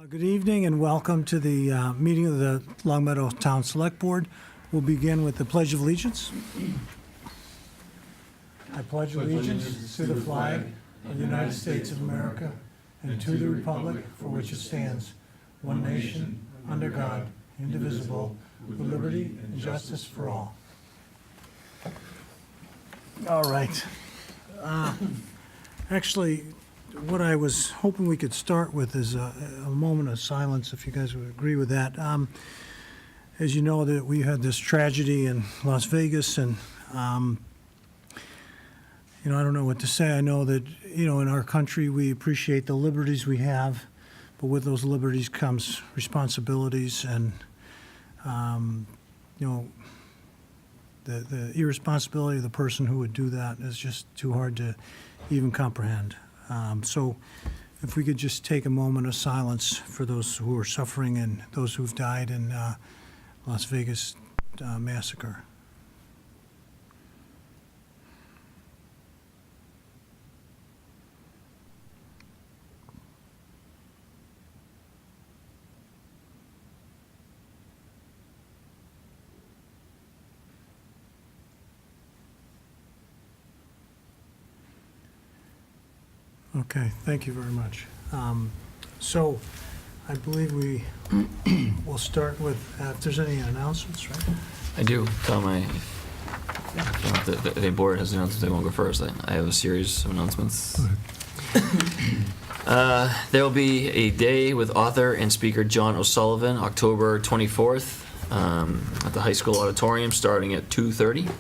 Good evening and welcome to the meeting of the Longmeadow Town Select Board. We'll begin with the Pledge of Allegiance. I pledge allegiance to the flag of the United States of America and to the republic for which it stands, one nation, under God, indivisible, with liberty and justice for all. All right. Actually, what I was hoping we could start with is a moment of silence, if you guys would agree with that. As you know, that we had this tragedy in Las Vegas, and I don't know what to say. I know that in our country we appreciate the liberties we have, but with those liberties comes responsibilities, and the irresponsibility of the person who would do that is just too hard to even comprehend. So if we could just take a moment of silence for those who are suffering and those who've died in Las Vegas massacre. Okay, thank you very much. So I believe we will start with, if there's any announcements, right? I do. Tom, if the board has announcements, they won't go first. I have a series of announcements. There will be a day with author and speaker John O'Sullivan, October 24th, at the high school auditorium, starting at 2:30.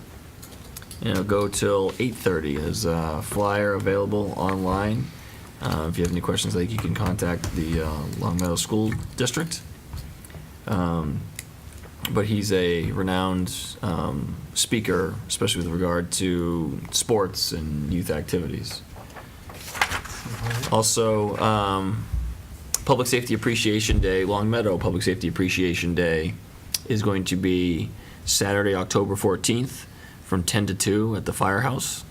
And it'll go till 8:30. There's a flyer available online. If you have any questions, you can contact the Longmeadow School District. But he's a renowned speaker, especially with regard to sports and youth activities. Also, Public Safety Appreciation Day, Longmeadow Public Safety Appreciation Day, is going to be Saturday, October 14th. From 10 to 2 at the firehouse.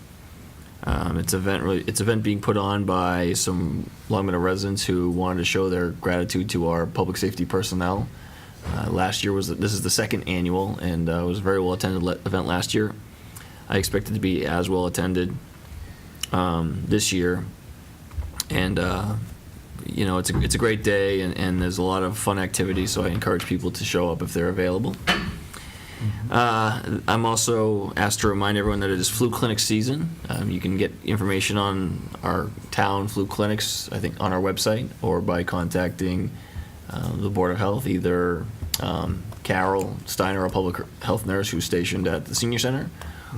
It's event being put on by some Longmeadow residents who wanted to show their gratitude to our public safety personnel. This is the second annual, and it was a very well attended event last year. I expect it to be as well attended this year, and it's a great day, and there's a lot of fun activities. So I encourage people to show up if they're available. I'm also asked to remind everyone that it is flu clinic season. You can get information on our town flu clinics, I think, on our website, or by contacting the Board of Health, either Carol Steiner, a public health nurse who's stationed at the senior center,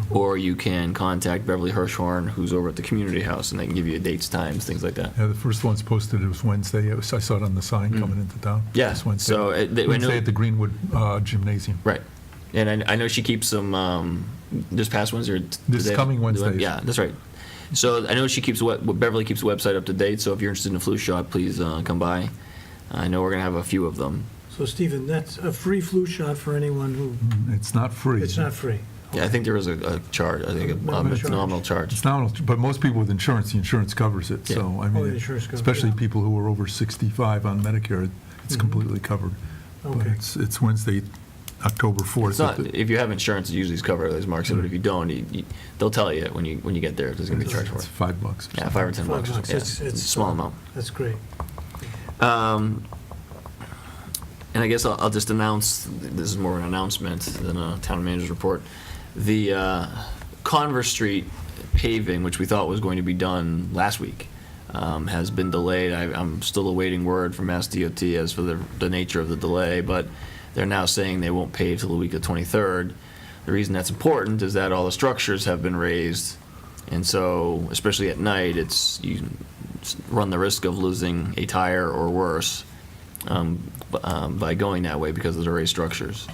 or you can contact Beverly Hirschhorn, who's over at the community house, and they can give you dates, times, things like that. Yeah, the first one's posted, it was Wednesday. I saw it on the sign coming into town. Yeah, This Wednesday. so Wednesday at the Greenwood Gymnasium. Right. And I know she keeps them this past Wednesday. This coming Wednesday. Yeah, that's right. So I know Beverly keeps the website up to date. So if you're interested in a flu shot, please come by. I know we're gonna have a few of them. So Stephen, that's a free flu shot for anyone who, It's not free. it's not free. Yeah, I think there is a charge. I think a nominal charge. It's nominal, but most people with insurance, the insurance covers it. Yeah. So, I Oh, mean, the insurance covers, especially yeah. people who are over 65 on Medicare, it's completely covered. But Okay. it's Wednesday, October 4th. It's not, if you have insurance, it usually is covered, as Mark said. But if you don't, they'll tell you when you get there. There's going to be a charge for It's it. $5. Yeah, $5 or $10. $5. Yeah, It's a small amount. That's great. And I guess I'll just announce, this is more of an announcement than a town manager's report. The Converse Street paving, which we thought was going to be done last week, has been delayed. I'm still awaiting word from Mass DOT as for the nature of the delay, but they're now saying they won't pave till the week of the 23rd. The reason that's important is that all the structures have been raised, and so, especially at night, you run the risk of losing a tire or worse by going that way because of the raised structures.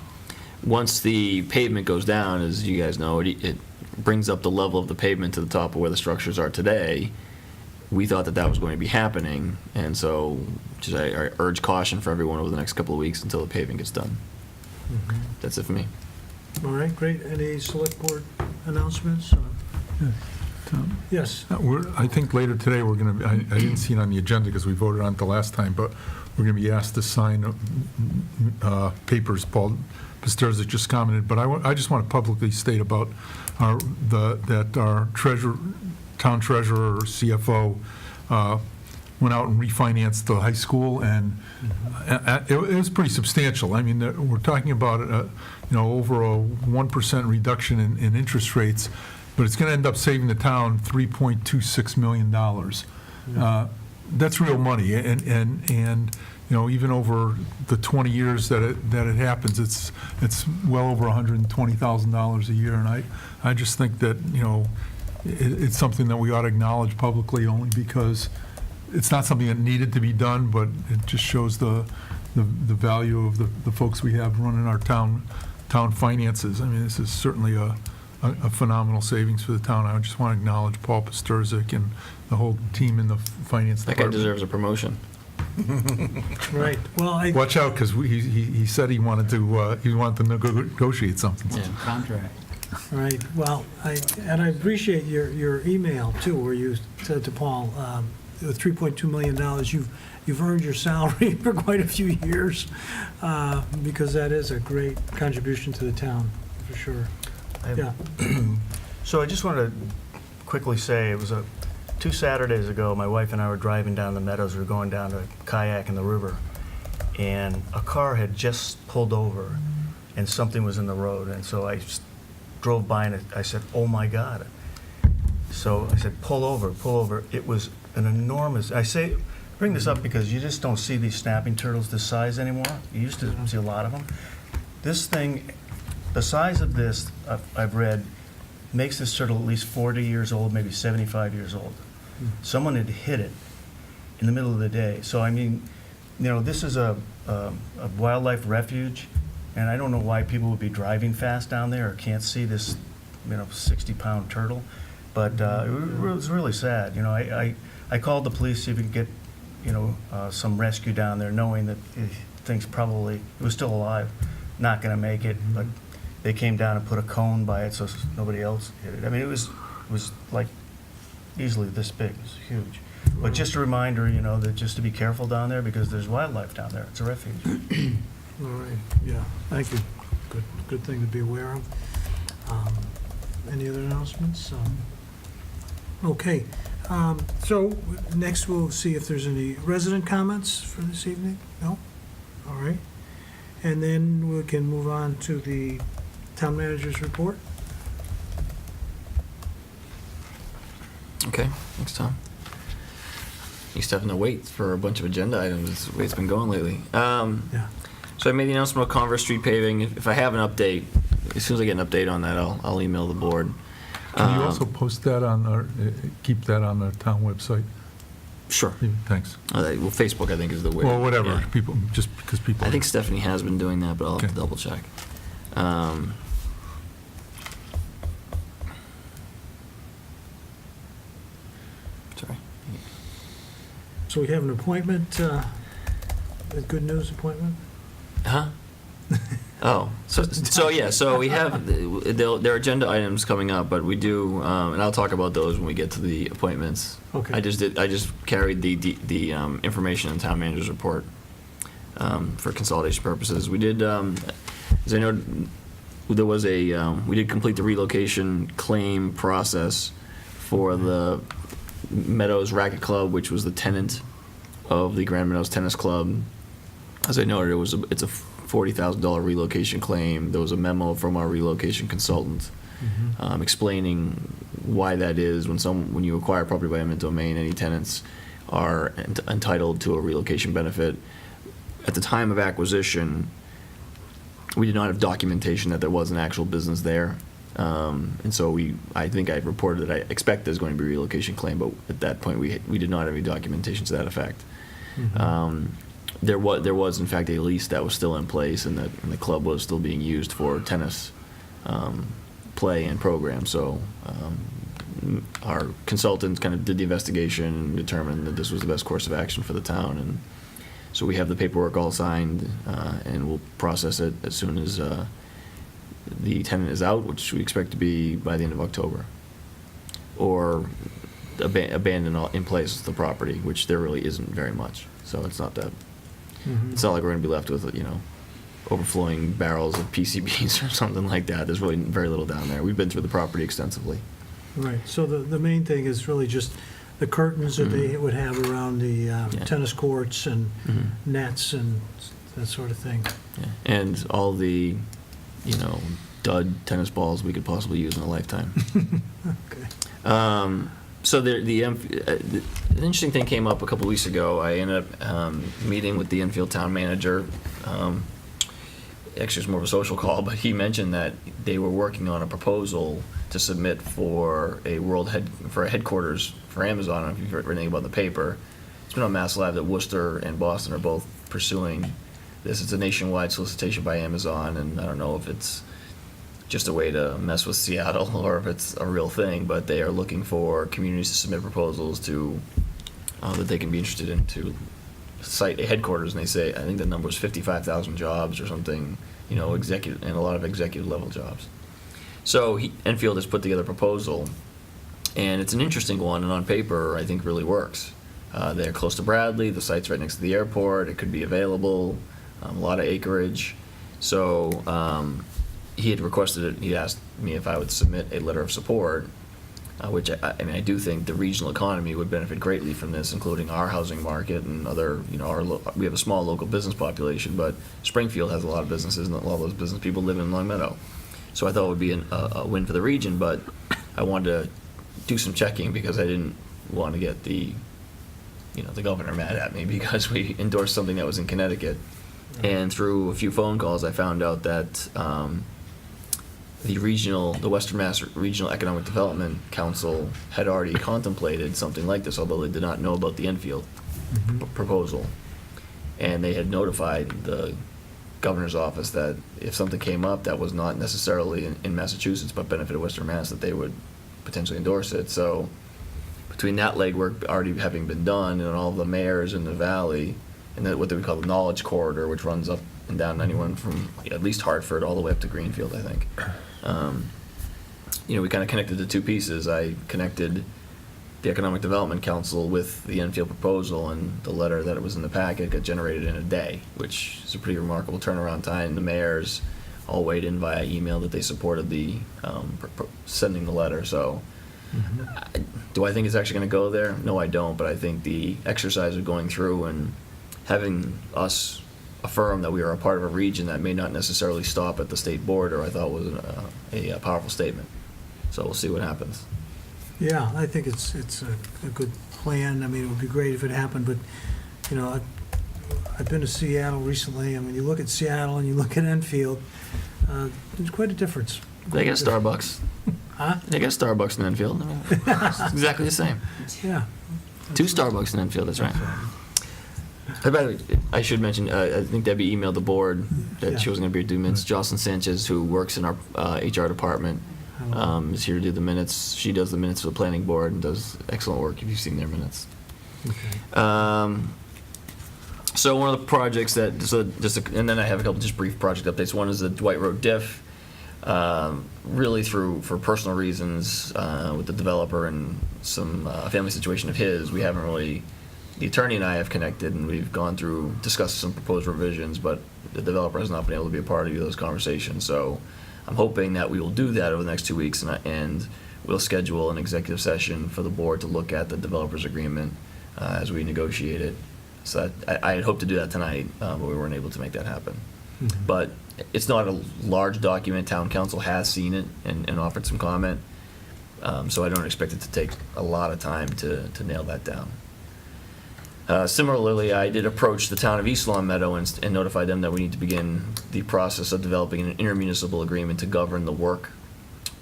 Once the pavement goes down, as you guys know, it brings up the level of the pavement to the top of where the structures are today. We thought that was going to be happening, and so I urge caution for everyone over the next couple of weeks until the paving gets done. That's it for me. All right, great. Any select board announcements? Yes. I think later today, we're going to, I didn't see it on the agenda because we voted on it the last time, but we're going to be asked to sign papers. Paul Pistorzik just commented, but I just want to publicly state about that our town treasurer, or CFO, went out and refinanced the high school, and it was pretty substantial. I mean, we're talking about, over a 1% reduction in interest rates, but it's going to end up saving the town $3.26 million. That's real money, and even over the 20 years that it happens, it's well over $120,000 a year, and I just think that it's something that we ought to acknowledge publicly, only because it's not something that needed to be done, but it just shows the value of the folks we have running our town finances. I mean, this is certainly a phenomenal savings for the town. I just want to acknowledge Paul Pistorzik and the whole team in the finance That guy department. deserves a promotion. Right. Well, Watch out, because he said he wanted to negotiate something. Yeah. Contract. Right, well, I appreciate your email, too, where you said to Paul, with $3.2 million, you've earned your salary for quite a few years, because that is a great contribution to the town, for sure. Yeah. So I just wanted to quickly say, it was 2 Saturdays ago, my wife and I were driving down the meadows. We were going down to kayak in the river, and a car had just pulled over, and something was in the road, and so I just drove by, and I said, "Oh my God." So I said, pull over. It was an enormous, bring this up because you just don't see these snapping turtles this size anymore. You used to see a lot of them. This thing, the size of this, I've read, makes this turtle at least 40 years old, maybe 75 years old. Someone had hit it in the middle of the day. So, I mean, this is a wildlife refuge, and I don't know why people would be driving fast down there or can't see this, 60-pound turtle. But it was really sad. I called the police, see if we could get, some rescue down there, knowing that things probably, it was still alive, not going to make it. But they came down and put a cone by it so nobody else hit it. I mean, it was like easily this big. It was huge. But just a reminder, that just to be careful down there, because there's wildlife down there. It's a refuge. All right, yeah, thank you. Good thing to be aware of. Any other announcements? Okay, so next we'll see if there's any resident comments for this evening? No? All right. And then we can move on to the town manager's report. Okay, thanks, Tom. Used to having to wait for a bunch of agenda items. It's the way it's been going lately. Yeah. So I made the announcement of Converse Street paving. If I have an update, as soon as I get an update on that, I'll email the board. Can you also post that keep that on the town website? Sure. Thanks. Well, Facebook, I think, is the way. Well, whatever, Yeah. people, just because people. I think Stephanie has been doing that, but I'll have to Okay. double check. Sorry. So we have an appointment, a good news appointment? Huh? Oh, so we have, there are agenda items coming up, but we do, and I'll talk about those when we get to the appointments. Okay. I just carried the information in the town manager's report for consolidation purposes. We did, as I know, we did complete the relocation claim process for the Meadows Racket Club, which was the tenant of the Grand Meadows Tennis Club. As I noted, it's a $40,000 relocation claim. There was a memo from our relocation consultant explaining why that is. When you acquire property by eminent domain, any tenants are entitled to a relocation benefit. At the time of acquisition, we did not have documentation that there was an actual business there. And so I think I reported that I expect there's going to be a relocation claim, but at that point we did not have any documentation to that effect. There was in fact a lease that was still in place, and the club was still being used for tennis play and program. So our consultants kind of did the investigation and determined that this was the best course of action for the town, and so we have the paperwork all signed, and we'll process it as soon as the tenant is out, which we expect to be by the end of October. or abandon in place the property, which there really isn't very much. So it's not that. It's not like we're going to be left with, overflowing barrels of PCBs or something like that. There's really very little down there. We've been through the property extensively. Right, so the main thing is really just the curtains that they would have around the tennis courts and nets and that sort of thing. Yeah. And all the, dud tennis balls we could possibly use in a lifetime. Okay. So an interesting thing came up a couple weeks ago. I ended up meeting with the Enfield town manager. Actually, it's more of a social call, but he mentioned that they were working on a proposal to submit for a headquarters for Amazon. I don't know if you've heard anything about the paper. It's been on Mass Live that Worcester and Boston are both pursuing this. It's a nationwide solicitation by Amazon, and I don't know if it's just a way to mess with Seattle or if it's a real thing, but they are looking for communities to submit proposals to that they can be interested in to cite a headquarters, and they say, I think the number was 55,000 jobs or something, executive, and a lot of executive level jobs. So Enfield has put together a proposal, and it's an interesting one, and on paper, I think really works. They're close to Bradley, the site's right next to the airport, it could be available, a lot of acreage. So he had requested it, he asked me if I would submit a letter of support, which I do think the regional economy would benefit greatly from this, including our housing market and other, we have a small local business population, but Springfield has a lot of businesses, and a lot of those business people live in Longmeadow. So I thought it would be a win for the region, but I wanted to do some checking because I didn't want to get the governor mad at me because we endorsed something that was in Connecticut. And through a few phone calls, I found out that the Western Mass Regional Economic Development Council had already contemplated something like this, although they did not know about the Enfield proposal. And they had notified the governor's office that if something came up that was not necessarily in Massachusetts but benefited Western Mass, that they would potentially endorse it. So between that legwork already having been done and all the mayors in the valley, and then what they would call the Knowledge Corridor, which runs up and down 91 from at least Hartford all the way up to Greenfield, I think. We kind of connected the two pieces. I connected the Economic Development Council with the Enfield proposal, and the letter that was in the packet got generated in a day, which is a pretty remarkable turnaround time. The mayors all weighed in via email that they supported the sending the letter. So do I think it's actually going to go there? No, I don't, but I think the exercise of going through and having us affirm that we are a part of a region that may not necessarily stop at the state border, I thought was a powerful statement. So we'll see what happens. Yeah, I think it's a good plan. I mean, it would be great if it happened, but, I've been to Seattle recently. I mean, you look at Seattle and you look at Enfield, there's quite a difference. They got Starbucks. Huh? They got Starbucks in Enfield. It's exactly the same. Yeah. 2 Starbucks in Enfield, that's right. By the way, I should mention, I think Debbie emailed the board that she wasn't going to be able to do minutes. Jocelyn Sanchez, who works in our HR department, is here to do the minutes. She does the minutes for the planning board and does excellent work if you've seen their minutes. Okay. So one of the projects that, and then I have a couple just brief project updates. One is the Dwight Road diff. Really for personal reasons with the developer and some family situation of his, we haven't really, the attorney and I have connected, and we've gone through, discussed some proposed revisions, but the developer has not been able to be a part of those conversations. So I'm hoping that we will do that over the next 2 weeks, and we'll schedule an executive session for the board to look at the developer's agreement as we negotiate it. So I had hoped to do that tonight, but we weren't able to make that happen. But it's not a large document. Town council has seen it and offered some comment. So I don't expect it to take a lot of time to nail that down. Similarly, I did approach the town of East Longmeadow and notify them that we need to begin the process of developing an intermunicipal agreement to govern the work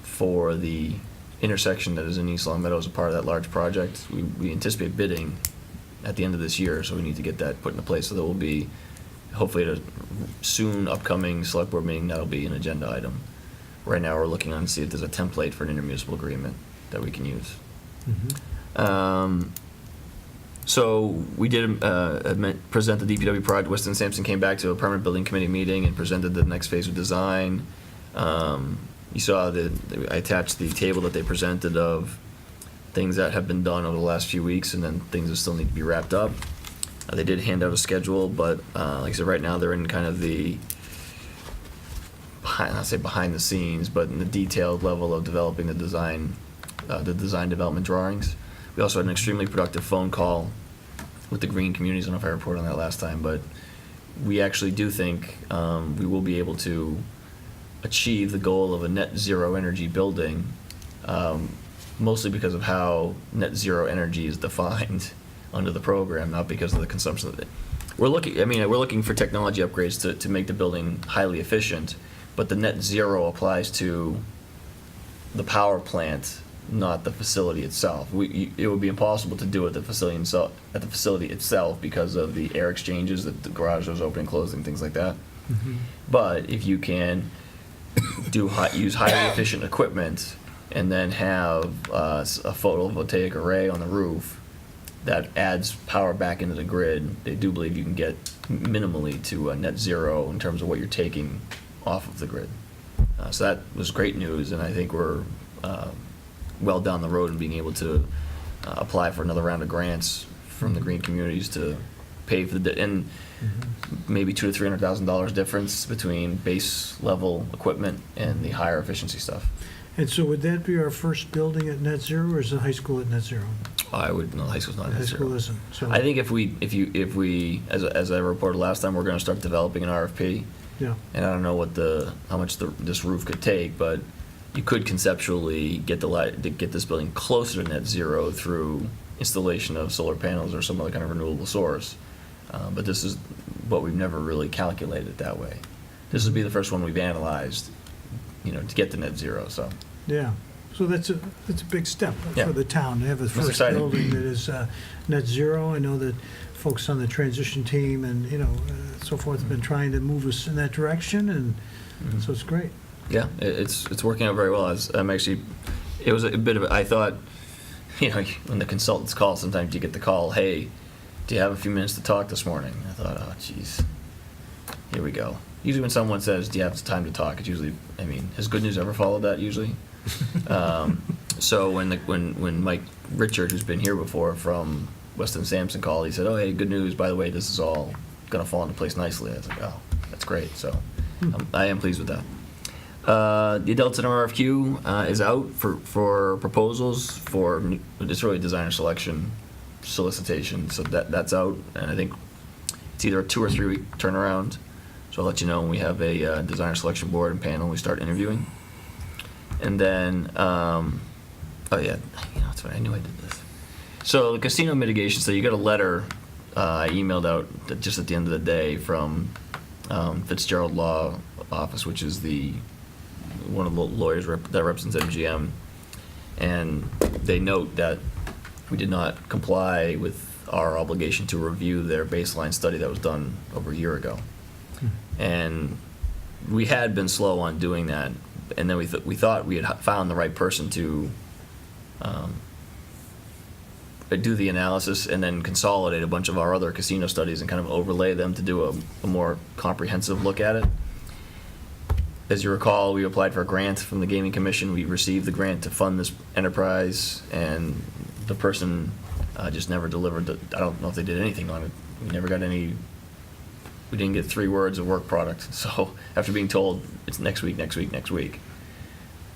for the intersection that is in East Longmeadow as a part of that large project. We anticipate bidding at the end of this year, so we need to get that put into place. So there will be, hopefully at a soon upcoming select board meeting, that'll be an agenda item. Right now, we're looking on to see if there's a template for an intermunicipal agreement that we can use. So we did present the DPW project. Weston Sampson came back to a permanent building committee meeting and presented the next phase of design. You saw that I attached the table that they presented of things that have been done over the last few weeks, and then things that still need to be wrapped up. They did hand out a schedule, but like I said, right now they're in kind of the behind the scenes, but in the detailed level of developing the design development drawings. We also had an extremely productive phone call with the green communities. I don't know if I reported on that last time, but we actually do think we will be able to achieve the goal of a net zero energy building, mostly because of how net zero energy is defined under the program, not because of the consumption of it. We're looking for technology upgrades to make the building highly efficient, but the net zero applies to the power plant, not the facility itself. It would be impossible to do it at the facility itself because of the air exchanges, the garage doors opening, closing, things like that. Mm-hmm. But if you can use highly efficient equipment and then have a photovoltaic array on the roof that adds power back into the grid, they do believe you can get minimally to net zero in terms of what you're taking off of the grid. So that was great news, and I think we're well down the road in being able to apply for another round of grants from the green communities to pay for and maybe $200,000 to $300,000 difference between base level equipment and the higher efficiency stuff. And so would that be our first building at net zero, or is the high school at net zero? I would no, high school's not The net high zero. school isn't, so. I think if we as I reported last time, we're going to start developing an RFP, Yeah, and I don't know how much this roof could take, but you could conceptually get this building closer to net zero through installation of solar panels or some other kind of renewable source. But this is what we've never really calculated that way. This would be the first one we've analyzed, to get to net zero. So yeah. So that's a big step Yeah. for the town, to have the first exciting. building that is net zero. I know that folks on the transition team and, so forth have been trying to move us in that direction, and so it's great. yeah, it's working out very well. It was a bit of I thought, when the consultants call, sometimes you get the call, hey, do you have a few minutes to talk this morning? I thought, oh, geez, here we go. Usually when someone says, do you have time to talk, it's usually, has good news ever followed that usually? So when Mike Richard, who's been here before from Weston Sampson, called, he said, oh, hey, good news, by the way, this is all going to fall into place nicely. I was like, oh, that's great. So I am pleased with that. The Adult Center RFQ is out for proposals for, it's really designer selection solicitation, so that's out, and I think it's either a 2 or 3 week turnaround. So I'll let you know when we have a designer selection board and panel, we start interviewing. And then, oh yeah, that's what I knew I did this. So the casino mitigation, so you got a letter I emailed out just at the end of the day from Fitzgerald Law Office, which is one of the lawyers that represents MGM, and they note that we did not comply with our obligation to review their baseline study that was done over a year ago. And we had been slow on doing that, and then we thought we had found the right person to do the analysis and then consolidate a bunch of our other casino studies and kind of overlay them to do a more comprehensive look at it. As you recall, we applied for a grant from the Gaming Commission. We received the grant to fund this enterprise, and the person just never delivered. I don't know if they did anything on it. We never got any. We didn't get 3 words of work product. So after being told it's next week,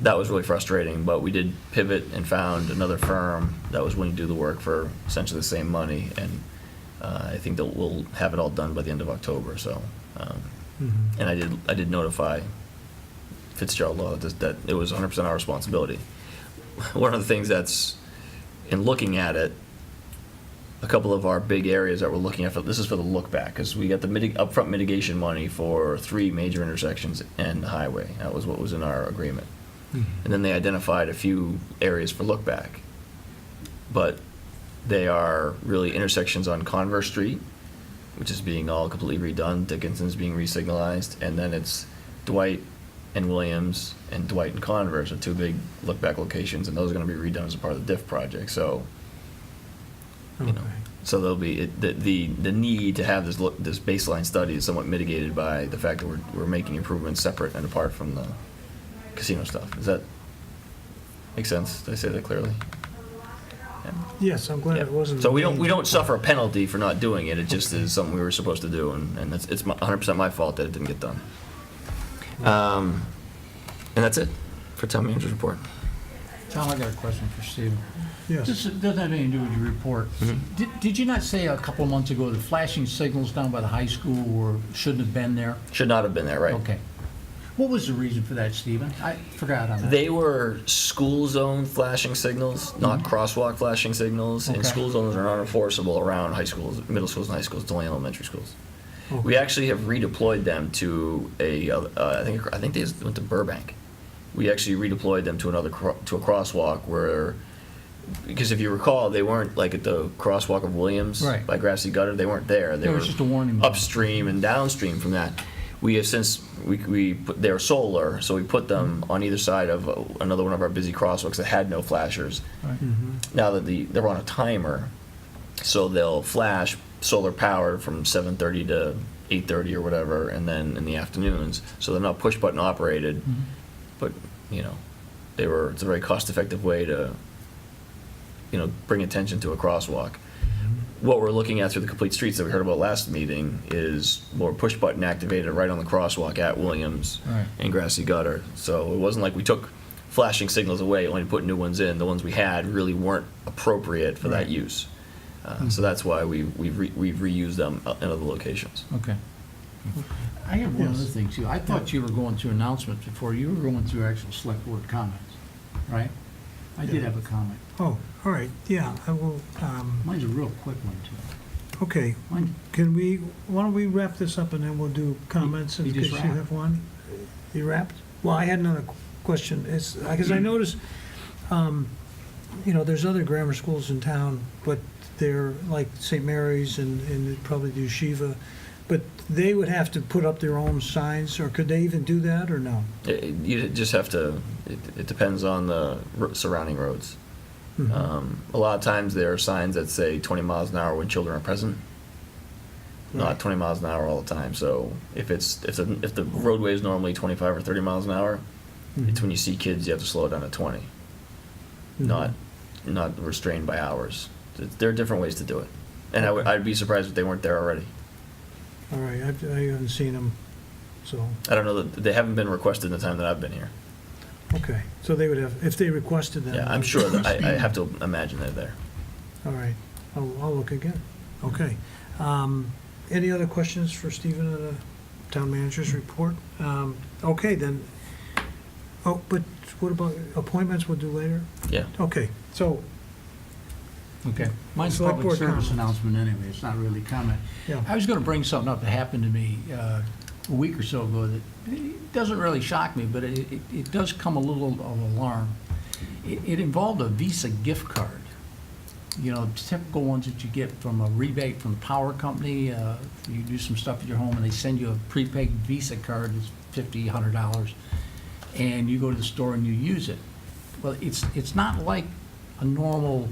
that was really frustrating. But we did pivot and found another firm that was willing to do the work for essentially the same money, and I think that we'll have it all done by the end of October. So, and I did notify Fitzgerald Law that it was 100% our responsibility. One of the things that's, in looking at it, a couple of our big areas that we're looking at, this is for the look back, because we got the upfront mitigation money for 3 major intersections and the highway. That was what was in our agreement. And then they identified a few areas for look back. But they are really intersections on Converse Street, which is being all completely redone. Dickinson's being re-signalized, and then it's Dwight and Williams and Dwight and Converse are 2 big look-back locations, and those are going to be redone as a part of the DIF project. So, Okay. so there'll be the need to have this baseline study is somewhat mitigated by the fact that we're making improvements separate and apart from the casino stuff. Does that make sense? Did I say that clearly? Yes, I'm glad Yeah. it wasn't. So we don't major. suffer a penalty for not doing it. It just is something we were supposed to do, and it's 100% my fault that it didn't get done. And that's it for town manager's report. Tom, I got a question for Stephen. Yes. This doesn't have anything to do with your report. Did you not say a couple of months ago the flashing signals down by the high school shouldn't have been there? Should not have been there, right? Okay. What was the reason for that, Stephen? I forgot on that. They were school zone flashing signals, not crosswalk flashing signals. And Okay. school zones are not enforceable around high schools, middle schools and high schools. It's only elementary schools. Okay. We actually have redeployed them to I think they went to Burbank. We actually redeployed them to to a crosswalk where, because if you recall, they weren't like at the crosswalk of Williams Right. by Grassy Gutter. They weren't there. They It were was just a warning. bell. upstream and downstream from that. We have since we put, they're solar, so we put them on either side of another one of our busy crosswalks that had no flashers. Right. Now that they're on a timer, so they'll flash solar powered from 7:30 to 8:30 or whatever, and then in the afternoons. So they're not push button operated, but it's a very cost effective way to bring attention to a crosswalk. What we're looking at through the Complete Streets that we heard about last meeting is more push button activated right on the crosswalk at Williams Right. and Grassy Gutter. So it wasn't like we took flashing signals away, only put new ones in. The ones we had really weren't appropriate for that Right. use. So that's why we've reused them in other locations. Okay. I have one Yes. other thing too. I thought you were going through announcements before. You were going through actual select board comments, right? I did Yeah. have a comment. Oh, all right, yeah, I will, Mine's a real quick one too. okay. Mine, Why don't we wrap this up and then we'll do comments in You case just you wrapped. have one? You wrapped? Well, I had another question. It's, because I noticed, there's other grammar schools in town, but they're like St. Mary's and probably do Shiva, but they would have to put up their own signs, or could they even do that, or no? You just have to, it depends on the surrounding roads. A lot of times there are signs that say 20 miles an hour when children are present. Not Right. 20 miles an hour all the time. So if the roadway is normally 25 or 30 miles an hour, it's when you see kids you have to slow it down to 20. Not restrained by hours. There are different ways to do it, and I'd be surprised if they weren't there already. All right, I haven't seen them, so, I don't know that they haven't been requested in the time that I've been here. okay. So they would have, if they requested them. Yeah, I'm sure that I have to imagine they're there. All right, I'll look again. Okay. Any other questions for Stephen on the town manager's report? Okay, then, but what about appointments we'll do later? Yeah. Okay, so, okay. Mine's a Select public board service comments. announcement anyway. It's not really comment. yeah, I was going to bring something up that happened to me a week or so ago that it doesn't really shock me, but it does come a little of alarm. It involved a Visa gift card. Typical ones that you get from a rebate from the power company. You do some stuff at your home and they send you a prepaid Visa card that's $50, $100, and you go to the store and you use it. Well, it's not like a normal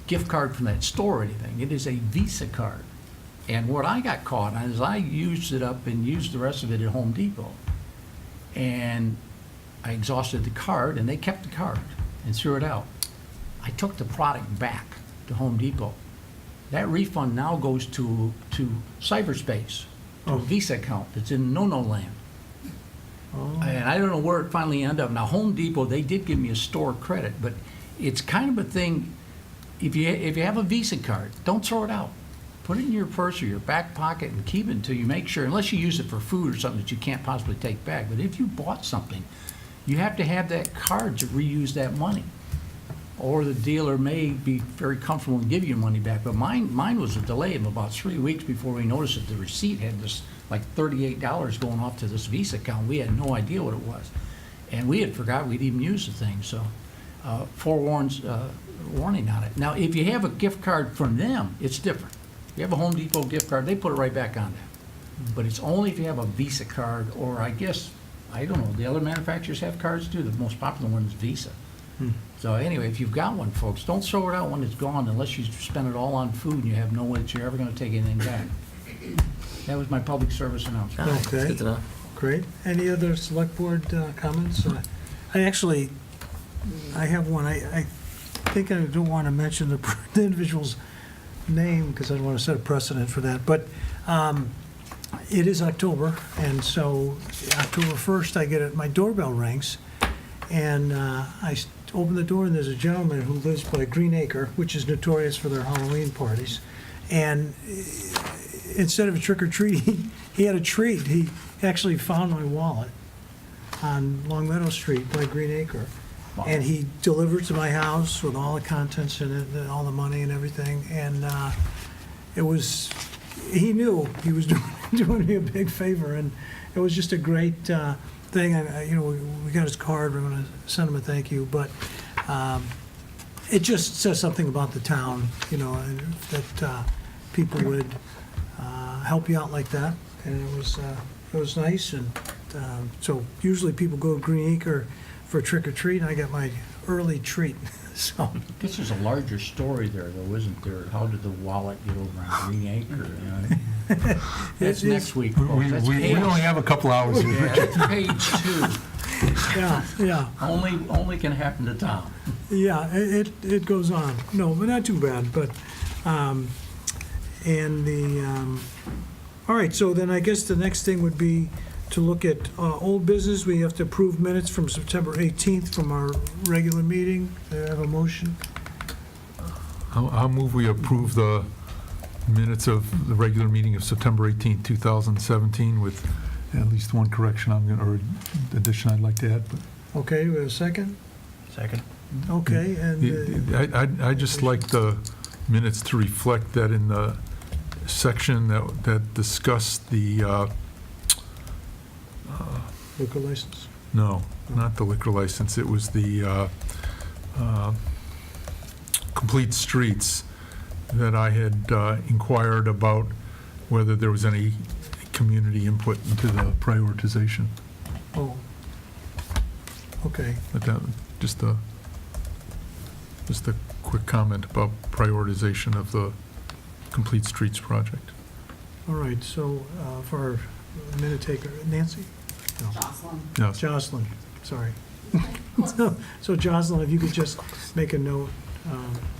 gift card from that store or anything. It is a Visa card. And what I got caught on is I used it up and used the rest of it at Home Depot. And I exhausted the card, and they kept the card and threw it out. I took the product back to Home Depot. That refund now goes to cyberspace, to a Visa account that's in no-no land. oh, And I don't know where it finally ended up. Now, Home Depot, they did give me a store credit, but it's kind of a thing, if you have a Visa card, don't throw it out. Put it in your purse or your back pocket and keep it until you make sure, unless you use it for food or something that you can't possibly take back. But if you bought something, you have to have that card to reuse that money. Or the dealer may be very comfortable and give you money back. But mine was a delay of about 3 weeks before we noticed that the receipt had this like $38 going off to this Visa account. We had no idea what it was. And we had forgot we'd even used the thing. So warning on it. Now, if you have a gift card from them, it's different. If you have a Home Depot gift card, they put it right back on there. But it's only if you have a Visa card, or I guess, I don't know, the other manufacturers have cards too. The most popular one is Visa. So anyway, if you've got one, folks, don't throw it out when it's gone unless you spend it all on food and you have no way that you're ever going to take anything back. That was my public service announcement. All right, Okay. it's good to know. great. Any other select board comments? I have one. think I don't want to mention the individual's name because I don't want to set a precedent for that. But it is October, and so October 1st, I get it, my doorbell rings, and open the door, and there's a gentleman who lives by Green Acre, which is notorious for their Halloween parties. And instead of a trick or treat, he had a treat. He actually found my wallet on Longmeadow Street by Green Acre. Wow. And he delivered to my house with all the contents in it, and all the money and everything. And he knew he was doing me a big favor, and it was just a great thing. We got his card. We're going to send him a thank you, but it just says something about the town, and that people would help you out like that, and it was nice. And so usually people go to Green Acre for trick or treat. I got my early treat. So I guess there's a larger story there, though, isn't there? How did the wallet get over on Green Acre? That's next week, folks. We That's we page- only have a couple hours here, Yeah, Richard. that's page 2. yeah. Only can happen to Tom. Yeah, it goes on. No, but not too bad. But all right. So then I guess the next thing would be to look at old business. We have to approve minutes from September 18th from our regular meeting. Do I have a motion? I'll move we approve the minutes of the regular meeting of September 18th, 2017, with at least one correction or addition I'd like to add. But Okay, we have a second. Second. Okay, and I just like the minutes to reflect that in the section that discussed the, liquor license. no, not the liquor license, it was the complete streets, that I had inquired about whether there was any community input into the prioritization. Oh. Okay. But that, just a quick comment about prioritization of the Complete Streets project. All right. So for our minute taker, Nancy. No. Jocelyn. Yes. Jocelyn, sorry. So Jocelyn, if you could just make a note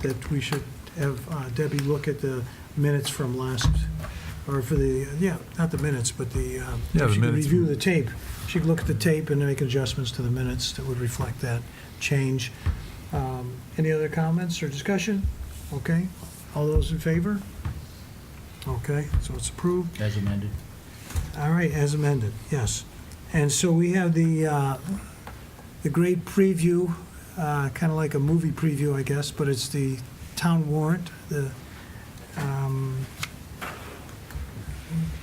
that we should have Debbie look at the minutes from last, or for the, not the minutes, but the, the if she could minutes. review the tape. She could look at the tape and make adjustments to the minutes that would reflect that change. Any other comments or discussion? Okay, all those in favor? Okay, so it's approved. As amended. All right, as amended, yes. And so we have the great preview, kind of like a movie preview, I guess, but it's the town warrant, the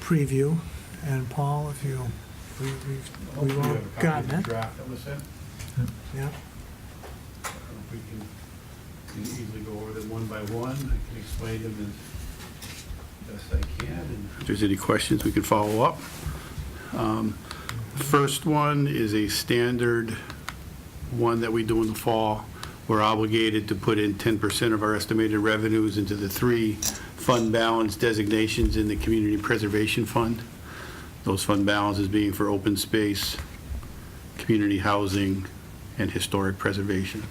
preview. And Paul, if you, we've all gotten it. Draft that was sent. Yeah, I don't know if we can easily go over them one by one. I can explain them as best I can, and if there's any questions, we can follow up. First one is a standard one that we do in the fall. We're obligated to put in 10% of our estimated revenues into the 3 fund balance designations in the Community Preservation Fund. Those fund balances being for open space, community housing, and historic preservation.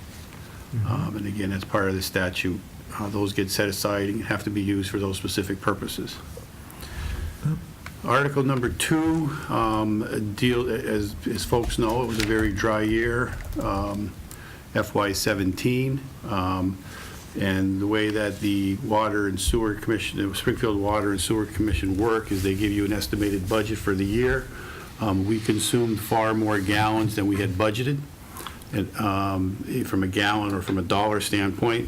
And again, that's part of the statute. Those get set aside and have to be used for those specific purposes. Article number 2, as folks know, it was a very dry year, FY17. And the way that the Water and Sewer Commission, the Springfield Water and Sewer Commission work is they give you an estimated budget for the year. We consumed far more gallons than we had budgeted, from a gallon or from a dollar standpoint.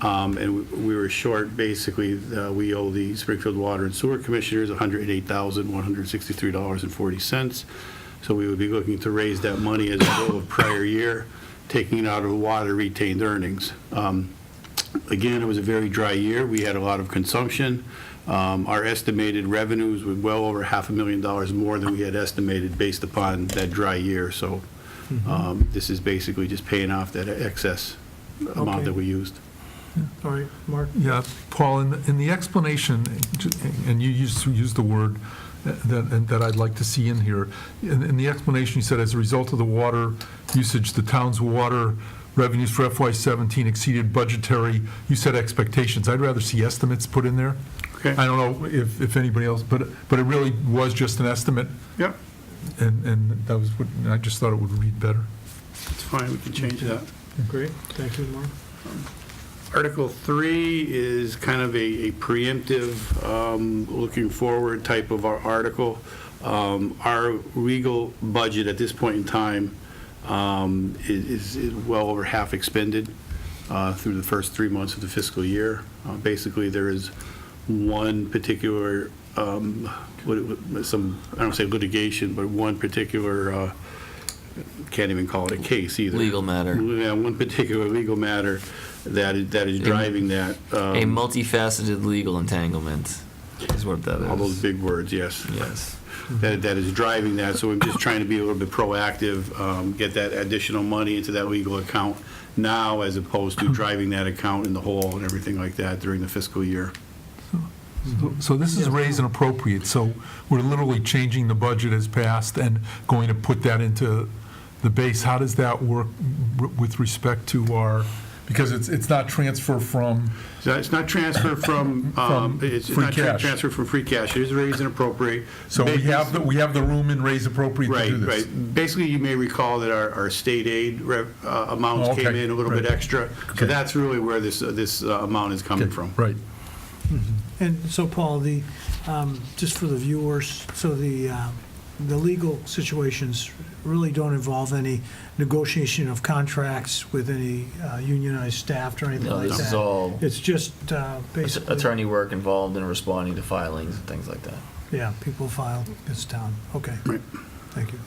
And we were short, basically, we owe the Springfield Water and Sewer Commissioners $108,163.40. So we would be looking to raise that money as a whole of prior year, taking it out of water retained earnings. Again, it was a very dry year. We had a lot of consumption. Our estimated revenues were well over $500,000 more than we had estimated based upon that dry year. So this is basically just paying off that excess amount Okay. that we used. all right, Mark. Yeah, Paul, in the explanation, and you used the word that I'd like to see in here. In the explanation, you said, as a result of the water usage, the town's water revenues for FY17 exceeded budgetary, you said expectations. I'd rather see estimates put in there. Okay. I don't know if anybody else, but it really was just an estimate, Yep, and that was what, I just thought it would read better. it's fine, we can change that. Great, thank you, Mark. Article 3 is kind of a preemptive, looking forward type of our article. Our legal budget at this point in time is well over half expended through the first 3 months of the fiscal year. Basically, there is one particular, I don't say litigation, but one particular, can't even call it a case either. Legal matter. Yeah, one particular legal matter that is driving that. A multifaceted legal entanglement is what that is. All those big words, yes. Yes. That is driving that, so I'm just trying to be a little bit proactive, get that additional money into that legal account now, as opposed to driving that account in the hole and everything like that during the fiscal year. So this is raise and appropriate, so we're literally changing the budget as passed and going to put that into the base. How does that work with respect to our, because it's not transfer from, So it's not transfer from, it's free not cash. transfer from free cash, it is raise and appropriate. so we have the room in raise appropriate to Right, do this? right. Basically, you may recall that our state aid amounts Oh, okay. came in a little bit Right. extra, Okay. so that's really where this amount is coming Okay, from. Right. And so, Paul, just for the viewers, so the legal situations really don't involve any negotiation of contracts with any unionized staff or anything No, like that? this is all It's just basically... attorney work involved in responding to filings and things like that. Yeah, people file this down. Okay. Right. Thank you.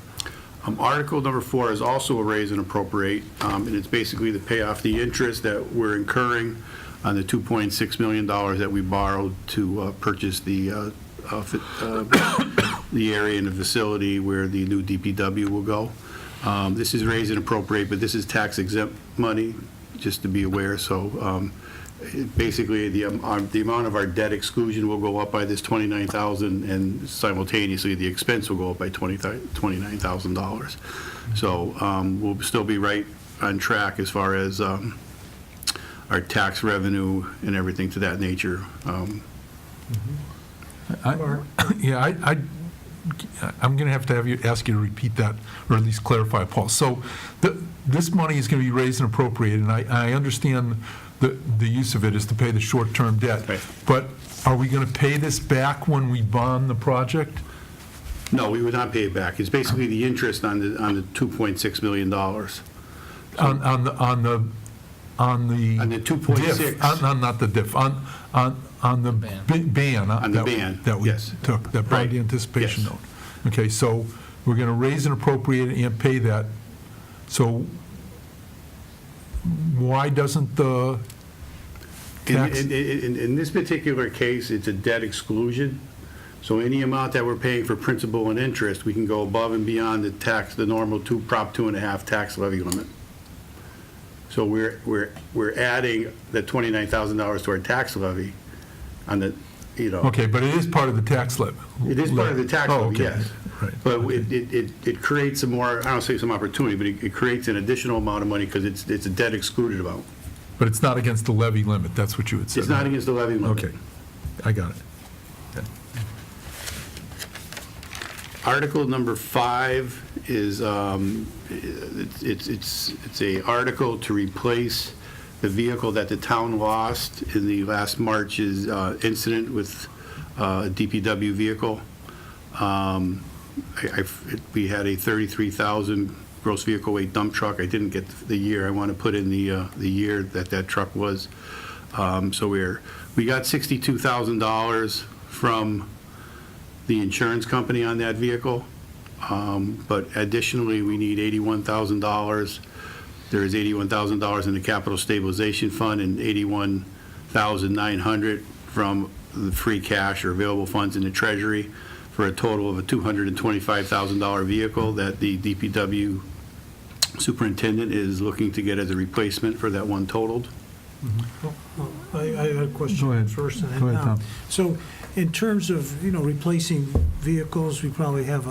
Article number 4 is also a raise and appropriate, and it's basically to pay off the interest that we're incurring on the $2.6 million that we borrowed to purchase the area and the facility where the new DPW will go. This is raise and appropriate, but this is tax exempt money, just to be aware. So basically, the amount of our debt exclusion will go up by this $29,000, and simultaneously, the expense will go up by $29,000. So we'll still be right on track as far as our tax revenue and everything to that nature. Yeah, I'm going to have you ask you to repeat that, or at least clarify, Paul. So this money is going to be raised and appropriated, and I understand the use of it is to pay the short-term debt. Right. But are we going to pay this back when we bond the project? No, we would not pay it back. It's basically the interest on the $2.6 million. On the On the 2.6. diff, not the diff, on the ban. On the ban, That we yes. took, that bond Right, anticipation yes. note. Okay, so we're going to raise and appropriate and pay that. So why doesn't the tax? In this particular case, it's a debt exclusion. So any amount that we're paying for principal and interest, we can go above and beyond the normal Prop 2.5 tax levy limit. So we're adding the $29,000 to our tax levy on the, Okay, but it is part of the tax levy. It is part of the tax Oh, levy, okay. yes. Right. But Okay. it creates some more, I don't say some opportunity, but it creates an additional amount of money because it's a debt excluded amount. But it's not against the levy limit, that's what you had said. It's not against the levy limit. Okay, I got it. Article number 5 is, it's a article to replace the vehicle that the town lost in the last March's incident with a DPW vehicle. We had a 33,000 gross vehicle weight dump truck. I didn't get the year. I want to put in the year that truck was. So we got $62,000 from the insurance company on that vehicle, but additionally, we need $81,000. There is $81,000 in the capital stabilization fund and $81,900 from the free cash or available funds in the treasury, for a total of a $225,000 vehicle that the DPW superintendent is looking to get as a replacement for that one totaled. I had a Go question ahead. first. And then, Go ahead, Tom. So in terms of, replacing vehicles, we probably have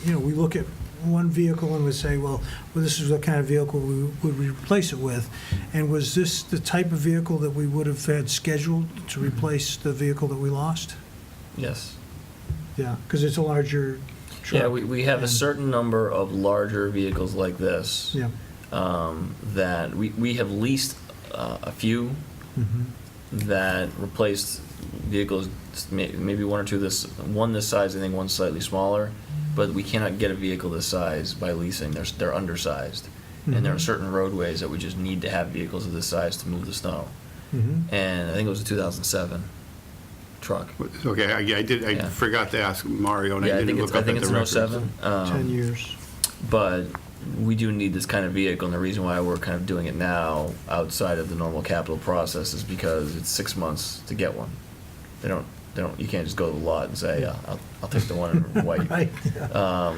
we look at one vehicle and would say, well, this is what kind of vehicle we would replace it with? And was this the type of vehicle that we would have had scheduled to replace the vehicle that we lost? Yes. Yeah, because it's a larger truck. Yeah, we have a and- certain number of larger vehicles like this. Yeah. That we have leased a few Mhm. that replaced vehicles, maybe one or two one this size, I think one slightly smaller, but we cannot get a vehicle this size by leasing. They're undersized. And there are Mhm. certain roadways that we just need to have vehicles of this size to move the snow. Mhm. And I think it was a 2007 truck. Okay, I Yeah. forgot to ask Mario, and I Yeah, I didn't think look it's, I up think at it's the an records. 07. 10 years. But we do need this kind of vehicle, and the reason why we're kind of doing it now outside of the normal capital process is because it's 6 months to get one. You can't just go to the lot and say, I'll take the one in white. Right, yeah.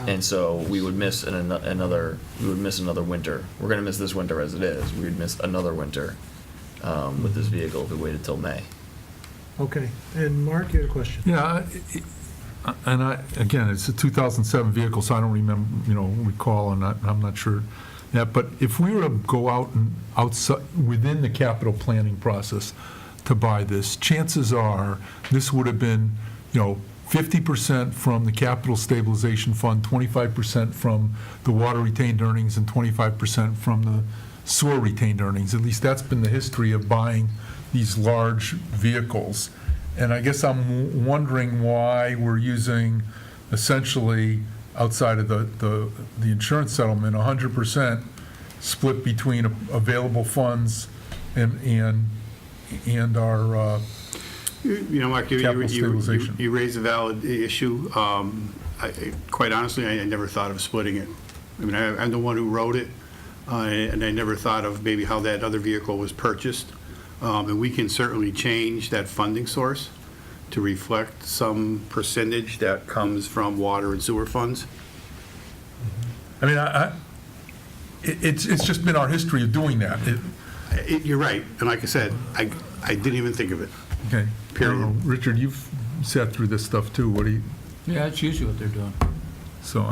And so we would miss another winter. We're gonna miss this winter as it is. We would miss another winter with this vehicle if we waited till May. Okay, and Mark, you had a question? Yeah, again, it's a 2007 vehicle, so I don't recall, and I'm not sure. Yeah, but if we were to go out and outside, within the capital planning process to buy this, chances are this would have been, 50% from the capital stabilization fund, 25% from the water retained earnings, and 25% from the sewer retained earnings. At least that's been the history of buying these large vehicles. And I guess I'm wondering why we're using essentially, outside of the insurance settlement, 100% split between available funds and our, Mark, Capital stabilization. you raise a valid issue. Quite honestly, I never thought of splitting it. I mean, I'm the one who wrote it, and I never thought of maybe how that other vehicle was purchased. And we can certainly change that funding source to reflect some percentage that comes from water and sewer funds. I mean, it's just been our history of doing that. You're right, and like I said, I didn't even think of it. Okay. Period. I don't know, Richard, you've sat through this stuff too. What do you, Yeah, that's usually what they're doing. so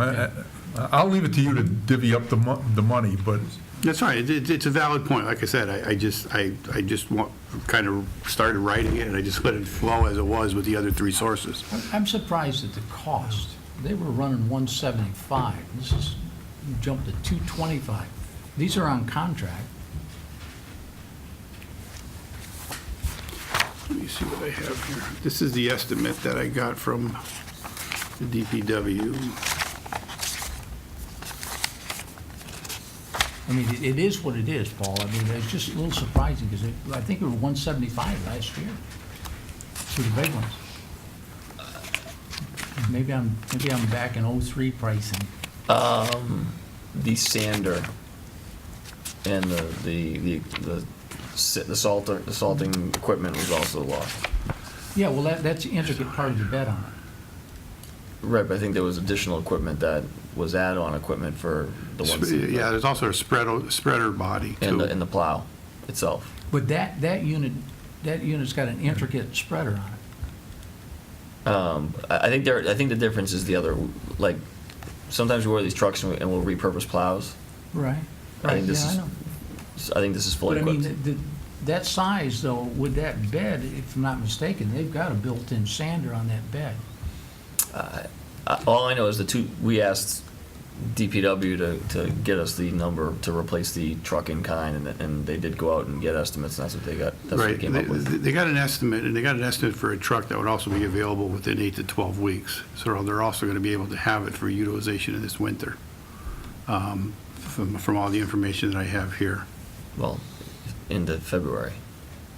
I'll leave it to you to divvy up the money, but That's right. It's a valid point. Like I said, I just kind of started writing it, and I just let it flow as it was with the other three sources. I'm surprised at the cost. They were running 175. This is jumped to 225. These are on contract. Let me see what I have here. This is the estimate that I got from the DPW. I mean, it is what it is, Paul. I mean, it's just a little surprising because I think it was 175 last year for the big ones. Maybe I'm back in 03 pricing. The sander and the salting equipment was also lost. Yeah, well, that's the intricate part of the bed on it. Right, but I think there was additional equipment that was add-on equipment for the ones. Yeah, there's also a spreader body, too. And the plow itself. But that unit's got an intricate spreader on it. I think the difference is the other, like, sometimes we wear these trucks and we'll repurpose plows. Right. I think this Yeah, I is, know. I think this is fully But I equipped. mean, that size though, with that bed, if I'm not mistaken, they've got a built-in sander on that bed. All I know is we asked DPW to get us the number to replace the truck in kind, and they did go out and get estimates, and that's what they got. That's what they Right. came up with. They got an estimate, and they got an estimate for a truck that would also be available within 8 to 12 weeks. So they're also going to be able to have it for utilization in this winter, from all the information that I have here. Well, into February.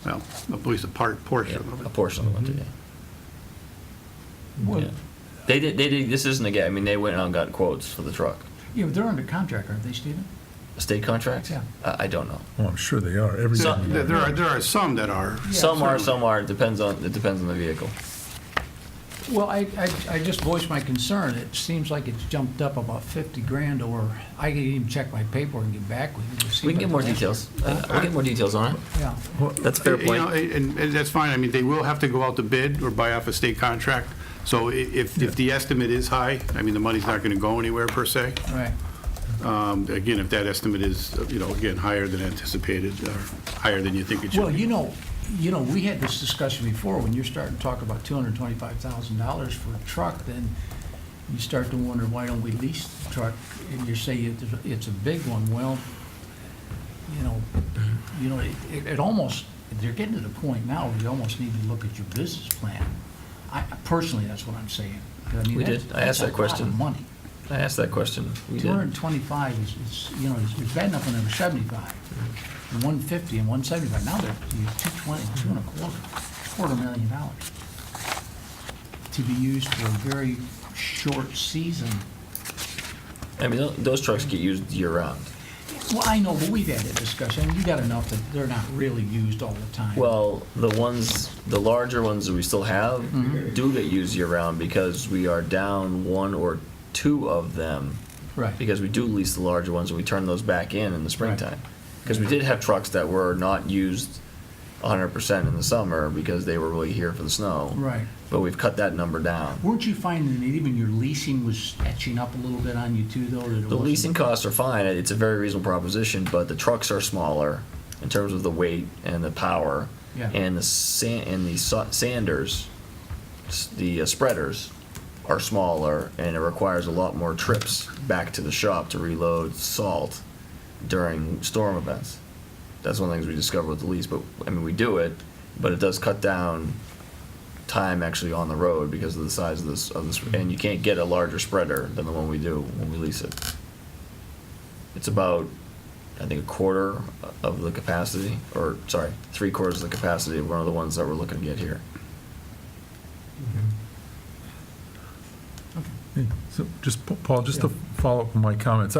Well, at least a portion Yeah, of a it. portion of the winter, Well, yeah. They did, this isn't a, I mean, they went out and got quotes for the truck. yeah, but they're under contract, aren't they, Stephen? A state contract? Yeah. I don't know. well, I'm sure they are. Every So- There are some that are. Some are, it depends on the vehicle. Well, I just voiced my concern. It seems like it's jumped up about 50 grand, or I can even check my paperwork and get back with you. It seems We can get like more the last details. year- We'll get more details on it. Yeah. That's a fair You know, point. and that's fine. I mean, they will have to go out to bid or buy off a state contract. So if the estimate is high, I mean, the money's not going to go anywhere per se. Right. Again, if that estimate is, again, higher than anticipated, or higher than you think it should Well, be. we had this discussion before. When you're starting to talk about $225,000 for a truck, then you start to wonder, why don't we lease the truck? And you say it's a big one. Well, it almost, they're getting to the point now where you almost need to look at your business plan. Personally, that's what I'm saying. I mean, We did. I asked that that's a lot question. of money. I asked that question. We did. 225 is, it's bad enough when they were 75, and 150 and 175. Now they're 220, $225,000, to be used for a very short season. I mean, those trucks get used year-round. Well, I know, but we've had that discussion. You got enough that they're not really used all the time. Well, the larger ones that we still have do get used year-round because we are down one or two of them. Right. Because we do lease the larger ones and we turn those back in the springtime. Because we did have trucks that were not used 100% in the summer because they were really here for the snow. Right. But we've cut that number down. Weren't you finding that even your leasing was etching up a little bit on you too, though? That it The wasn't- leasing costs are fine. It's a very reasonable proposition, but the trucks are smaller in terms of the weight and the power. Yeah. And the sanders, the spreaders, are smaller, and it requires a lot more trips back to the shop to reload salt during storm events. That's one of the things we discovered with the lease. But I mean, we do it, but it does cut down time actually on the road because of the size of this, and you can't get a larger spreader than the one we do when we lease it. It's about, I think, a quarter of the capacity, or sorry, 3/4 of the capacity of one of the ones that we're looking to get here. Hey, So just, Paul, just to follow up on my comments,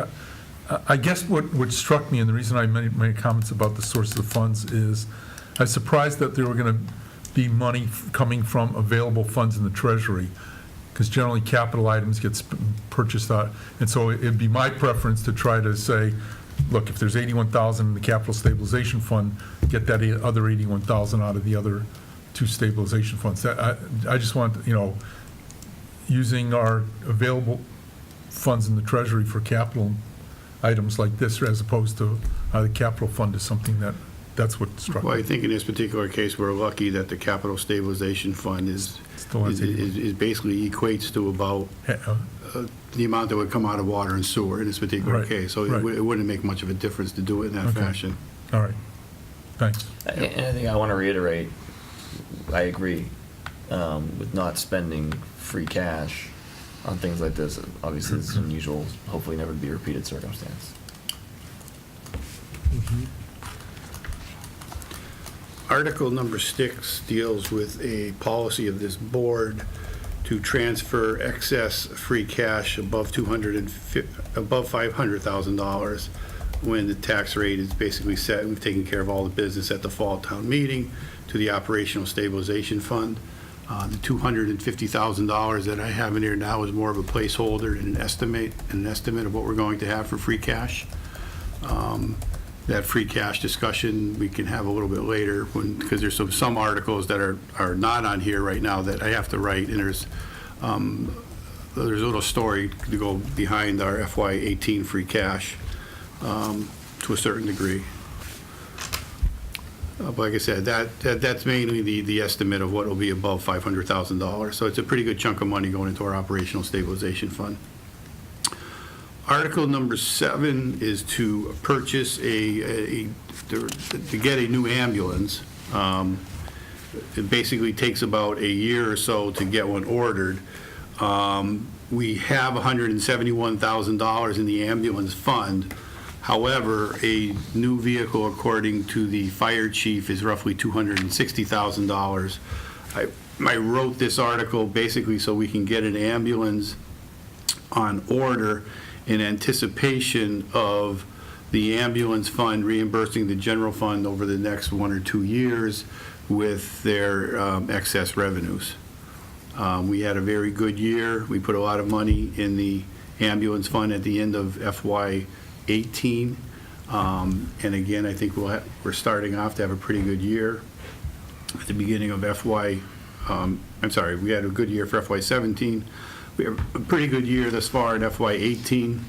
I guess what struck me, and the reason I made comments about the source of the funds is, I was surprised that there were going to be money coming from available funds in the Treasury, because generally capital items get purchased out. And so it'd be my preference to try to say, look, if there's 81,000 in the capital stabilization fund, get that other 81,000 out of the other two stabilization funds. I just want, using our available funds in the Treasury for capital items like this, as opposed to the capital fund, is something that's what struck Well, I me. think in this particular case, we're lucky that the capital stabilization fund Still has is basically equates to about the amount that would come out of water and sewer in this particular Right, case. So right. it wouldn't make much of a difference to do it in that Okay. fashion. All right, thanks. And I think I want to reiterate, I agree with not spending free cash on things like this. Obviously, it's an unusual, hopefully never to be repeated circumstance. Article number 6 deals with a policy of this board to transfer excess free cash above $500,000 when the tax rate is basically set and we've taken care of all the business at the fall town meeting to the operational stabilization fund. The $250,000 that I have in here now is more of a placeholder and an estimate of what we're going to have for free cash. That free cash discussion we can have a little bit later, because there's some articles that are not on here right now that I have to write, and there's a little story to go behind our FY18 free cash to a certain degree. But like I said, that's mainly the estimate of what will be above $500,000. So it's a pretty good chunk of money going into our operational stabilization fund. Article number 7 is to purchase to get a new ambulance. It basically takes about a year or so to get one ordered. We have $171,000 in the ambulance fund. However, a new vehicle, according to the fire chief, is roughly $260,000. I wrote this article basically so we can get an ambulance on order in anticipation of the ambulance fund reimbursing the general fund over the next 1 or 2 years with their excess revenues. We had a very good year. We put a lot of money in the ambulance fund at the end of FY '18. And again, I think we're starting off to have a pretty good year. At the beginning of we had a good year for FY '17. We have a pretty good year thus far in FY '18.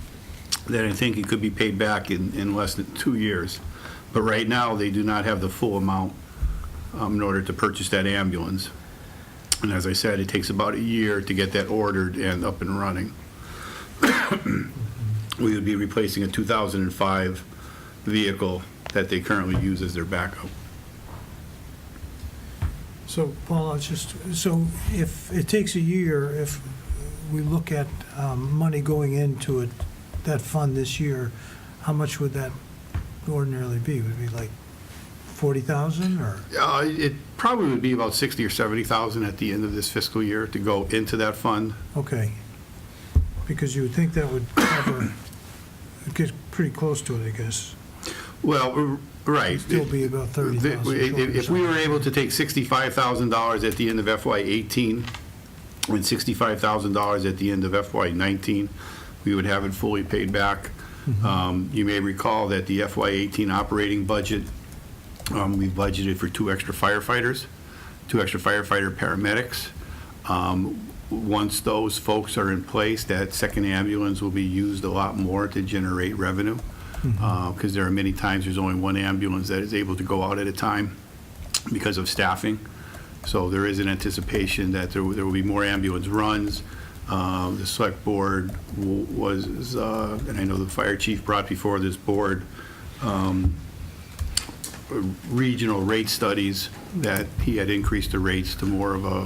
That I think it could be paid back in less than 2 years. But right now, they do not have the full amount in order to purchase that ambulance. And as I said, it takes about a year to get that ordered and up and running. We would be replacing a 2005 vehicle that they currently use as their backup. So, Paul, so if it takes a year, if we look at money going into that fund this year, how much would that ordinarily be? Would it be like 40,000 or? It probably would be about 60 or 70,000 at the end of this fiscal year to go into that fund. Okay. Because you would think that would cover, get pretty close to it, I guess. Well, right. Still be about 30,000 short or If we were something. able to take $65,000 at the end of FY '18 and $65,000 at the end of FY '19, we would have it fully paid back. You may recall that the FY '18 operating budget, we budgeted for 2 extra firefighters, 2 extra firefighter paramedics. Once those folks are in place, that second ambulance will be used a lot more to generate revenue. Because there are many times there's only one ambulance that is able to go out at a time because of staffing. So there is an anticipation that there will be more ambulance runs. The select board was, and I know the fire chief brought before this board, regional rate studies that he had increased the rates to more of a,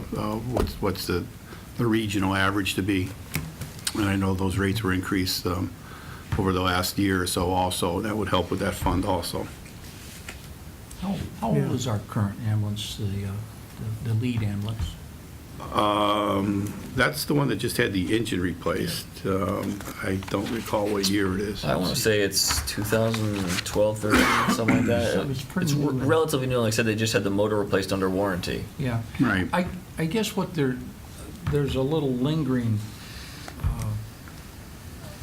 what's the regional average to be. And I know those rates were increased over the last year or so also. That would help with that fund also. How old is our current ambulance, the lead ambulance? That's the one that just had the engine replaced. I don't recall what year it is. I want to say it's 2012, 13, something like that. So it's pretty It's new. relatively new. Like I said, they just had the motor replaced under warranty. Yeah. Right. I guess there's a little lingering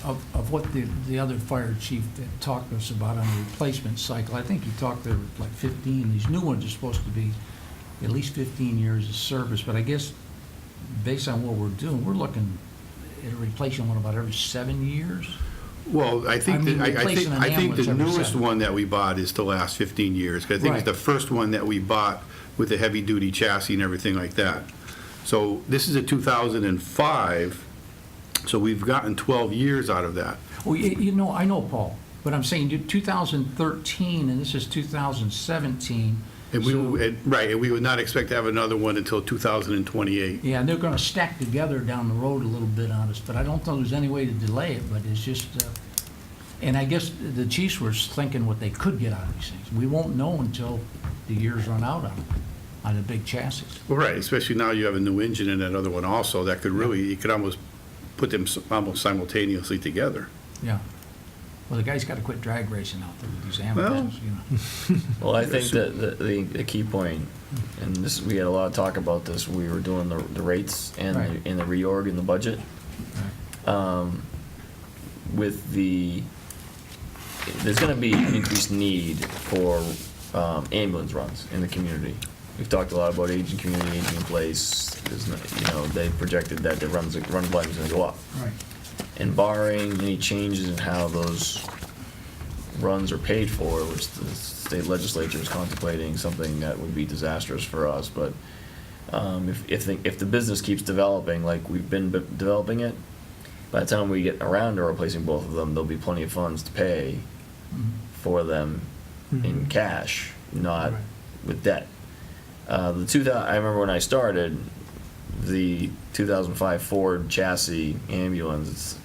of what the other fire chief that talked to us about on the replacement cycle. I think he talked there like 15. These new ones are supposed to be at least 15 years of service, but I guess based on what we're doing, we're looking at replacing one about every 7 years. Well, I think replacing an I think the ambulance every newest 7. one that we bought is to last 15 years. 'Cause I think it's Right. the first one that we bought with the heavy-duty chassis and everything like that. So this is a 2005, so we've gotten 12 years out of that. Well, I know, Paul, but I'm saying 2013, and this is 2017. And we, so- right, and we would not expect to have another one until 2028. Yeah, and they're going to stack together down the road a little bit on us, but I don't think there's any way to delay it, but it's just, and I guess the chiefs were thinking what they could get out of these things. We won't know until the years run out on the big chassis. Well, right, especially now you have a new engine in that other one also, that could really, you could almost put them almost simultaneously together. Yeah. Well, the guy's got to quit drag racing out there with these ambulances, Well, I think that the key point, and this, we had a lot of talk about this, we were doing the rates and Right. in the reorg in the budget. With there's going to be an increased need for ambulance runs in the community. We've talked a lot about aging community, aging in place. They projected that the run volume is going to go up. Right. And barring any changes in how those runs are paid for, which the state legislature is contemplating something that would be disastrous for us, but if the business keeps developing like we've been developing it, by the time we get around to replacing both of them, there'll be plenty of funds to pay for them in cash, not Right. with debt. I remember when I started, the 2005 Ford chassis ambulance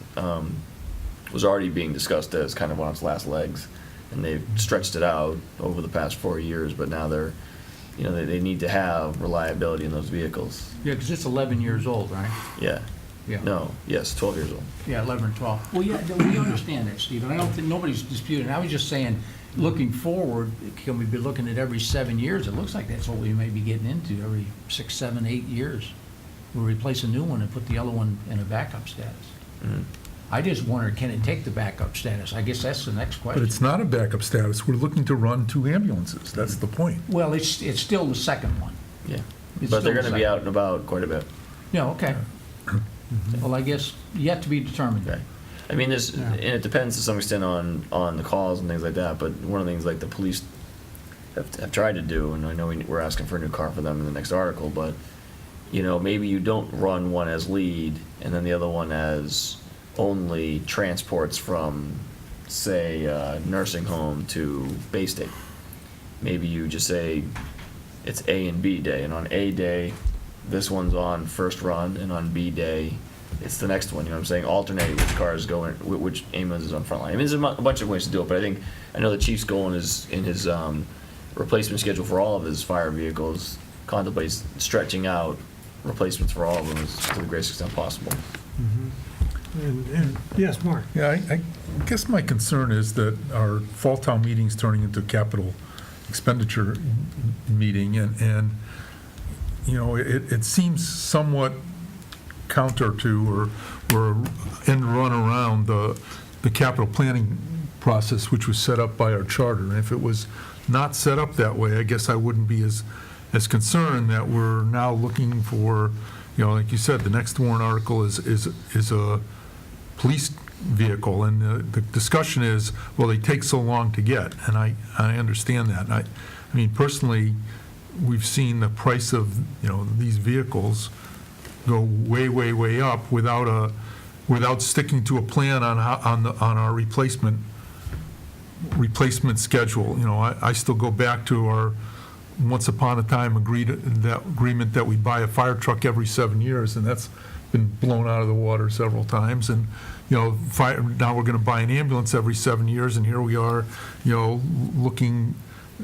was already being discussed as kind of on its last legs, and they've stretched it out over the past 4 years. But now they need to have reliability in those vehicles. Yeah, because it's 11 years old, right? Yeah. Yeah. No. Yes. 12 years old. Yeah, 11 or 12. Well, yeah, we understand that, Steve, and I don't think nobody's disputing. I was just saying, looking forward, can we be looking at every 7 years? It looks like that's what we may be getting into, every 6, 7, 8 years. we'll replace a new one and put the other one in a backup status. Mhm. I just wondered, can it take the backup status? I guess that's the next But question. it's not a backup status. We're looking to run 2 ambulances. That's the point. Well, it's still the second one. Yeah. It's But they're still going to be the out and about quite a bit. Yeah, okay. Well, I guess yet to be determined. Okay. I mean, there's, Yeah. and it depends to some extent on the calls and things like that, but one of the things like the police have tried to do, and I know we're asking for a new car for them in the next article, but, you know, maybe you don't run one as lead and then the other one as only transports from, say, nursing home to Bay State. Maybe you just say it's A and B day, and on A day, this one's on first run, and on B day, it's the next one, you know what I'm saying? Alternate which cars go in, which ambulance is on front line. I mean, there's a bunch of ways to do it, but I know the chief's goal in his replacement schedule for all of his fire vehicles contemplates stretching out replacements for all of them to the greatest extent possible. And, yes, Mark? Yeah, I guess my concern is that our fall town meeting's turning into a capital expenditure meeting, and you know, it seems somewhat counter to or end run around the capital planning process, which was set up by our charter. And if it was not set up that way, I guess I wouldn't be as concerned that we're now looking for, you know, like you said, the next warrant article is a police vehicle, and the discussion is, well, they take so long to get, and I understand that. And I mean, personally, we've seen the price of, you know, these vehicles go way up without sticking to a plan on our replacement schedule. You know, I still go back to our once upon a time agreement that we buy a fire truck every 7 years, and that's been blown out of the water several times. And you know, now we're going to buy an ambulance every 7 years, and here we are, you know, looking,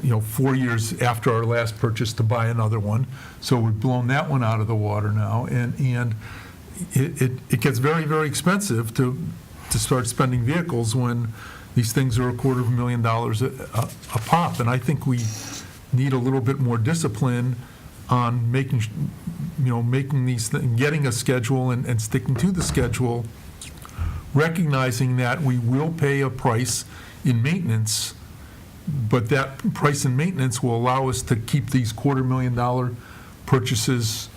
you know, 4 years after our last purchase to buy another one. So we've blown that one out of the water now, and it gets very expensive to start spending vehicles when these things are $250,000 a pop. And I think we need a little bit more discipline on making these things, getting a schedule and sticking to the schedule, recognizing that we will pay a price in maintenance, but that price in maintenance will allow us to keep these $250,000 purchases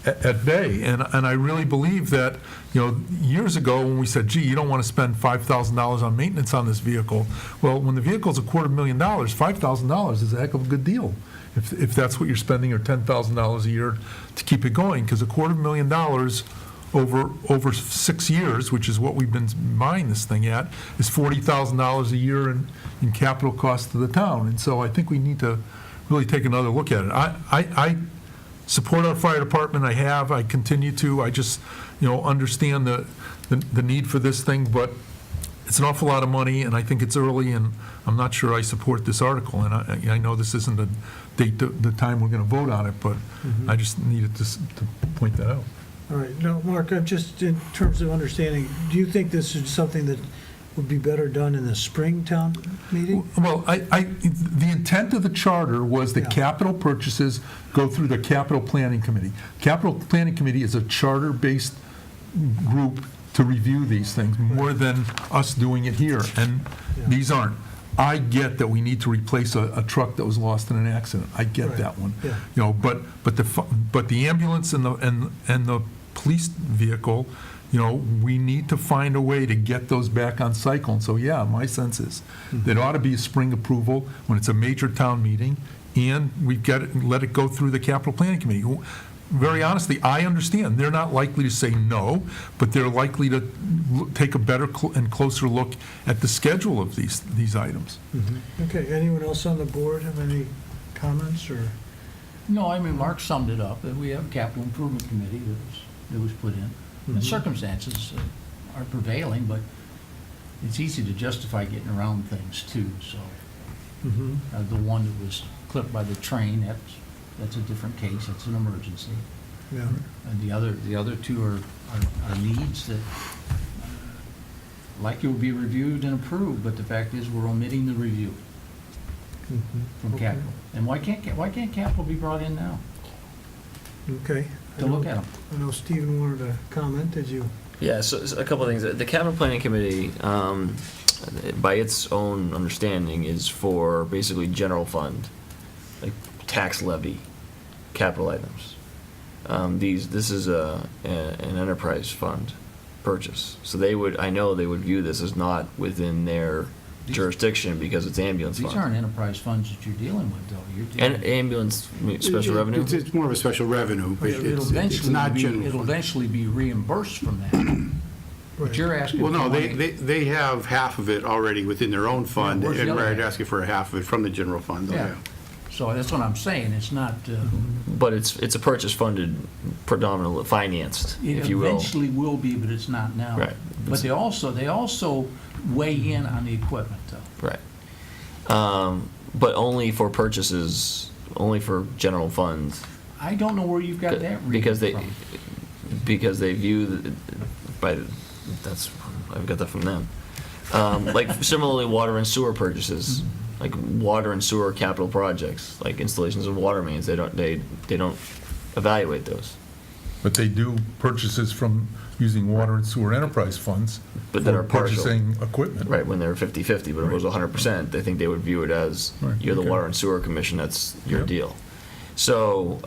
at bay. And I really believe that, you know, years ago when we said, gee, you don't want to spend $5,000 on maintenance on this vehicle. Well, when the vehicle's $250,000, $5,000 is a heck of a good deal if that's what you're spending, or $10,000 a year to keep it going, because $250,000 over 6 years, which is what we've been buying this thing at, is $40,000 a year in capital cost to the town. And so I think we need to really take another look at it. I support our fire department. I continue to. I just, you know, understand the need for this thing, but it's an awful lot of money, and I think it's early, and I'm not sure I support this article. And I know this isn't the date, the time we're going to vote on it, but I just needed to point that out. All right, now, Mark, just in terms of understanding, do you think this is something that would be better done in the spring town meeting? Well, the intent of the charter was that Yeah. capital purchases go through the capital planning committee. Capital planning committee is a charter-based group to review these things, more than us doing it here, and Yeah. these aren't. I get that we need to replace a truck that was lost in an accident. I get Right. that one. Yeah. You know, but the ambulance and the police vehicle, you know, we need to find a way to get those back on cycle. And so, yeah, my sense is there ought to be a spring approval when it's a major town meeting, and we've got to let it go through the capital planning committee. Very honestly, I understand they're not likely to say no, but they're likely to take a better and closer look at the schedule of these items. Okay, anyone else on the board have any comments, or? No, I mean, Mark summed it up, that we have a capital improvement committee that was put in. And circumstances are prevailing, but it's easy to justify getting around things too, so. The one that was clipped by the train, that's a different case, that's an emergency. Yeah, And the other two are needs that likely will be reviewed and approved, but the fact is, we're omitting the review from Okay. capital. And why can't capital be brought in now? okay. to look at them. I know Stephen wanted to comment, did you? Yeah, so a couple of things. The capital planning committee, by its own understanding, is for basically general fund, like tax levy, capital items. This is an enterprise fund purchase. So I know they would view this as not within their jurisdiction because it's ambulance These fund. aren't enterprise funds that you're dealing with, though. You're dealing. And ambulance special revenue? It's more of a special revenue, but It'll it's eventually not be, general it'll fund. eventually be reimbursed from that. But you're asking Well, for no, money. they have half of it already within their own fund, where's the and other we're half? asking for a half of it from the general fund. Yeah. So that's what I'm saying. It's not, But it's a purchase funded, predominantly financed, it if you will. eventually will be, but it's not now. Right. But they also weigh in on the equipment, though. Right. But only for purchases, only for general funds. I don't know where you've got that Because reading they, from. because they view, I've got that from them. Like similarly, water and sewer purchases, like water and sewer capital projects, like installations of water mains, they don't evaluate those. But they do purchases from using water and sewer enterprise funds But that for are partial. purchasing equipment. Right, when they're 50/50, but if it was 100%, I think they would view it as, Right, you're the okay. Water and Sewer Commission, that's your Yep. deal. So,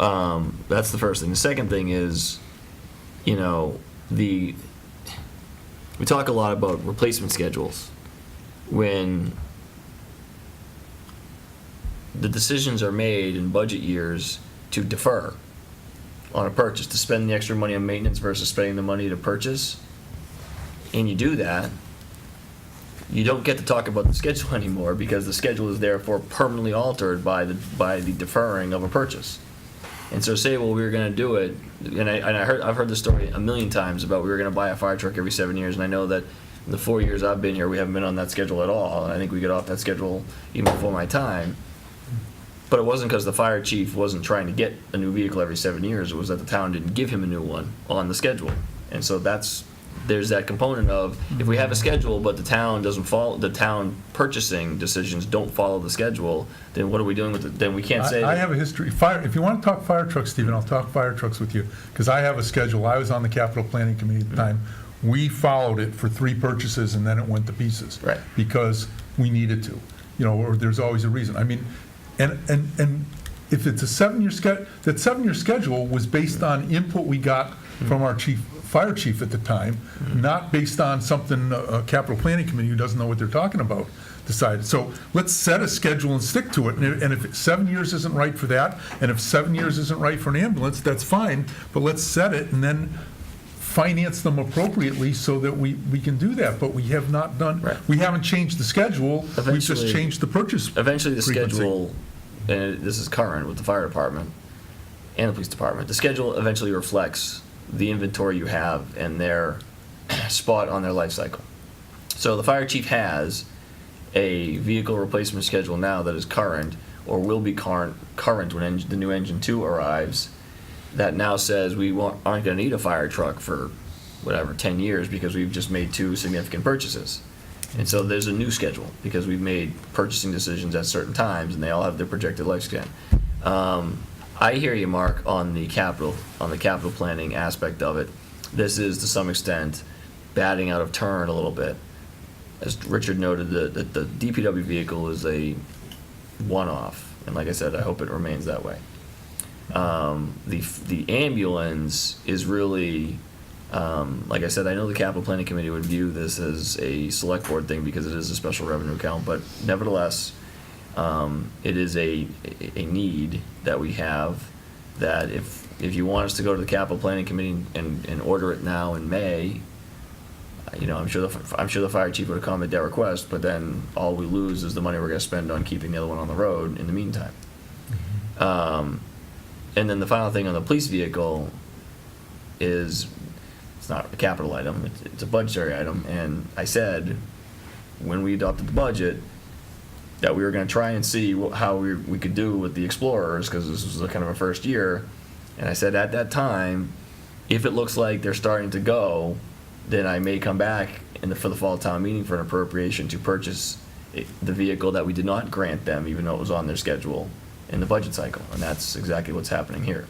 that's the first thing. The second thing is, we talk a lot about replacement schedules. When the decisions are made in budget years to defer on a purchase, to spend the extra money on maintenance versus spending the money to purchase, and you do that, you don't get to talk about the schedule anymore because the schedule is therefore permanently altered by the deferring of a purchase. And so say, well, we were going to do it, and I've heard this story a million times about we were going to buy a fire truck every 7 years, and I know that in the 4 years I've been here, we haven't been on that schedule at all, and I think we get off that schedule even before my time. But it wasn't because the fire chief wasn't trying to get a new vehicle every 7 years, it was that the town didn't give him a new one on the schedule. And so there's that component of, if we have a schedule, but the town doesn't follow, the town purchasing decisions don't follow the schedule, then what are we doing with it? Then we can't say. I have a history, if you want to talk fire trucks, Stephen, I'll talk fire trucks with you, because I have a schedule. I was on the capital planning committee at the time. We followed it for 3 purchases, and then it went to pieces. Right. Because we needed to, or there's always a reason. I mean, and if it's a 7-year schedule, that 7-year schedule was based on input we got from our fire chief at the time, not based on something a capital planning committee who doesn't know what they're talking about decided. So let's set a schedule and stick to it. And if 7 years isn't right for that, and if 7 years isn't right for an ambulance, that's fine. But let's set it and then finance them appropriately so that we can do that. But we have not done, Right. we haven't changed the schedule. We've just Eventually- changed the purchase. Eventually, the frequency. schedule, and this is current with the fire department and the police department, the schedule eventually reflects the inventory you have and their spot on their life cycle. So the fire chief has a vehicle replacement schedule now that is current, or will be current when the new engine 2 arrives, that now says we aren't going to need a fire truck for whatever, 10 years because we've just made 2 significant purchases. And so there's a new schedule because we've made purchasing decisions at certain times and they all have their projected lifespan. I hear you, Mark, on the capital planning aspect of it. This is to some extent batting out of turn a little bit. As Richard noted, the DPW vehicle is a one-off, and like I said, I hope it remains that way. The ambulance is really, like I said, I know the capital planning committee would view this as a select board thing because it is a special revenue account, but nevertheless, it is a need that we have, that if you want us to go to the capital planning committee and order it now in May, I'm sure the fire chief would accommodate that request, but then all we lose is the money we're going to spend on keeping the other one on the road in the meantime. And then the final thing on the police vehicle is, it's not a capital item, it's a budgetary item, and I said, when we adopted the budget, that we were going to try and see how we could do with the Explorers, because this was kind of a first year, and I said at that time, if it looks like they're starting to go, then I may come back for the fall town meeting for an appropriation to purchase the vehicle that we did not grant them, even though it was on their schedule in the budget cycle, and that's exactly what's happening here.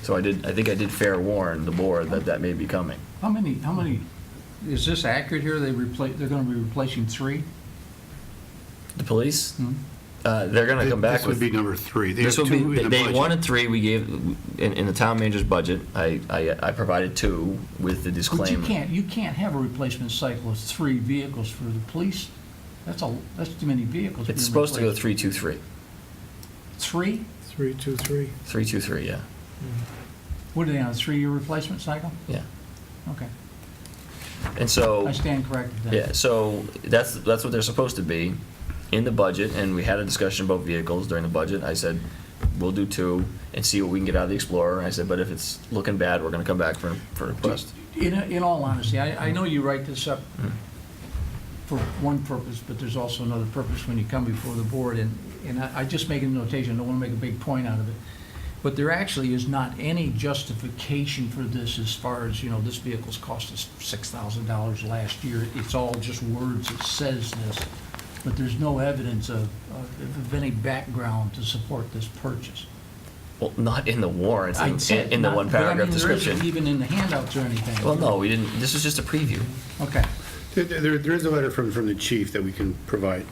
So I think I did fair warn the board that that may be coming. How many, is this accurate here? They're gonna be replacing 3? The police, Hmm? they're going to come back This would with. be number 3. They This have will be, 2 in the they budget. wanted 3, we gave, in the town manager's budget, I provided 2 with the But disclaimer. you can't have a replacement cycle of 3 vehicles for the police. That's too many vehicles. It's being supposed to go replaced. 3-2-3. 3? 3, 2, 3. 3-2-3, yeah, What are they on, a 3-year replacement cycle? yeah. Okay. And so. I stand corrected then. Yeah, so that's what they're supposed to be in the budget, and we had a discussion about vehicles during the budget. I said, we'll do 2 and see what we can get out of the Explorer. And I said, but if it's looking bad, we're gonna come back for a request. In all honesty, I know you write this up for one purpose, but there's also another purpose when you come before the board, and I just make a notation, I don't want to make a big point out of it. But there actually is not any justification for this as far as, this vehicle's cost us $6,000 last year. It's all just words, it says this, but there's no evidence of any background to support this purchase. Well, not in the warrant, I'd say in the not- one but I paragraph mean, there isn't description. even in the handouts or anything. Well, no, we didn't, this was just a preview. Okay. There is a letter from the chief that we can provide.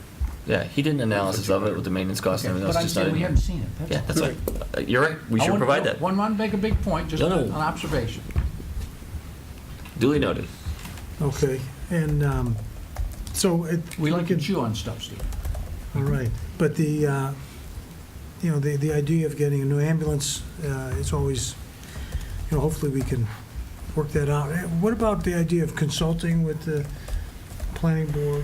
Yeah, he did an analysis of it with the maintenance costs and Okay, everything but else. I'm just not saying we in- haven't seen it. Yeah, that's all. right. You're right, we should provide that. One want to make a big point, just No, no. an observation. Duly noted. Okay, and so it. We like to chew on stuff, Steve. All right, but the idea of getting a new ambulance is always, hopefully we can work that out. What about the idea of consulting with the planning board,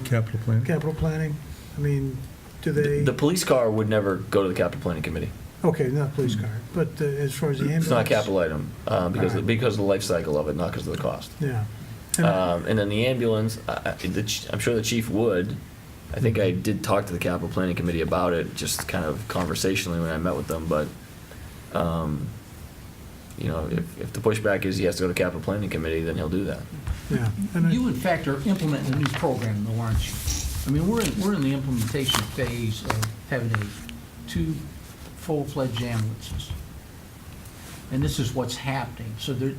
Capital plan? capital planning? I mean, do they, The police car would never go to the capital planning committee. okay, not police car, but as far as the ambulance? It's not a capital item, because Alright. of the life cycle of it, not because of the cost. Yeah. And And then the ambulance, I'm sure the chief would. I think I did talk to the capital planning committee about it, just kind of conversationally when I met with them, but, if the pushback is he has to go to capital planning committee, then he'll do that. Yeah. And I- You, in fact, are implementing a new program, though, aren't you? I mean, we're in the implementation phase of having 2 full-fledged ambulances. And this is what's happening. So Right.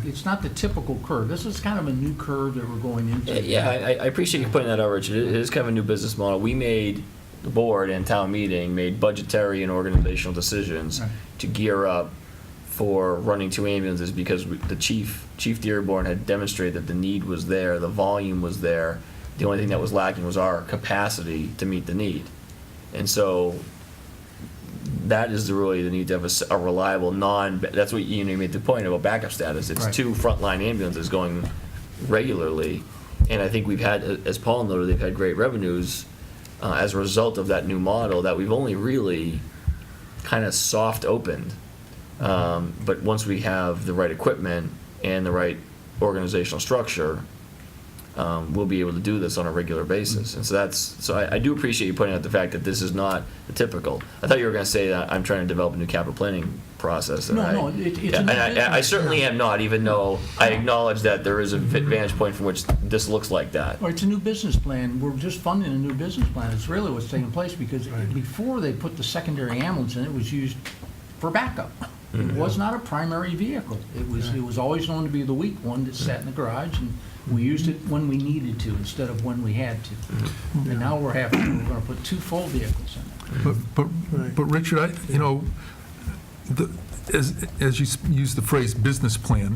it's not the typical curve. This is kind of a new curve that we're going into. Yeah, I appreciate you pointing that out, Richard. It is kind of a new business model. The board and town meeting made budgetary and organizational decisions Right. to gear up for running 2 ambulances because the Chief Dearborn had demonstrated that the need was there, the volume was there. The only thing that was lacking was our capacity to meet the need. And so that is really the need to have a reliable that's what you made the point about backup status. It's Right. 2 frontline ambulances going regularly. And I think we've had, as Paul noted, they've had great revenues as a result of that new model that we've only really kind of soft opened. But once we have the right equipment and the right organizational structure, we'll be able to do this on a regular basis. And so I do appreciate you pointing out the fact that this is not the typical. I thought you were going to say that I'm trying to develop a new capital planning process. and No, it's a new I business. certainly am not, even though I acknowledge that there is a vantage point from which this looks like that. Or it's a new business plan. We're just funding a new business plan. It's really what's taking place because before they put the secondary ambulance in, it was used for backup. It was not a primary vehicle. It was always known to be the weak one that sat in the garage, and we used it when we needed to instead of when we had to. And now we're going to put 2 full vehicles in there. But Richard, as you use the phrase business plan,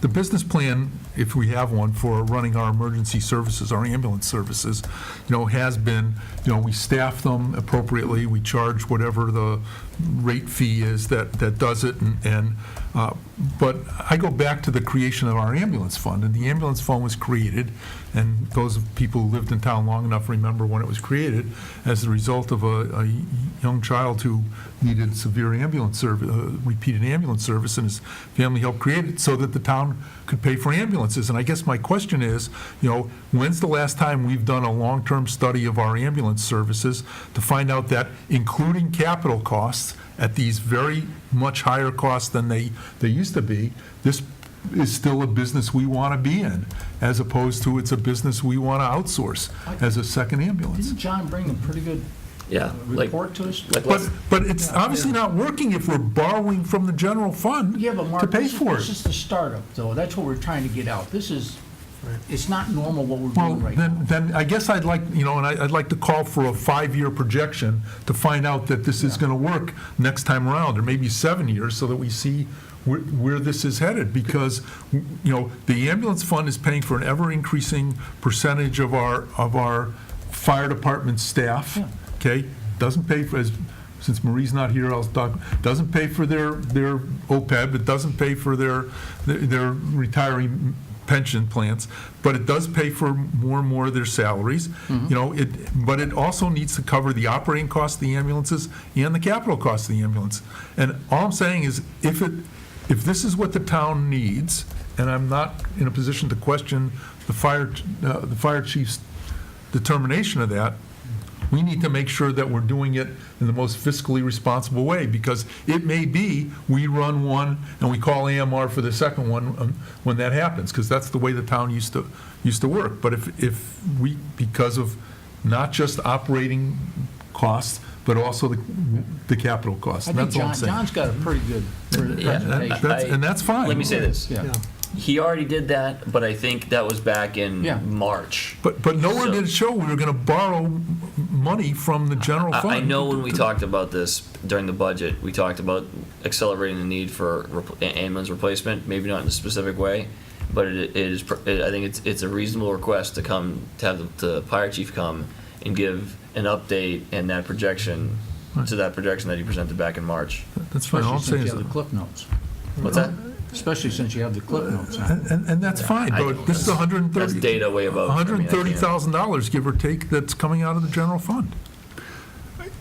the business plan, if we have one for running our emergency services, our ambulance services, has been, we staff them appropriately, we charge whatever the rate fee is that does it, but I go back to the creation of our ambulance fund, and the ambulance fund was created, and those people who lived in town long enough remember when it was created, as the result of a young child who needed severe ambulance service, repeated ambulance service, and his family helped create it so that the town could pay for ambulances. And I guess my question is, when's the last time we've done a long-term study of our ambulance services to find out that, including capital costs, at these very much higher costs than they used to be, this is still a business we want to be in, as opposed to it's a business we want to outsource as a second ambulance. Didn't John bring a pretty good Yeah, like- report to us? Like, But it's obviously not working if we're borrowing from the general fund Yeah, but to Mark, pay this for is it. the startup, though. That's what we're trying to get out. This is, it's not normal what we're Well, doing right now. then I guess I'd like, and I'd like to call for a 5-year projection to find out that this is going to work next time around, or maybe 7 years, so that we see where this is headed. Because, the ambulance fund is paying for an ever-increasing percentage of our fire department staff, Yeah. okay? Doesn't pay for, since Marie's not here, I'll talk, doesn't pay for their OPEB, it doesn't pay for their retiree pension plans, but it does pay for more and more of their salaries. But it also needs to cover the operating costs of the ambulances and the capital costs of the ambulance. And all I'm saying is, if this is what the town needs, and I'm not in a position to question the fire chief's determination of that, we need to make sure that we're doing it in the most fiscally responsible way, because it may be we run one and we call AMR for the second one when that happens, because that's the way the town used to work. But if we, because of not just operating costs, but also the capital costs, I and think that's all I'm saying. John's got a pretty good Yeah, presentation. And that's fine. Let me say this. Yeah. Yeah. He already did that, but I think that was back in Yeah. March. But nowhere So- did it show we were going to borrow money from the general fund. I know when we talked about this during the budget, we talked about accelerating the need for ambulance replacement, maybe not in a specific way, but I think it's a reasonable request to have the fire chief come and give an update and that projection, to that projection that he presented back in March. That's fine. All I'm Especially saying since you is, have the cliff notes. What's that? Especially since you have the cliff notes. and that's fine, but this is That's 130. data way above. I mean, I can't- $130,000, give or take, that's coming out of the general fund.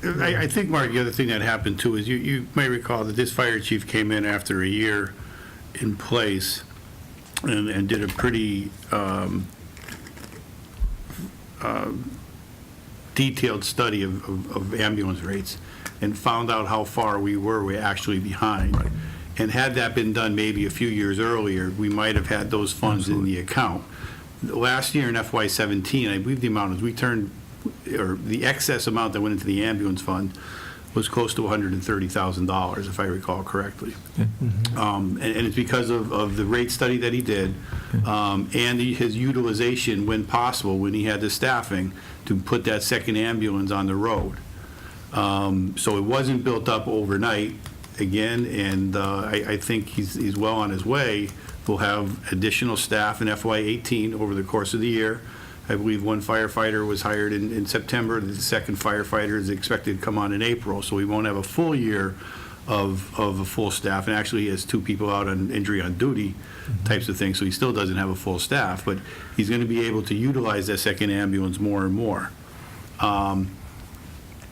I think, Mark, the other thing that happened too is you may recall that this fire chief came in after a year in place and did a pretty detailed study of ambulance rates and found out how far we were actually behind. Right. And had that been done maybe a few years earlier, we might have had those funds in the account. Last year in FY17, I believe the amount is the excess amount that went into the ambulance fund was close to $130,000, if I recall correctly. And it's because of the rate study that he did, and his utilization when possible, when he had the staffing, to put that second ambulance on the road. So it wasn't built up overnight, again, and I think he's well on his way. We'll have additional staff in FY18 over the course of the year. I believe one firefighter was hired in September. The second firefighter is expected to come on in April, so we won't have a full year of a full staff. And actually, he has 2 people out on injury on duty types of things, so he still doesn't have a full staff. But he's going to be able to utilize that second ambulance more and more.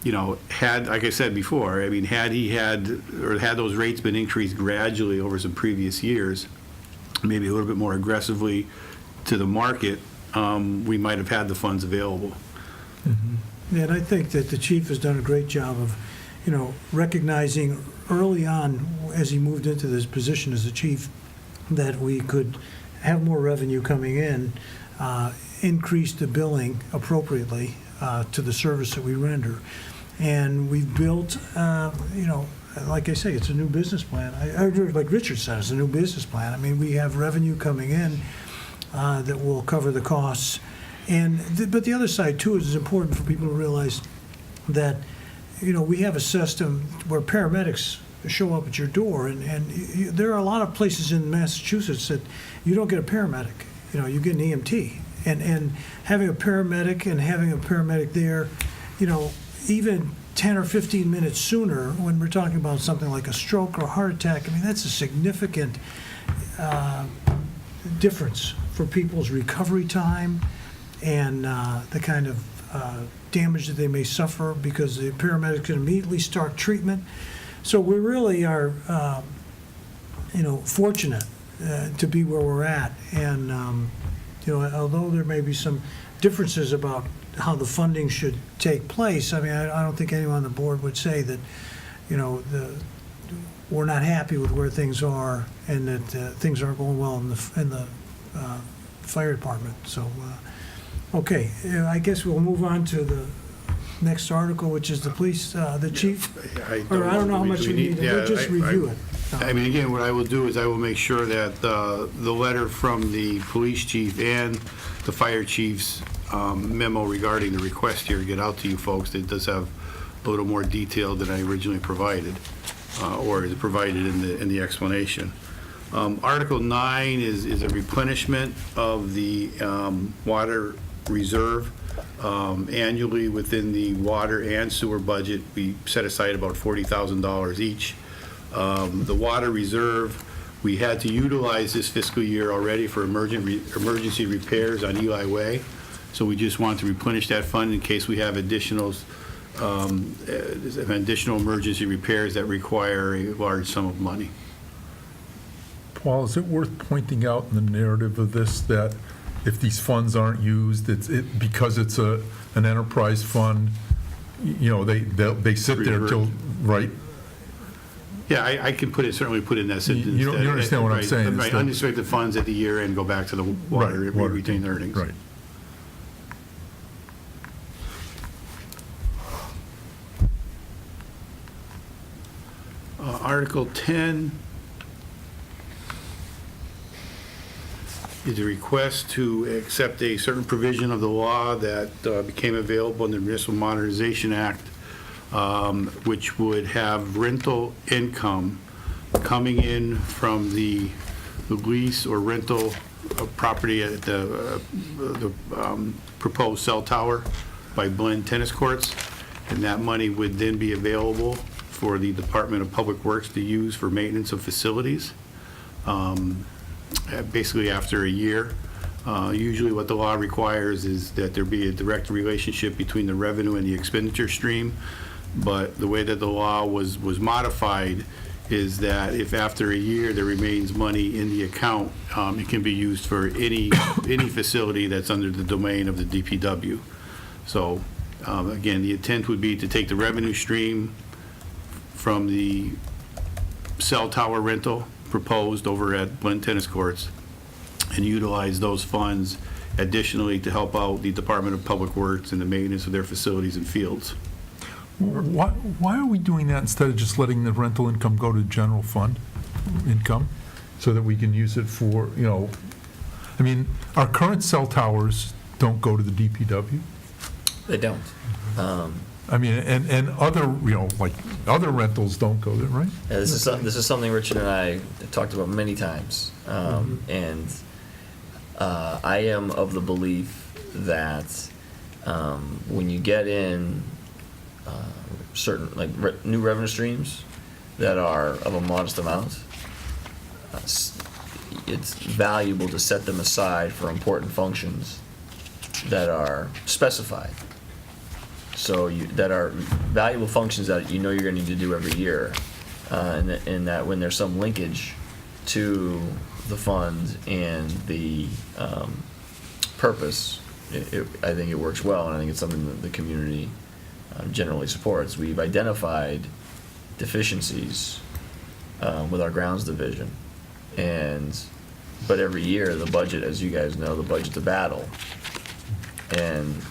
Like I said before, I mean, had those rates been increased gradually over some previous years, maybe a little bit more aggressively to the market, we might have had the funds available. Yeah, and I think that the chief has done a great job of, recognizing early on, as he moved into this position as the chief, that we could have more revenue coming in, increase the billing appropriately to the service that we render. And we've built, like I say, it's a new business plan. Like Richard said, it's a new business plan. I mean, we have revenue coming in that will cover the costs. But the other side, too, is it's important for people to realize that, we have a system where paramedics show up at your door, and there are a lot of places in Massachusetts that you don't get a paramedic. You get an EMT. And having a paramedic there, even 10 or 15 minutes sooner, when we're talking about something like a stroke or a heart attack, I mean, that's a significant difference for people's recovery time and the kind of damage that they may suffer, because the paramedics can immediately start treatment. So we really are, fortunate to be where we're at. And, although there may be some differences about how the funding should take place, I mean, I don't think anyone on the board would say that, we're not happy with where things are and that things aren't going well in the fire department. So, okay, I guess we'll move on to the next article, which is the police, the chief? Or I don't know how much we need, yeah, we'll just review it. I mean, again, what I will do is I will make sure that the letter from the police chief and the fire chief's memo regarding the request here get out to you folks. It does have a little more detail than I originally provided, or is provided in the explanation. Article 9 is a replenishment of the water reserve. Annually, within the water and sewer budget, we set aside about $40,000 each. The water reserve, we had to utilize this fiscal year already for emergency repairs on Eli Way. So we just want to replenish that fund in case we have additional emergency repairs that require a large sum of money. Paul, is it worth pointing out in the narrative of this that if these funds aren't used, because it's an enterprise fund, they sit there till, right? Yeah, I can certainly put in that sentence. You understand what I'm right, saying? Right, unrestricted funds at the year end go back to the water retained earnings. Right. Article 10 is a request to accept a certain provision of the law that became available in the Municipal Modernization Act, which would have rental income coming in from the lease or rental of property at the proposed cell tower by Blend Tennis Courts, and that money would then be available for the Department of Public Works to use for maintenance of facilities, basically after a year. Usually what the law requires is that there be a direct relationship between the revenue and the expenditure stream, but the way that the law was modified is that if after a year there remains money in the account, it can be used for any facility that's under the domain of the DPW. So again, the intent would be to take the revenue stream from the cell tower rental proposed over at Blend Tennis Courts and utilize those funds additionally to help out the Department of Public Works in the maintenance of their facilities and fields. Why are we doing that instead of just letting the rental income go to general fund income so that we can use it for, I mean, our current cell towers don't go to the DPW? They don't. I mean, and other, like other rentals don't go there, right? Yeah, this is something Richard and I talked about many times, and I am of the belief that when you get in certain new revenue streams that are of a modest amount, it's valuable to set them aside for important functions that are specified. So that are valuable functions that you're going to need to do every year, and that when there's some linkage to the fund and the purpose, I think it works well, and I think it's something that the community generally supports. We've identified deficiencies with our grounds division, but every year the budget, as you guys know, the budget's a battle, and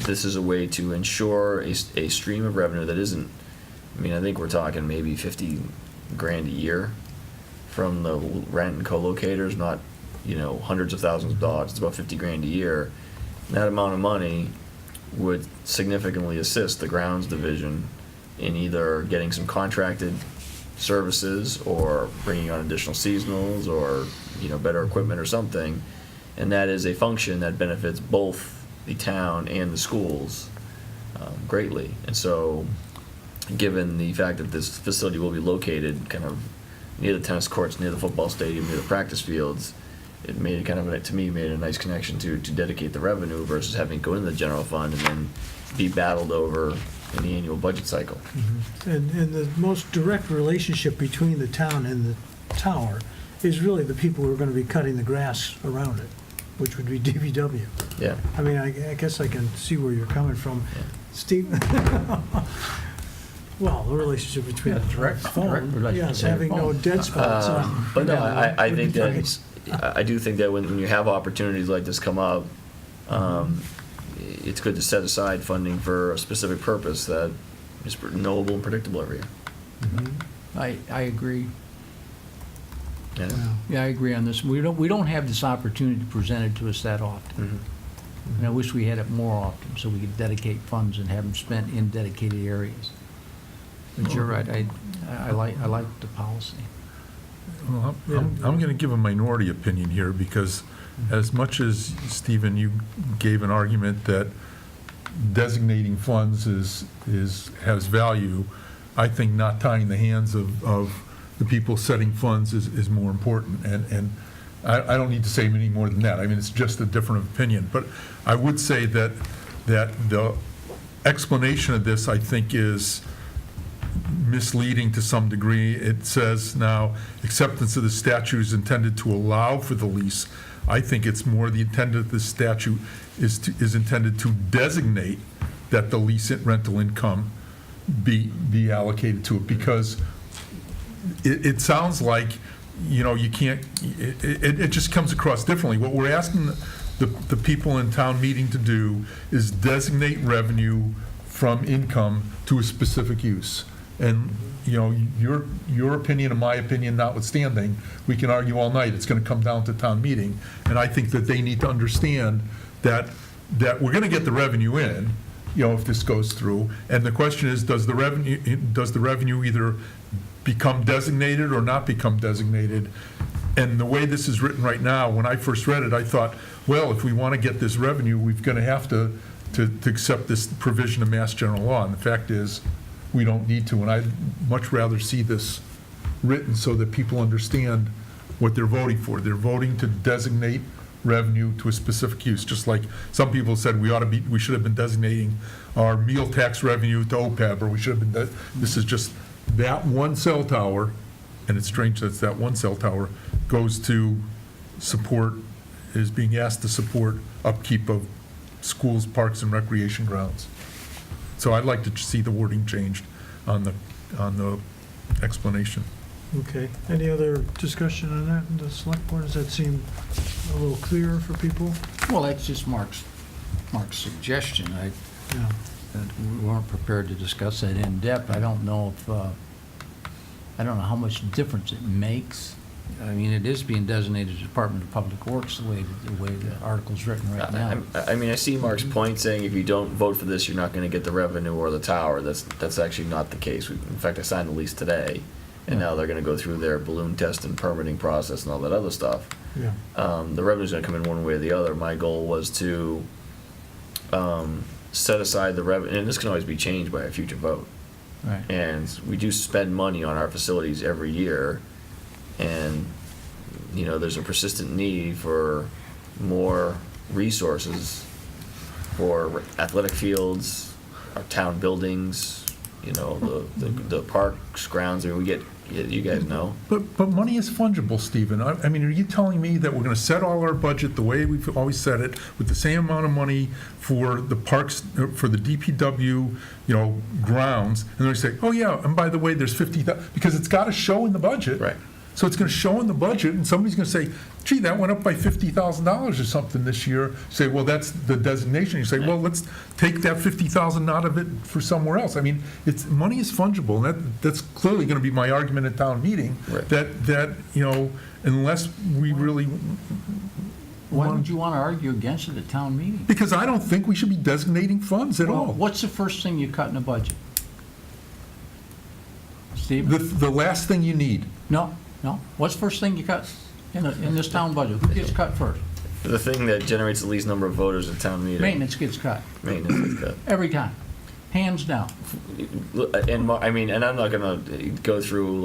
this is a way to ensure a stream of revenue that isn't, I think we're talking maybe $50,000 a year from the rent and co-locators, not, hundreds of thousands of dollars. It's about $50,000 a year. And that amount of money would significantly assist the grounds division in either getting some contracted services or bringing on additional seasonals or, better equipment or something. And that is a function that benefits both the town and the schools greatly. And so, given the fact that this facility will be located kind of near the tennis courts, near the football stadium, near the practice fields, it made a nice connection to dedicate the revenue versus having it go into the general fund and then be battled over in the annual budget cycle. And the most direct relationship between the town and the tower is really the people who are going to be cutting the grass around it, which would be DPW. Yeah. I guess I can see where you're coming from, Steve. Well, the relationship between Yeah, direct phone, relationship. yes, having no dead spots. But no, I would think be that I do think that when you have opportunities like this come up, it's good to set aside funding for a specific purpose that is knowable and predictable every year. I agree. Yeah. Yeah, I agree on this. We don't have this opportunity presented to us that often. Mhm. And I wish we had it more often, so we could dedicate funds and have them spent in dedicated areas. But you're right, I like the policy. Well, I'm going to give a minority opinion here, because as much as, Stephen, you gave an argument that designating funds has value, I think not tying the hands of the people setting funds is more important. And I don't need to say any more than that. I mean, it's just a different opinion. But I would say that the explanation of this, I think, is misleading to some degree. It says now, acceptance of the statute is intended to allow for the lease. I think it's more the intent of the statute is intended to designate that the lease rental income be allocated to it, because it sounds like, you can't, it just comes across differently. What we're asking the people in town meeting to do is designate revenue from income to a specific use. And, your opinion and my opinion notwithstanding, we can argue all night, it's going to come down to town meeting. And I think that they need to understand that we're going to get the revenue in, if this goes through. And the question is, does the revenue either become designated or not become designated? And the way this is written right now, when I first read it, I thought, well, if we want to get this revenue, we're going to have to accept this provision of Mass General Law. And the fact is, we don't need to. And I'd much rather see this written so that people understand what they're voting for. They're voting to designate revenue to a specific use, just like some people said we should have been designating our meal tax revenue to OPEB, or we should have been, this is just that one cell tower, and it's strange that it's that one cell tower, goes to support, is being asked to support upkeep of schools, parks, and recreation grounds. So I'd like to see the wording changed on the explanation. Okay. Any other discussion on that in the select board? Does that seem a little clearer for people? Well, that's just Mark's suggestion. Yeah. We weren't prepared to discuss that in depth. I don't know how much difference it makes. I mean, it is being designated as Department of Public Works the way the article's written right now. I see Mark's point, saying if you don't vote for this, you're not going to get the revenue or the tower. That's actually not the case. In fact, I signed the lease today, and now they're going to go through their balloon test and permitting process and all that other stuff. Yeah. The revenue's going to come in one way or the other. My goal was to set aside the revenue, and this can always be changed by a future vote. Right. And we do spend money on our facilities every year, and there's a persistent need for more resources for athletic fields, our town buildings, the parks, grounds. I mean, you guys know. But money is fungible, Stephen. I mean, are you telling me that we're going to set all our budget the way we've always set it, with the same amount of money for the parks, for the DPW, grounds, and they say, oh yeah, and by the way, there's 50,000, because it's got to show in the budget. Right. So it's going to show in the budget, and somebody's going to say, gee, that went up by $50,000 or something this year. Say, well, that's the designation. You say, well, let's take that $50,000 out of it for somewhere else. I mean, money is fungible, and that's clearly going to be my argument at town meeting. Right. That unless we really Why would you want to argue against it at town meeting? because I don't think we should be designating funds at all. What's the first thing you cut in a budget? Steve? The last thing you need. No. What's the first thing you cut in this town budget? Who gets cut first? The thing that generates the least number of voters at town meeting. Maintenance gets cut. Maintenance gets cut. Every time. Hands down. And I'm not gonna go through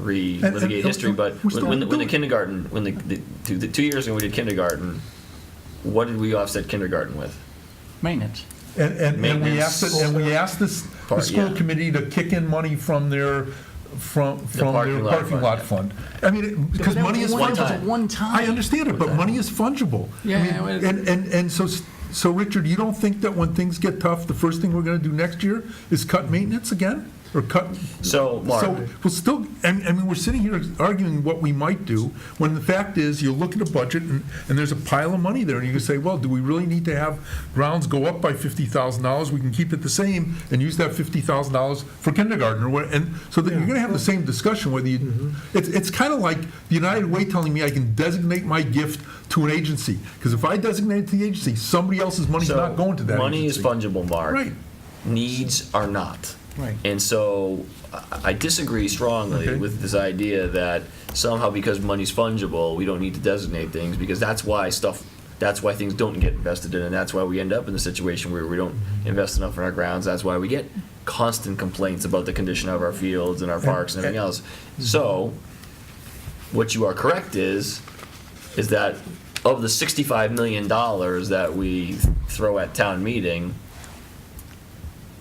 relitigate history, but when the kindergarten, when the 2 years ago we did kindergarten, what did we offset kindergarten with? Maintenance. And we Maintenance. asked the school committee to kick in money from their parking lot parking fund, lot yeah. fund. I mean, because But money is that was fungible. one time. I understand it, but money is fungible. Yeah, I mean, and so Richard, you don't think that when things get tough, the first thing we're going to do next year is cut maintenance again? or cut. So, Mark. So, well, still, I mean, we're sitting here arguing what we might do, when the fact is, you look at a budget, and there's a pile of money there, and you can say, well, do we really need to have grounds go up by $50,000? We can keep it the same and use that $50,000 for kindergarten, or what, and so that you're gonna have the same discussion whether you, it's kind of like the United Way telling me I can designate my gift to an agency, because if I designate it to the agency, somebody else's money's not going to that agency. Money is fungible, Mark. Right. Needs are not. Right. And so I disagree strongly Okay. with this idea that somehow because money's fungible, we don't need to designate things, because that's why things don't get invested in, and that's why we end up in the situation where we don't invest enough in our grounds. That's why we get constant complaints about the condition of our fields and our parks and everything else. So, what you are correct is that of the $65 million that we throw at town meeting,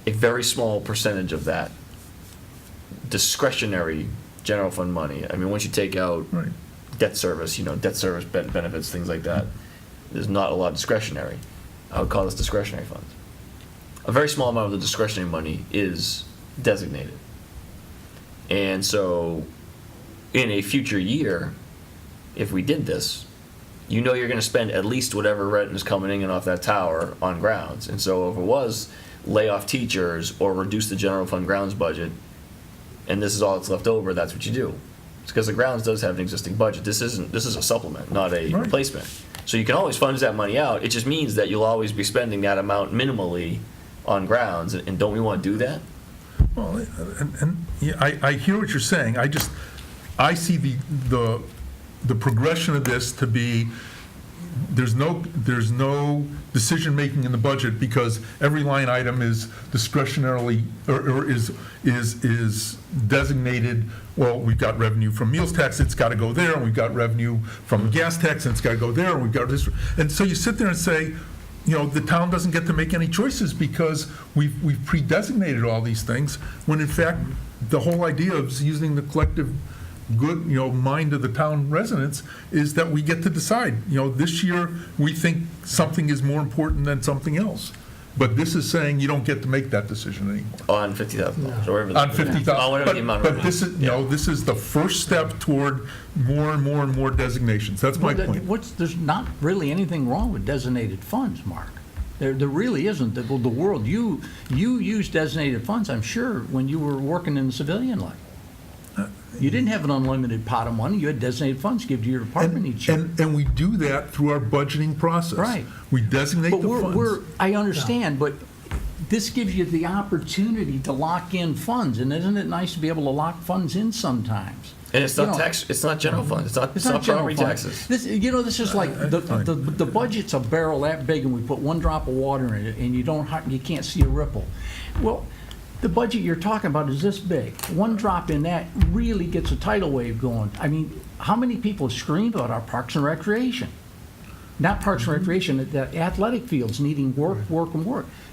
a very small percentage of that discretionary general fund money. I mean, once you take out Right. debt service, benefits, things like that, there's not a lot of discretionary. I would call this discretionary funds. A very small amount of the discretionary money is designated. And so, in a future year, if we did this, you're going to spend at least whatever rent is coming in off that tower on grounds. And so if it was lay off teachers or reduce the general fund grounds budget, and this is all that's left over, that's what you do. It's because the grounds does have an existing budget. This is a supplement, not a Right. replacement. So you can always fund that money out. It just means that you'll always be spending that amount minimally on grounds. And don't we want to do that? Well, and yeah, I hear what you're saying. I see the progression of this to be, there's no decision-making in the budget because every line item is discretionarily, or is designated, well, we've got revenue from meals tax, it's got to go there, and we've got revenue from gas tax, and it's got to go there, and we've got this. And so you sit there and say, the town doesn't get to make any choices because we've pre-designated all these things, when in fact, the whole idea of using the collective good, mind of the town residents is that we get to decide. This year, we think something is more important than something else. But this is saying you don't get to make that decision anymore. On $50,000 or whatever. On 50,000. On whatever the amount of But this is, this is the first step toward more and more and more designations. That's my point. There's not really anything wrong with designated funds, Mark. There really isn't. The world, you use designated funds, I'm sure, when you were working in the civilian life. You didn't have an unlimited pot of money. You had designated funds given to your department each year. And we do that through our budgeting process. Right. We designate But the funds. I understand, but this gives you the opportunity to lock in funds, and isn't it nice to be able to lock funds in sometimes? And it's not it's not general fund. It's not general property fund. taxes. This is like fine. the budget's a barrel that big, and we put one drop of water in it, and you can't see a ripple. Well, the budget you're talking about is this big. One drop in that really gets a tidal wave going. I mean, how many people scream about our parks and recreation? Not parks and recreation, the athletic fields needing work.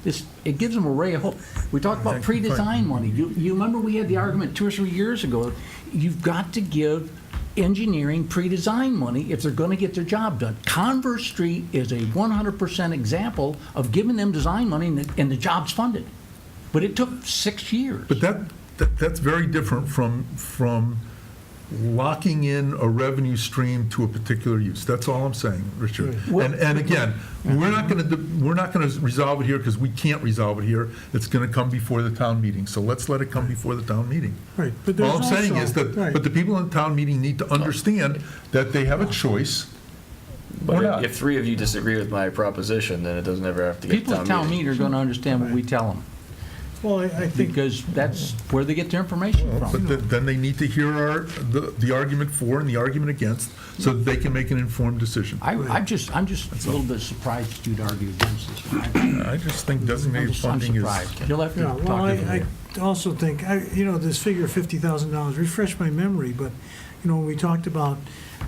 It gives them a ray of hope. We talked about pre-design money. You remember we had the argument 2 or 3 years ago. You've got to give engineering pre-design money if they're going to get their job done. Converse Street is a 100% example of giving them design money and the job's funded. But it took 6 years. But that's very different from locking in a revenue stream to a particular use. That's all I'm saying, Richard. And again, we're not going to resolve it here because we can't resolve it here. It's going to come before the town meeting. So let's let it come before the town meeting. Right, but there's All I'm saying also- is that, right. but the people in the town meeting need to understand that they have a choice. Or But not. if 3 of you disagree with my proposition, then it doesn't ever have to get People to at town town meeting. meeting are going to understand what we tell them, Well, I think, because that's where they get their information But from. then they need to hear the argument for and the argument against so that they can make an informed decision. I'm just a little bit surprised that you'd argue against this one. I just think I'm designated funding is. surprised. You'll have to yeah, talk well, to them. I also think, this figure of $50,000, refresh my memory, but, when we talked about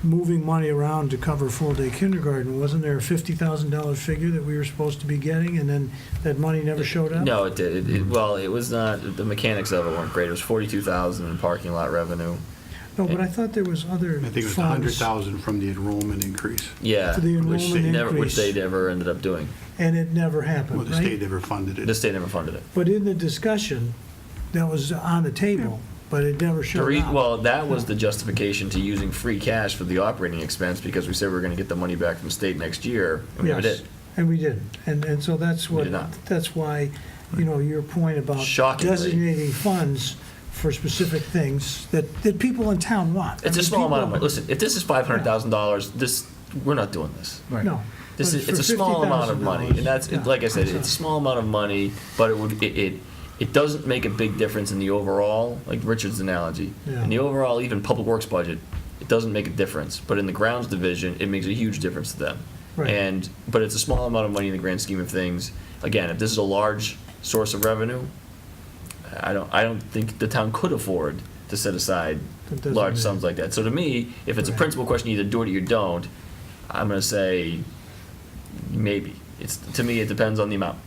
moving money around to cover full-day kindergarten, wasn't there a $50,000 figure that we were supposed to be getting, and then that money never showed up? No, it did. It was not, the mechanics of it weren't great. It was $42,000 in parking lot revenue. No, but I thought there was other I think it was funds. 100,000 from the enrollment increase. Yeah, For the which enrollment which they increase. never ended up doing. And it never Well, happened, the state right? never funded The it. state never funded it. But in the discussion, on the table, but it never showed up. Well, that was the justification to using free cash for the operating expense, because we said we were gonna get the money back from the state next year, and we never Yes, did. and we didn't. And so that's We what, did not. that's why, your point about Shockingly. designating funds for specific things that people in town want. It's I a mean, small amount of people- money. Listen, if this is $500,000, $500,000, we're not doing this. No. This but is, it's a for small amount of money, $50,000, and that's, yeah. like I said, it's a small amount of money, but it doesn't make a big difference in the overall, like Richard's analogy. Yeah. In the overall, even public works budget, it doesn't make a difference, but in the grounds division, it makes a huge difference to them. Right. But it's a small amount of money in the grand scheme of things. Again, if this is a large source of revenue, I don't think the town could afford to set aside That doesn't large make- sums like that. So to me, if it's a Right. principal question, you either do it or you don't, I'm gonna say maybe. To me, it depends on the amount.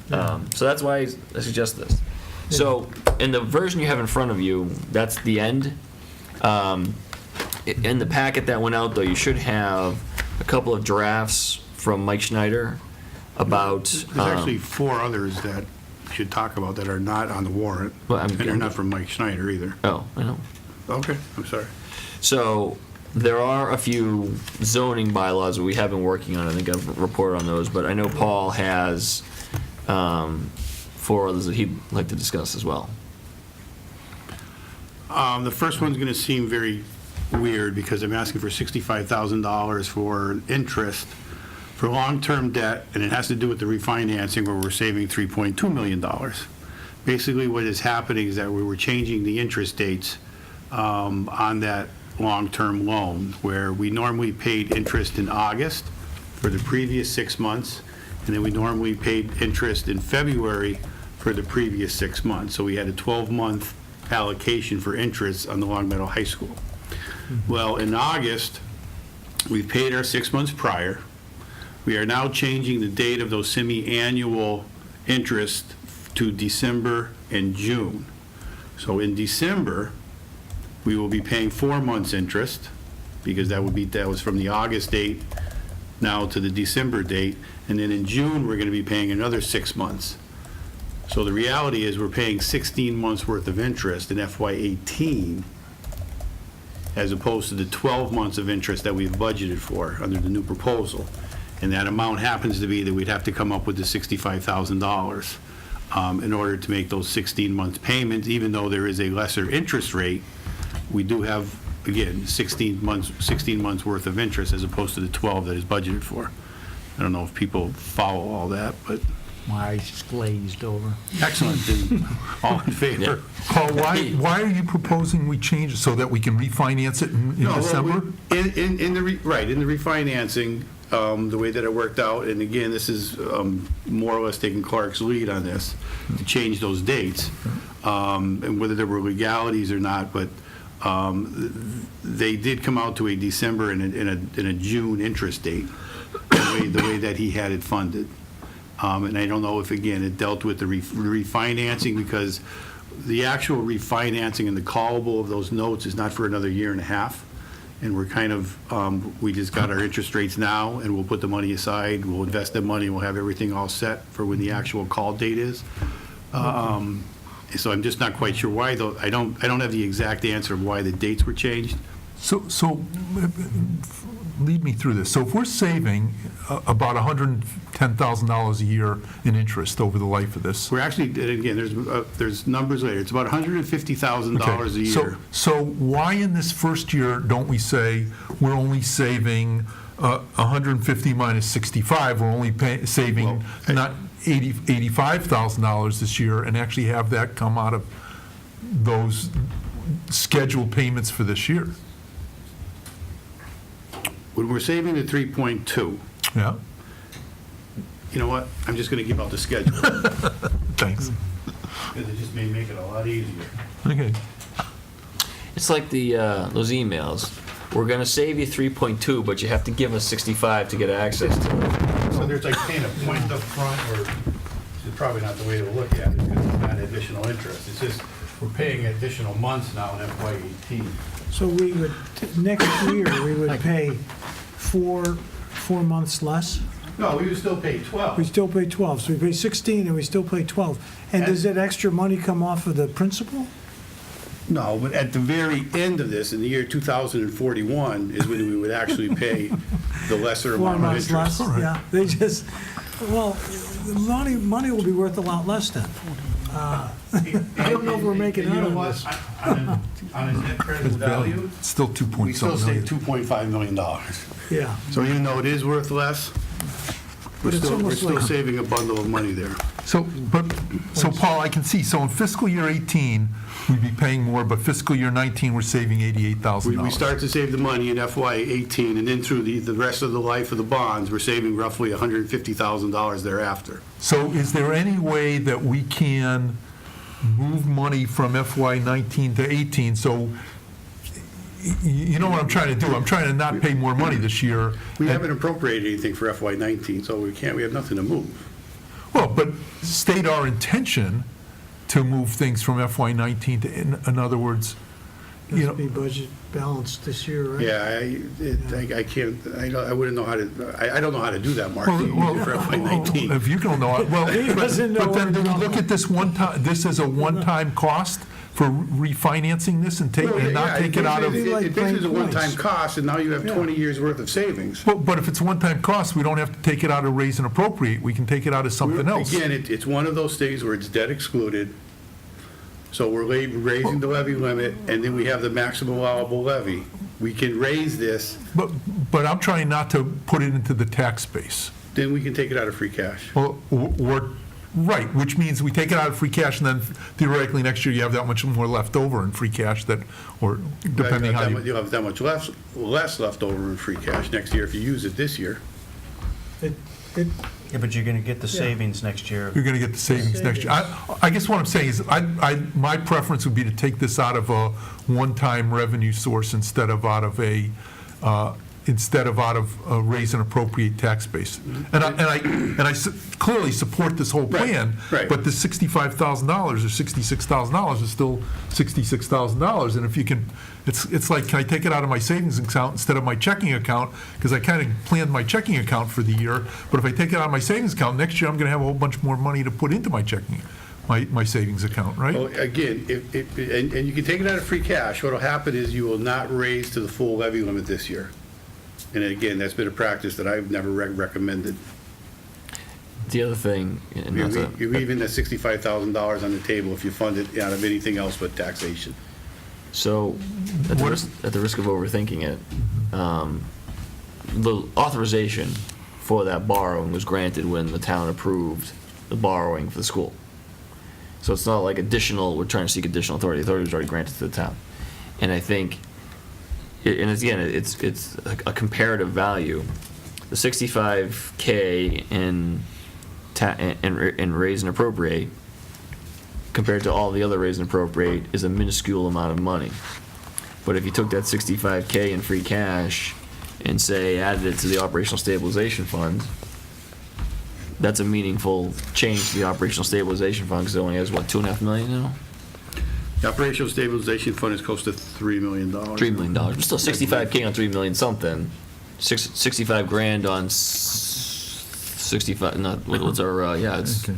So that's why I suggest this. So in the version you have in front of you, that's the end. In the packet that went out, though, you should have a couple of drafts from Mike Schneider about. There's actually 4 others that we should talk about that are not on the warrant, Well, I'm- and they're not from Mike Schneider either. Oh, I know. Okay, I'm sorry. So there are a few zoning bylaws that we have been working on. I think I've reported on those, but I know Paul has 4 others that he'd like to discuss as well. The first one's going to seem very weird because I'm asking for $65,000 for interest for long-term debt, and it has to do with the refinancing where we're saving $3.2 million. Basically, what is happening is that we were changing the interest dates on that long-term loan, where we normally paid interest in August for the previous 6 months, and then we normally paid interest in February for the previous 6 months. So we had a 12-month allocation for interest on the Longmeadow High School. Well, in August, we paid our 6 months prior. We are now changing the date of those semi-annual interest to December and June. So in December, we will be paying 4 months' interest, because that was from the August date now to the December date, and then in June, we're going to be paying another 6 months. So the reality is, we're paying 16 months' worth of interest in FY18, as opposed to the 12 months of interest that we've budgeted for under the new proposal. And that amount happens to be that we'd have to come up with the $65,000 in order to make those 16-month payments. Even though there is a lesser interest rate, we do have, again, 16 months worth of interest as opposed to the 12 that is budgeted for. I don't know if people follow all that, but My eyes just glazed over. excellent. Then all in favor? Paul, why are you proposing we change it so that we can refinance it in No, well, December? In the refinancing, the way that it worked out, and again, this is more or less taking Clark's lead on this, to change those dates, and whether there were legalities or not, but they did come out to a December and a June interest date, the way that he had it funded. And I don't know if, again, it dealt with the refinancing, because the actual refinancing and the callable of those notes is not for another year and a half. And we're kind of, we just got our interest rates now, and we'll put the money aside, we'll invest the money, and we'll have everything all set for when the actual call date is. So I'm just not quite sure why, though. I don't have the exact answer of why the dates were changed. So lead me through this. So if we're saving about $110,000 a year in interest over the life of this. We're actually, and again, there's numbers later, it's about $150,000 a year. So why in this first year don't we say we're only saving 150 minus 65, we're only saving Well, not $85,000 this year, and actually have that come out of those scheduled payments for this year? When we're saving the 3.2, Yeah, you know what? I'm just going to give out the schedule, thanks. because it just may make it a lot easier. Okay. It's like those emails. We're gonna save you 3.2, but you have to give us 65 to get access to it. So there's like paying a point up front, or it's probably not the way to look at it, because it's not additional interest. It's just, we're paying additional months now in FY18. So we would, next year, we would pay four months less No, we would still pay We 12. still pay 12, so we pay 16 and we still pay 12. And does that extra money come off of the principal? No, but at the very end of this, in the year 2041, is when we would actually pay the lesser 4 amount of months less, interest. yeah. They just, well, the money will be worth a lot less then. I don't know if we're making And you out know on what? this. On a net present value, It's still 2 we point still something save million. $2.5 million. Yeah. So even though it is worth less, we're But it's still almost like- saving a bundle of money there. So Paul, I can see, so in fiscal year 18, we'd be paying more, but fiscal year 19, we're saving $88,000. We start to save the money in FY '18, and then through the rest of the life of the bonds, we're saving roughly $150,000 thereafter. So is there any way that we can move money from FY 19 to 18? So, you know what I'm trying to do? I'm trying to not pay more money this year. We haven't appropriated anything for FY '19, so we have nothing to move. Well, but state our intention to move things from FY 19 to, in other words, you Must know, be budget balanced this year, right? Yeah, I can't, I wouldn't know how to, I don't know how to do that, Mark, for FY '19. if you don't know, well, He doesn't know but then do what we to look do. at this as a one-time cost for refinancing this and not take it out of? It'd be like It basically is a playing one-time points. cost, and now you have Yeah. 20 years' worth of savings. But if it's a one-time cost, we don't have to take it out of raise and appropriate. We can take it out of something else. Again, it's one of those things where it's debt excluded, so we're raising the levy limit, and then we have the maximum allowable levy. We can raise this, But I'm trying not to put it into the tax base. then we can take it out of free cash. Right, which means we take it out of free cash, and then theoretically, next year, you have that much more left over in free cash or depending how you... You'll have that much less left over in free cash next year if you use it this year. It, Yeah, but you're going to get the savings next year. You're going to get the savings next year. I guess what I'm saying is, my preference would be to take this out of a one-time revenue source instead of out of a raise and appropriate tax base. And I clearly support this whole plan. right. But the $65,000 or $66,000 is still $66,000. And if you can, it's like, can I take it out of my savings account instead of my checking account? Because I kind of planned my checking account for the year. But if I take it out of my savings account, next year I'm going to have a whole bunch more money to put into my my savings account, right? Well, again, and you can take it out of free cash. What'll happen is you will not raise to the full levy limit this year. And again, that's been a practice that I've never recommended. The other thing, and You're that's a- leaving that $65,000 on the table if you fund it out of anything else but taxation. so at the risk of overthinking it, the authorization for that borrowing was granted when the town approved the borrowing for the school. So it's not like we're trying to seek additional authority. The authority was already granted to the town. And I think, and again, it's a comparative value. The 65K in raise and appropriate compared to all the other raise and appropriate is a minuscule amount of money. But if you took that 65K in free cash and say added it to the operational stabilization fund, that's a meaningful change to the operational stabilization fund because it only has, what, $2.5 million now? The operational stabilization fund is close to $3 million. $3 million, but still 65K on 3 million something, 65 grand on 65, not, what's our, it's, Okay.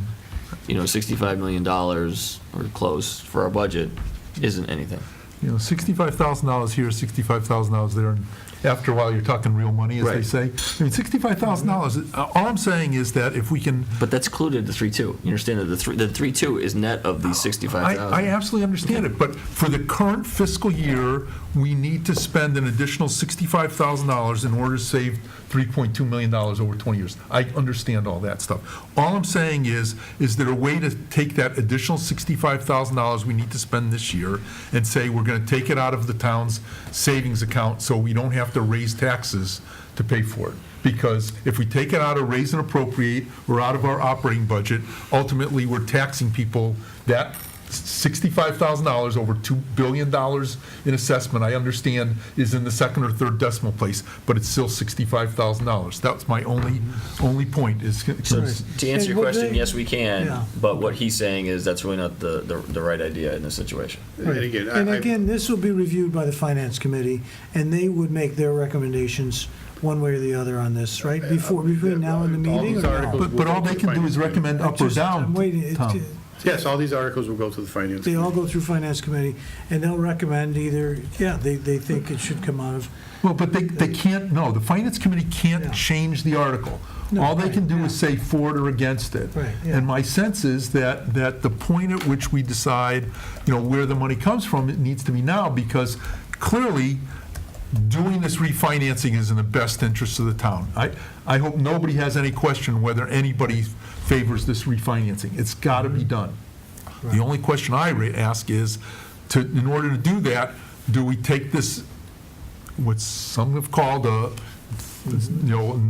$65 million or close for our budget isn't anything. $65,000 here, $65,000 there, and after a while, you're talking real money, as they Right. say. I mean, $65,000, all I'm saying is that if we can, But that's included the 3.2. You understand that the 3.2 is net of the 65,000. I absolutely understand it, but for the current fiscal year, we need to spend an additional $65,000 in order to save $3.2 million over 20 years. I understand all that stuff. All I'm saying is there a way to take that additional $65,000 we need to spend this year and say we're going to take it out of the town's savings account so we don't have to raise taxes to pay for it? Because if we take it out of raise and appropriate or out of our operating budget, ultimately, we're taxing people that $65,000 over $2 billion in assessment, I understand, is in the second or third decimal place, but it's still $65,000. That's my only point is. To answer And your what question, they- yes, we can, Yeah. but what he's saying is that's really not the right idea in this situation. And again, And again, this will be reviewed by the Finance Committee, and they would make their recommendations one way or the other on this, right? Between now and the All meeting, these or articles no? But all they can do is recommend up or I'm waiting. down, Tom. Yes, all these articles will go to the finance. They all go through Finance Committee, and they'll recommend either, they think it should come out of, Well, but they can't, no, the Finance Committee Yeah. can't change the article. No, All they can right, do yeah. is say for it or against it. Right, yeah. And my sense is that the point at which we decide, where the money comes from, it needs to be now, because clearly, doing this refinancing is in the best interest of the town. I hope nobody has any question whether anybody favors this refinancing. It's got to be done. The Right. only question I ask is, in order to do that, do we take this, what some have called a,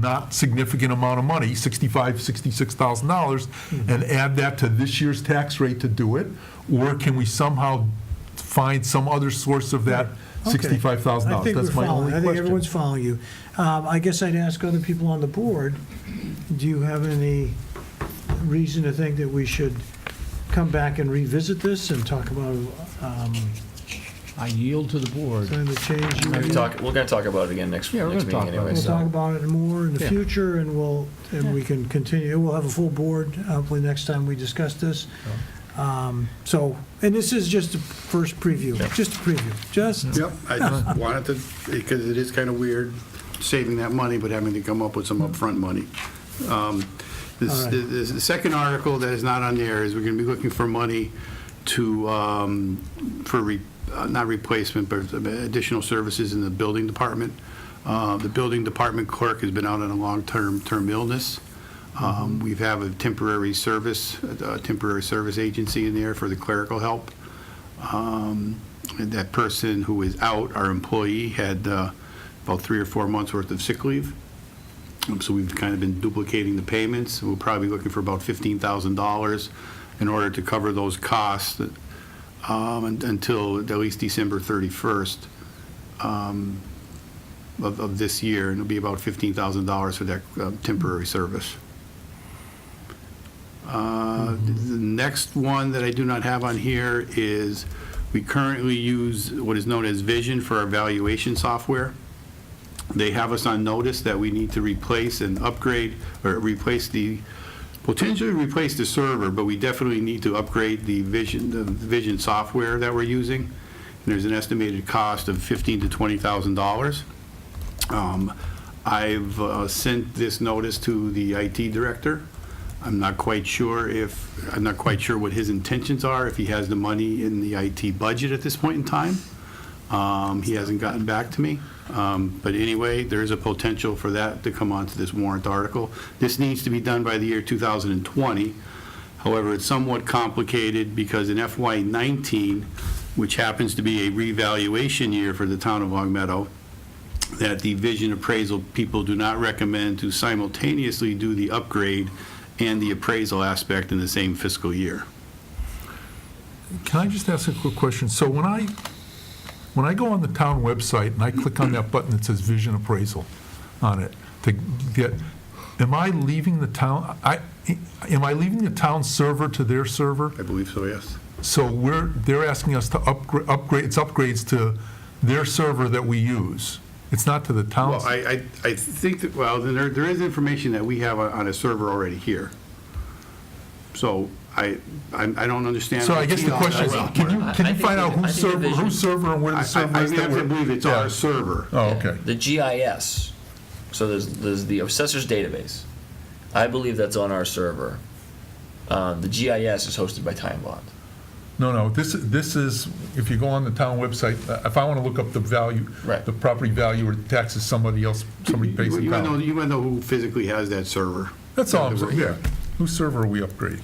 not significant amount of money, $66,000, and add that to this year's tax rate to do it? Or can we somehow find some other source of that Okay. $65,000? I think That's we're my following. only I think question. everyone's following you. I guess I'd ask other people on the board, do you have any reason to think that we should come back and revisit this and talk about I yield to the board. some of the change? We're gonna talk about it again next Yeah, we're next gonna meeting talk about anyway. We'll So talk about it more in the Yeah. future, and we can continue. We'll have a full board hopefully next time we discuss this. And this is just a first preview, just a preview, just. Yep, I just wanted to, because it is kind of weird saving that money, but having to come up with some upfront money. All right. The second article that is not on there is we're going to be looking for money to, not replacement, but additional services in the building department. The building department clerk has been out on a long-term illness. We have a temporary service agency in there for the clerical help. And that person who is out, our employee, had about 3 or 4 months worth of sick leave. So we've kind of been duplicating the payments. We'll probably be looking for about $15,000 in order to cover those costs until at least December 31st of this year. And it'll be about $15,000 for that temporary service. The next one that I do not have on here is we currently use what is known as Vision for our valuation software. They have us on notice that we need to replace and upgrade, or potentially replace the server, but we definitely need to upgrade the Vision software that we're using. And there's an estimated cost of $15,000 to $20,000. I've sent this notice to the IT director. I'm not quite sure what his intentions are, if he has the money in the IT budget at this point in time. He hasn't gotten back to me. But anyway, there is a potential for that to come onto this warrant article. This needs to be done by the year 2020. However, it's somewhat complicated because in FY19, which happens to be a revaluation year for the town of Longmeadow, that the Vision appraisal people do not recommend to simultaneously do the upgrade and the appraisal aspect in the same fiscal year. Can I just ask a quick question? So when I go on the town website and I click on that button that says Vision Appraisal on it, am I leaving the town server to their server? I believe so, yes. So they're asking us to upgrade, it's upgrades to their server that we use. It's not to the town's. Well, I think that, there is information that we have on a server already here. So I don't understand. So I guess the question is, can you find out whose server and where the server is? I have to believe it's our server. Oh, okay. the GIS, so there's the assessor's database. I believe that's on our server. The GIS is hosted by Time Bond. No, this is, if you go on the town website, if I want to look up the value, Right. the property value or taxes somebody pays in You want town. to know who physically has that server. That's all I'm saying, yeah. Whose server are we upgrading?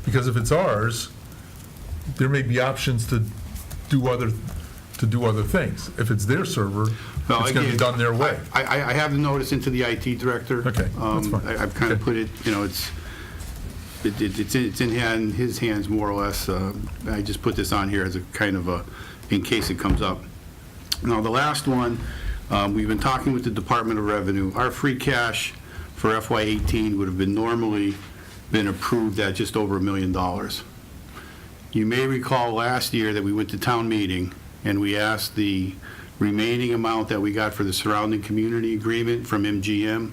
Because if it's ours, there may be options to do other things. If it's their server, Well, it's going to be again, done their way. I have the notice into the IT director. Okay, that's fine. I've kind of Okay. put it, it's in his hands more or less. I just put this on here as a kind of in case it comes up. Now, the last one, we've been talking with the Department of Revenue. Our free cash for FY18 would have normally been approved at just over $1 million. You may recall last year that we went to town meeting and we asked the remaining amount that we got for the surrounding community agreement from MGM,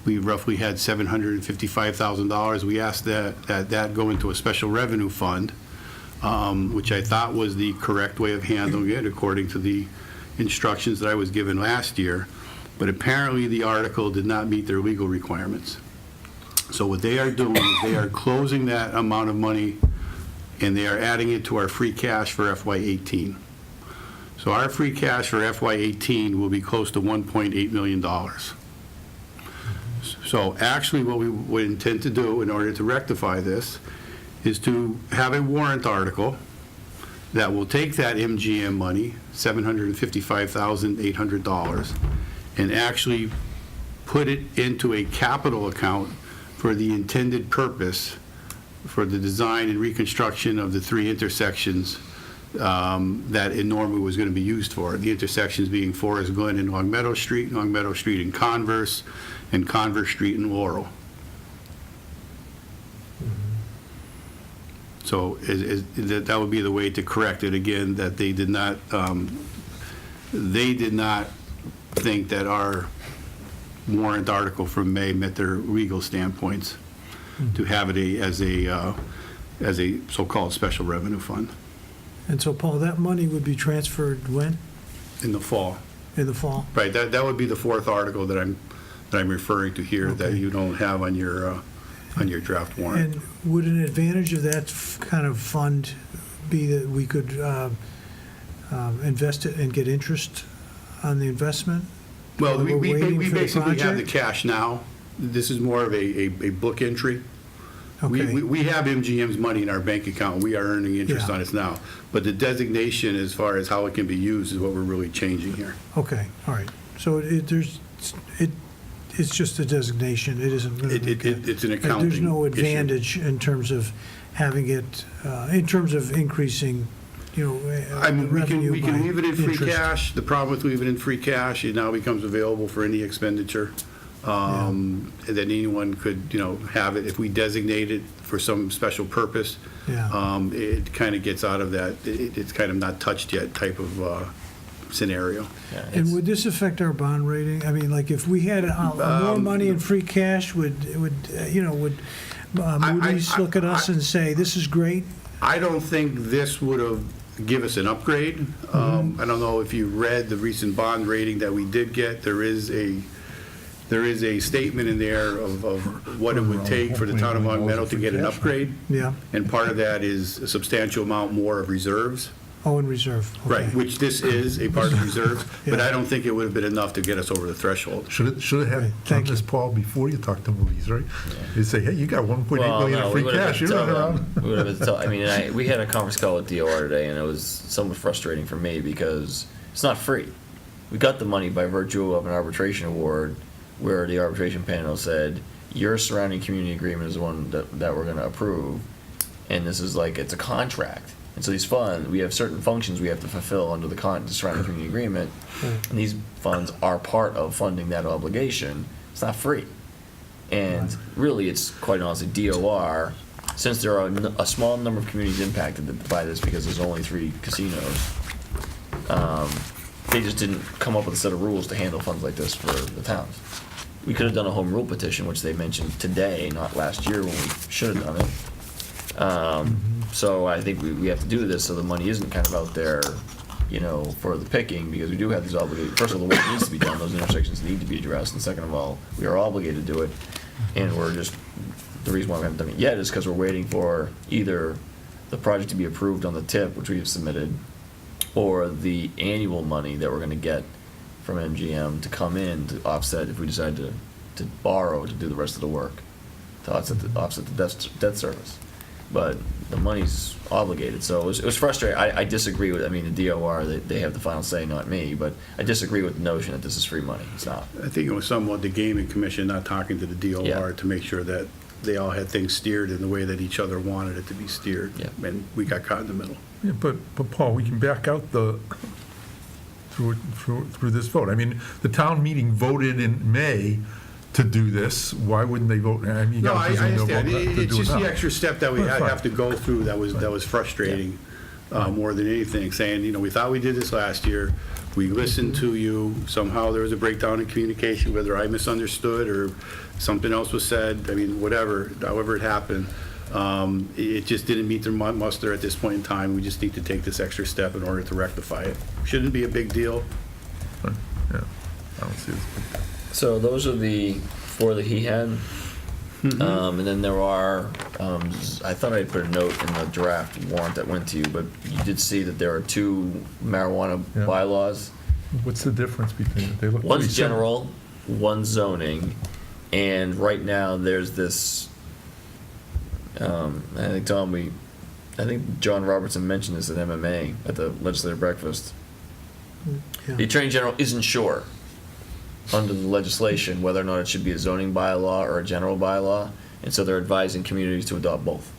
we roughly had $755,000. We asked that go into a special revenue fund, which I thought was the correct way of handling it according to the instructions that I was given last year. But apparently the article did not meet their legal requirements. So what they are doing is they are closing that amount of money and they are adding it to our free cash for FY18. So our free cash for FY18 will be close to $1.8 million. So actually what we would intend to do in order to rectify this is to have a warrant article that will take that MGM money, $755,800, and actually put it into a capital account for the intended purpose for the design and reconstruction of the 3 intersections that it normally was going to be used for. The intersections being Forest Glen and Longmeadow Street and Converse, and Converse Street and Laurel. So that would be the way to correct it. Again, that they did not think that our warrant article from May met their legal standpoints to have it as a so-called special revenue fund And so, Paul, that money would be transferred when? in the fall. In the fall? Right, that would be the 4th article that I'm referring to here that Okay. you don't have on your draft warrant. And would an advantage of that kind of fund be that we could invest it and get interest on the investment? Well, While we we're waiting for the basically have the project? cash now. This is more of a book entry. Okay. We have MGM's money in our bank account. We are earning interest Yeah. on it now. But the designation as far as how it can be used is what we're really changing here. Okay, all right. So it's just a designation, it isn't going to make It's an accounting There's no issue. advantage in terms of having it, in terms of increasing, I mean, revenue we can by leave it in free interest. cash. The problem with leaving it in free cash, it now becomes available for any expenditure. And then anyone could, have it. If we designate it for some special purpose, Yeah. it kind of gets out of that, it's kind of not touched yet type of scenario. Yeah, And it's- would this affect our bond rating? I mean, like, if we had more money in free cash, would Moody's look at us and say, this is great? I don't think this would have give us an upgrade. I don't know if you read the recent bond rating that we did get. There is a statement in there of what it would take for the town of Longmeadow to get an upgrade. Yeah. And part of that is a substantial amount more of reserves. Oh, in reserve. Okay. Right, which this is a part of reserves, but Yeah. I don't think it would have been enough to get us over the threshold. Should have Right, had done thank this, you. Paul, before you talk to Moody's, right? You say, hey, you got 1.8 million in we free would've cash, been you're running telling around. them- we would've been tell- I mean, we had a conference call with DOR today, and it was somewhat frustrating for me because it's not free. We got the money by virtue of an arbitration award where the arbitration panel said, your surrounding community agreement is the one that we're gonna approve, and this is like, it's a contract. And so these funds, we have certain functions we have to fulfill under the surrounding community agreement, and these funds are part of funding that obligation. It's not free. And really, it's quite honestly, DOR, since there are a small number of communities impacted by this because there's only 3 casinos, they just didn't come up with a set of rules to handle funds like this for the towns. We could have done a home rule petition, which they mentioned today, not last year when we should have done it. So I think we have to do this so the money isn't kind of out there, for the picking, because we do have these obligations. First of all, the work needs to be done, those intersections need to be addressed, and second of all, we are obligated to do it, and the reason why we haven't done it yet is because we're waiting for either the project to be approved on the tip, which we have submitted, or the annual money that we're gonna get from MGM to come in to offset if we decide to borrow to do the rest of the work, to offset the debt service. But the money's obligated, so it was frustrating. I disagree with, the DOR, they have the final say, not me, but I disagree with the notion that this is free money. It's not. I think it was somewhat the gaming commission not talking to the DOR Yeah. to make sure that they all had things steered in the way that each other wanted it to be steered. Yeah. And we got caught in the middle. Yeah, but Paul, we can back out through this vote. I mean, the town meeting voted in May to do this. Why wouldn't they vote? I mean, you No, gotta I presume they'll understand. vote to It's do it just now. the extra step that we Well, fine. have to go through that was frustrating. more than anything, saying, we thought we did this last year, we listened to you, somehow there was a breakdown in communication, whether I misunderstood or something else was said, whatever, however it happened. It just didn't meet their muster at this point in time. We just need to take this extra step in order to rectify it. Shouldn't be a big deal. Yeah, I don't see this. So those are the four that he had. And then there are, I thought I'd put a note in the draft warrant that went to you, but you did see that there are two marijuana Yeah. bylaws. What's the difference between, they look pretty One's similar. general, one's zoning, and right now there's this, I think John Robertson mentioned this at MMA, at the legislative breakfast. Yeah. The Attorney General isn't sure, under the legislation, whether or not it should be a zoning bylaw or a general bylaw, and so they're advising communities to adopt both.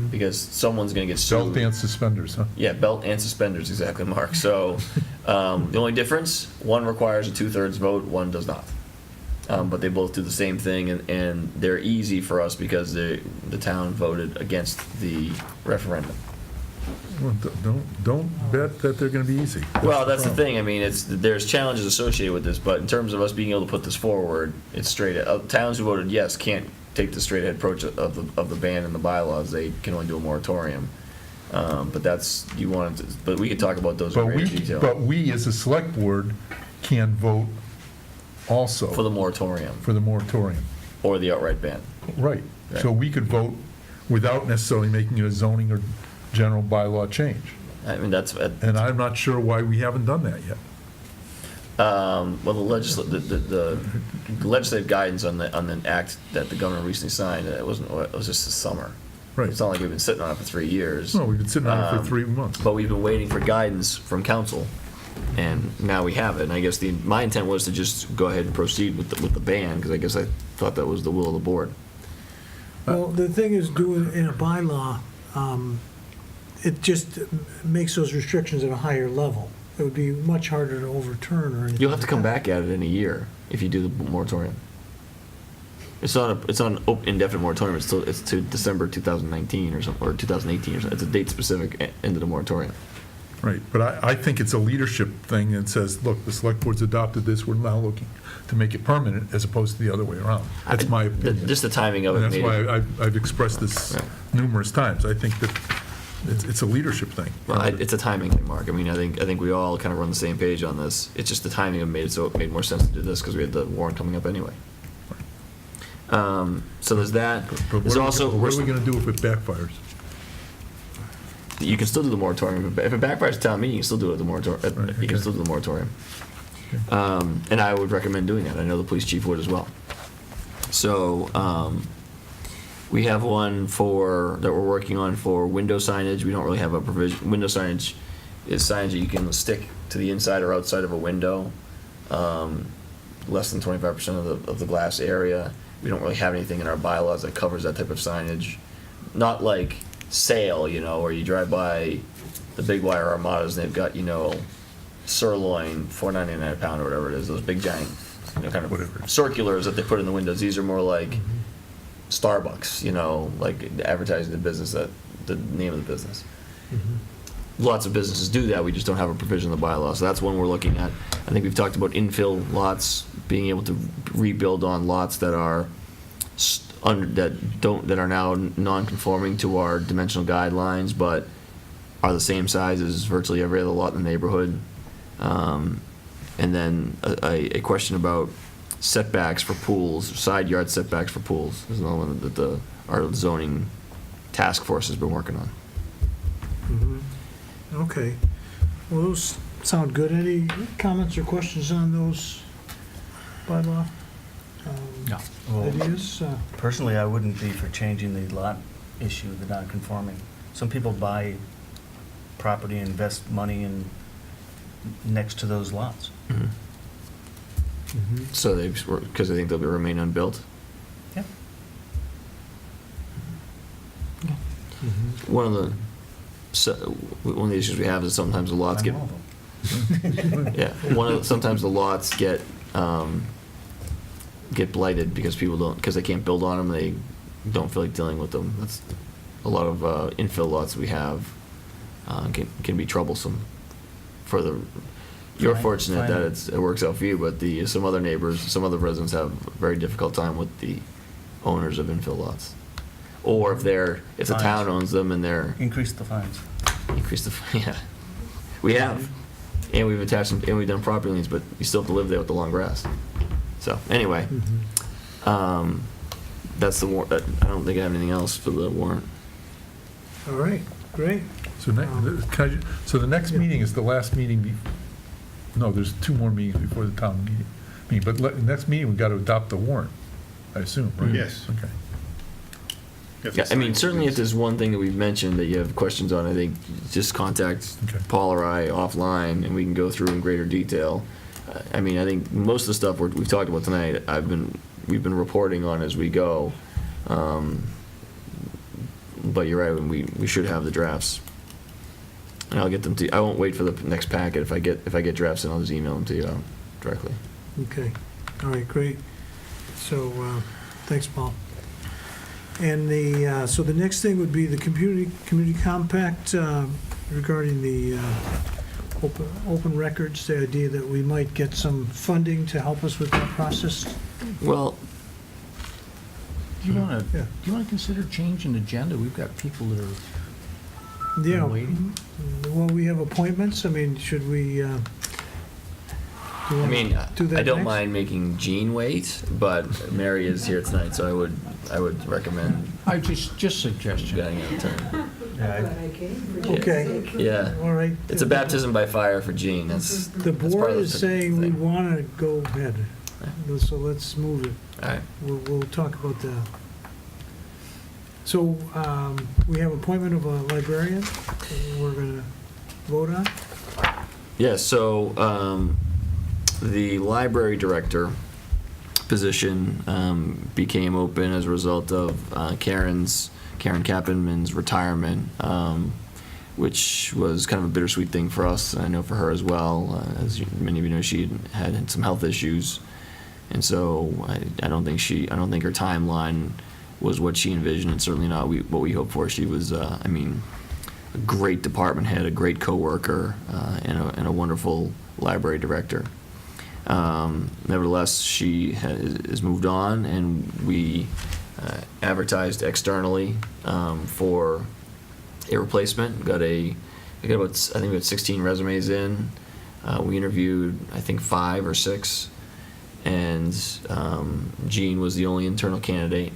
Because someone's gonna get sued. Belt and suspenders, huh? Yeah, belt and suspenders, exactly, Mark. So, the only difference, one requires a 2/3 vote, one does not. But they both do the same thing, and they're easy for us because the town voted against the referendum. Well, don't bet that they're gonna be easy. Well, that's the problem. thing, there's challenges associated with this, but in terms of us being able to put this forward, it's straight, towns who voted yes can't take the straight ahead approach of the ban and the bylaws, they can only do a moratorium. But but we could talk about those in But greater we, detail. but we, as a select board, can vote also. For the moratorium, For the moratorium. or the outright ban. Right. So we could vote without necessarily making it a zoning or general bylaw change. That's, And I'm not sure why we haven't done that yet. well, the legislative guidance on the act that the governor recently signed, it was just this summer. Right. It's not like we've been sitting on it for 3 years. No, we've been sitting on it for 3 months. But we've been waiting for guidance from council, and now we have it. And I guess my intent was to just go ahead and proceed with the ban, because I guess I thought that was the will of the board. Well, the thing is, doing in a bylaw, it just makes those restrictions at a higher level. It would be much harder to overturn or anything. You'll have to like come that. back at it in a year if you do the moratorium. It's not an indefinite moratorium, it's to December 2019 or something, or 2018 or something. It's a date-specific end of the moratorium. Right, but I think it's a leadership thing that says, look, the select board's adopted this, we're now looking to make it permanent, as opposed to the other way around. That's my opinion. Just the timing of it And that's made why it. I've expressed this Right. numerous times. I think that it's a leadership thing. Well, it's a timing thing, Mark. I think we all kind of run the same page on this. It's just the timing of it made more sense to do this because we had the warrant coming up anyway. So there's that. But There's also, what are we going to do if it backfires? you can still do the moratorium. If it backfires at town meeting, you can still do it at the moratorium. Right, You can okay. still do the moratorium. And I would recommend doing that. I know the police chief would as well. So, we have one that we're working on for window signage. We don't really have a provision. Window signage is signage that you can stick to the inside or outside of a window, less than 25% of the glass area. We don't really have anything in our bylaws that covers that type of signage. Not like sale, where you drive by the big wire armadas and they've got, sirloin, $4.99 a pound or whatever it is, those big giant, kind of Whatever. circulars that they put in the windows. These are more like Starbucks, like advertising the business, the name of the business. Lots of businesses do that, we just don't have a provision in the bylaw, so that's one we're looking at. I think we've talked about infill lots, being able to rebuild on lots that are that are now non-conforming to our dimensional guidelines, but are the same size as virtually every other lot in the neighborhood. And then a question about setbacks for pools, side yard setbacks for pools. There's another one that our zoning task force has been working on. Okay. Well, those sound good. Any comments or questions on those bylaw? No. Well, Ideas? personally, I wouldn't be for changing the lot issue, the non-conforming. Some people buy property and invest money in next to those lots. So because they think they'll remain unbuilt. Yeah. One of the issues we have is sometimes the lots get I'm one of them. yeah. Sometimes the lots get blighted because because they can't build on them. They don't feel like dealing with them. That's a lot of infill lots we have can be troublesome for the. You're Fine, fortunate fine. that it works out for you, but some other neighbors, some other residents have a very difficult time with the owners of infill lots, or if the Fines. town owns them and they're Increase the fines. increased the yeah, we have, and we've attached them, and we've done property liens, but you still have to live there with the long grass. So anyway, that's the warrant. I don't think I have anything else for the warrant. All right, great. So so the next Yeah. meeting is the last meeting, no, there's 2 more meetings before the town meeting. But the next meeting, we've got to adopt the warrant, I assume, right? Yes. Okay. You have to Yeah, I mean, sign certainly if it. there's one thing that we've mentioned that you have questions on, I think just contact Okay. Paul or I offline, and we can go through in greater detail. I mean, I think most of the stuff we've talked about tonight, we've been reporting on as we go. But you're right, we should have the drafts. And I'll get them to you. I won't wait for the next packet. If I get drafts, then I'll just email them to you directly. Okay, all right, great. So, thanks, Paul. And so the next thing would be the community compact regarding the open records, the idea that we might get some funding to help us with that process. Well, Do you want to, Yeah. do you want to consider changing agenda? We've got people that are Yeah, waiting. well, we have appointments, I mean, should we, do you I wanna mean, do that I don't next? mind making Jean wait, but Mary is here tonight, so I would recommend I just suggestion. getting out of turn. Yeah, Okay, Yeah. all right. It's a baptism by fire for Jean. That's The that's part board of the is saying we thing. want to go ahead, so let's move it. All right. We'll talk about that. So, we have appointment of a librarian, we're going to vote on? Yeah, so the library director position became open as a result of Karen Kappenman's retirement, which was kind of a bittersweet thing for us, and I know for her as well. Many of you know, she had some health issues, and so I don't think her timeline was what she envisioned, and certainly not what we hoped for. She was, I mean, a great department head, a great coworker, and a wonderful library director. Nevertheless, she has moved on, and we advertised externally for a replacement. I think about 16 resumes in. We interviewed, I think, 5 or 6, and Jean was the only internal candidate.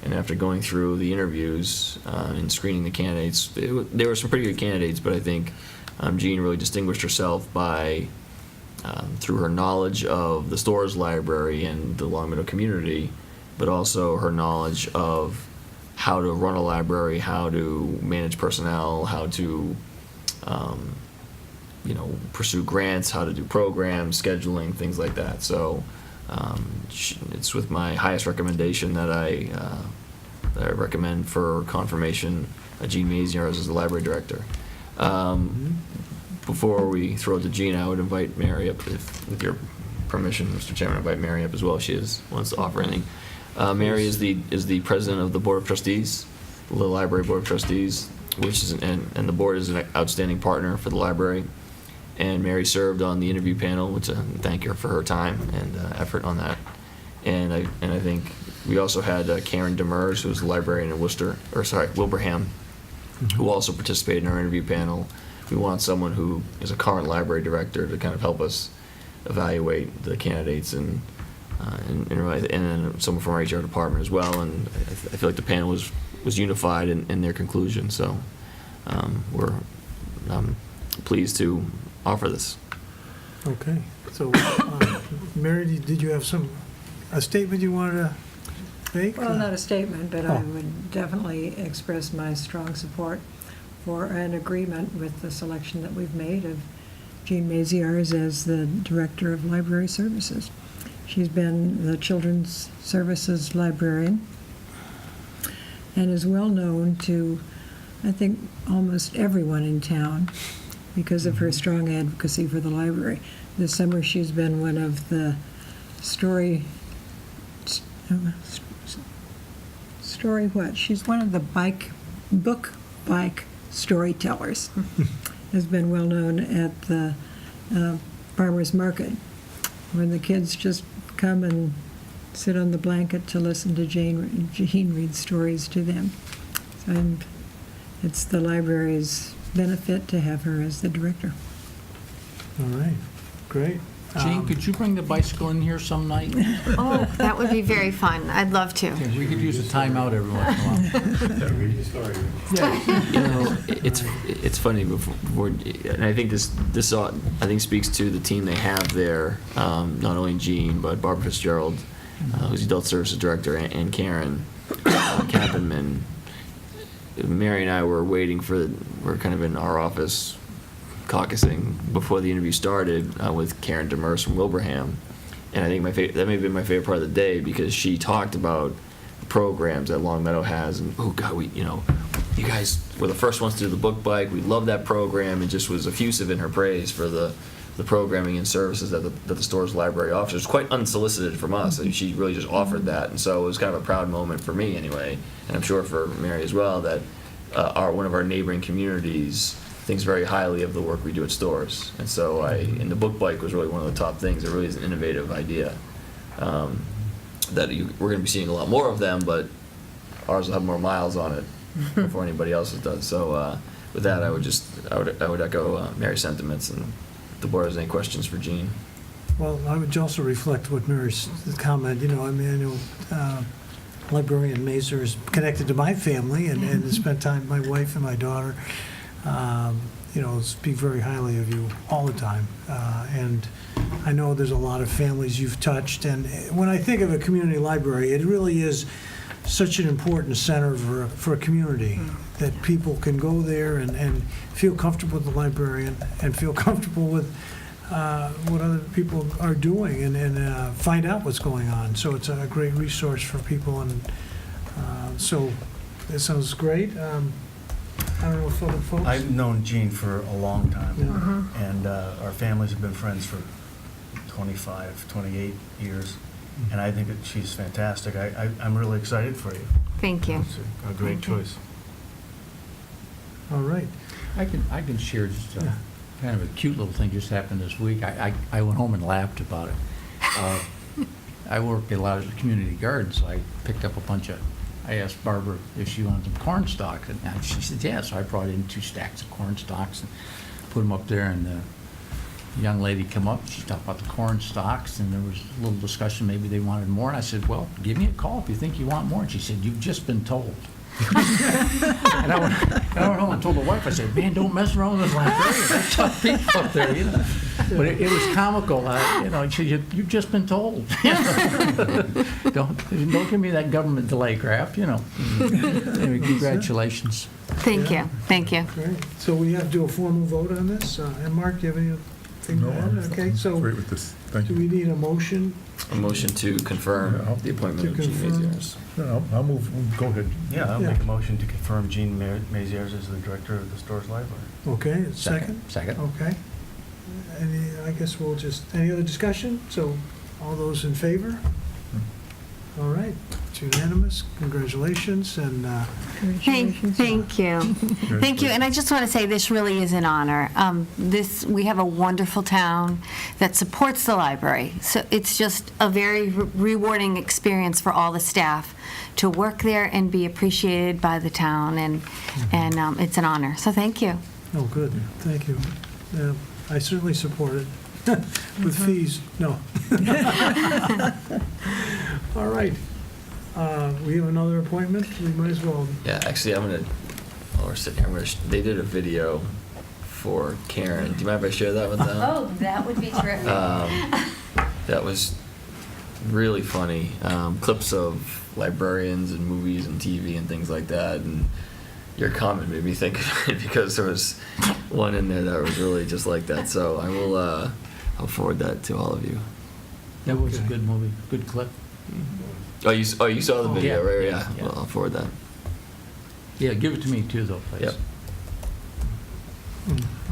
And after going through the interviews and screening the candidates, there were some pretty good candidates, but I think Jean really distinguished herself by through her knowledge of the Storrs Library and the Longmeadow community, but also her knowledge of how to run a library, how to manage personnel, how to pursue grants, how to do programs, scheduling, things like that. So it's with my highest recommendation that I recommend for confirmation Jean Maziarz as the library director. Before we throw it to Jean, I would invite Mary up, with your permission, Mr. Chairman, invite Mary up as well. She wants to offer anything. Mary is the president of the Board of Trustees, the Library Board of Trustees, which is and the board is an outstanding partner for the library. And Mary served on the interview panel, which I thank her for her time and effort on that. And I think we also had Karen Demers, who was the librarian in Wilbraham, who also participated in our interview panel. We want someone who is a current library director to kind of help us evaluate the candidates and then someone from our HR department as well. And I feel like the panel was unified in their conclusion. So we're pleased to offer this. Okay, so, Mary, did you have a statement you wanted to make? Well, not a statement, but I Oh. would definitely express my strong support for an agreement with the selection that we've made of Jean Maziarz as the Director of Library Services. She's been the Children's Services Librarian and is well known to, I think, almost everyone in town because of her strong advocacy for the library. This summer, she's been one of the story what? She's one of the book bike storytellers. Has been well known at the farmers market, when the kids just come and sit on the blanket to listen to Jean read stories to them. And it's the library's benefit to have her as the director. All right, great. Jean, could you bring the bicycle in here some night? Oh, that would be very fun. I'd love to. We could use a timeout every once in a while. You know, it's funny before, and I think this I think speaks to the team they have there. Not only Jean, but Barbara Fitzgerald, who's the adult services director, and Karen Kappenman. Mary and I were we're kind of in our office caucusing before the interview started with Karen Demers from Wilbraham, and I think that may have been my favorite part of the day, because she talked about the programs that Longmeadow has, and oh God, you guys were the first ones to do the book bike. We love that program, and just was effusive in her praise for the programming and services that the store's library offers. It was quite unsolicited from us. And she really just offered that, and so it was kind of a proud moment for me anyway, and I'm sure for Mary as well, that one of our neighboring communities thinks very highly of the work we do at stores. And so and the book bike was really one of the top things. It really is an innovative idea that we're going to be seeing a lot more of them, but ours will have more miles on it before anybody else's does. So with that, I would echo Mary's sentiments, and if the board has any questions for Jean. Well, I would also reflect what Mary's comment. I know librarian Mazer is connected to my family, and spent time, my wife and my daughter, speak very highly of you all the time. And I know there's a lot of families you've touched, and when I think of a community library, it really is such an important center for a community, that people can go there and feel comfortable with the librarian, and feel comfortable with what other people are doing, and find out what's going on. So it's a great resource for people, and so it sounds great. I don't know if other folks. I've known Jean for a long time, and our families have been friends for 25, 28 years, and I think that she's fantastic. I'm really excited for you. Thank you. It's a great Thank you. choice. All right. I can share just kind of a cute little thing just happened this week. I went home and laughed about it. I work at a lot of community gardens, so I picked up a bunch of, I asked Barbara if she wanted some corn stalks, and she said yes. So I brought in 2 stacks of corn stalks and put them up there, and the young lady come up, she talked about the corn stalks, and there was a little discussion, maybe they wanted more, and I said, well, give me a call if you think you want more. And she said, you've just been told. And I went home and told the wife, I said, man, don't mess around with this librarian. They're tough people up there, But it was comical. She said, you've just been told. Don't give me that government delay crap, Anyway, congratulations. Thank you. Thank you. Great. So we have to do a formal vote on this. And Mark, do you have anything No, to I'm add? Okay, so great with this. Thank do you. we need a motion? A motion to confirm Yeah, the appointment to of Jean confirm. Maziers. No, I'll move, go ahead. Yeah, I'll Yeah. make a motion to confirm Jean Maziers as the director of the store's library. Okay, second? Second. Okay. I guess we'll any other discussion? So all those in favor? All right, it's unanimous. Congratulations, and Thank you. Thank you. And I just want to say this really is an honor. We have a wonderful town that supports the library. So it's just a very rewarding experience for all the staff to work there and be appreciated by the town, and it's an honor. So thank you. oh, good, thank you. I certainly support it. With fees, no. All right. We have another appointment. We might as well. Yeah, actually, while we're sitting here, they did a video for Karen. Do you mind if I share that with them? Oh, that would be terrific. That was really funny. Clips of librarians and movies and TV and things like that. And your comment made me think of it, because there was one in there that was really just like that. So I'll forward that to all of you. That was a Okay. good movie, good clip. Oh, you saw the video, yeah, right? yeah, yeah. Well, I'll forward that. Yeah, give it to me too, though, please. Yep.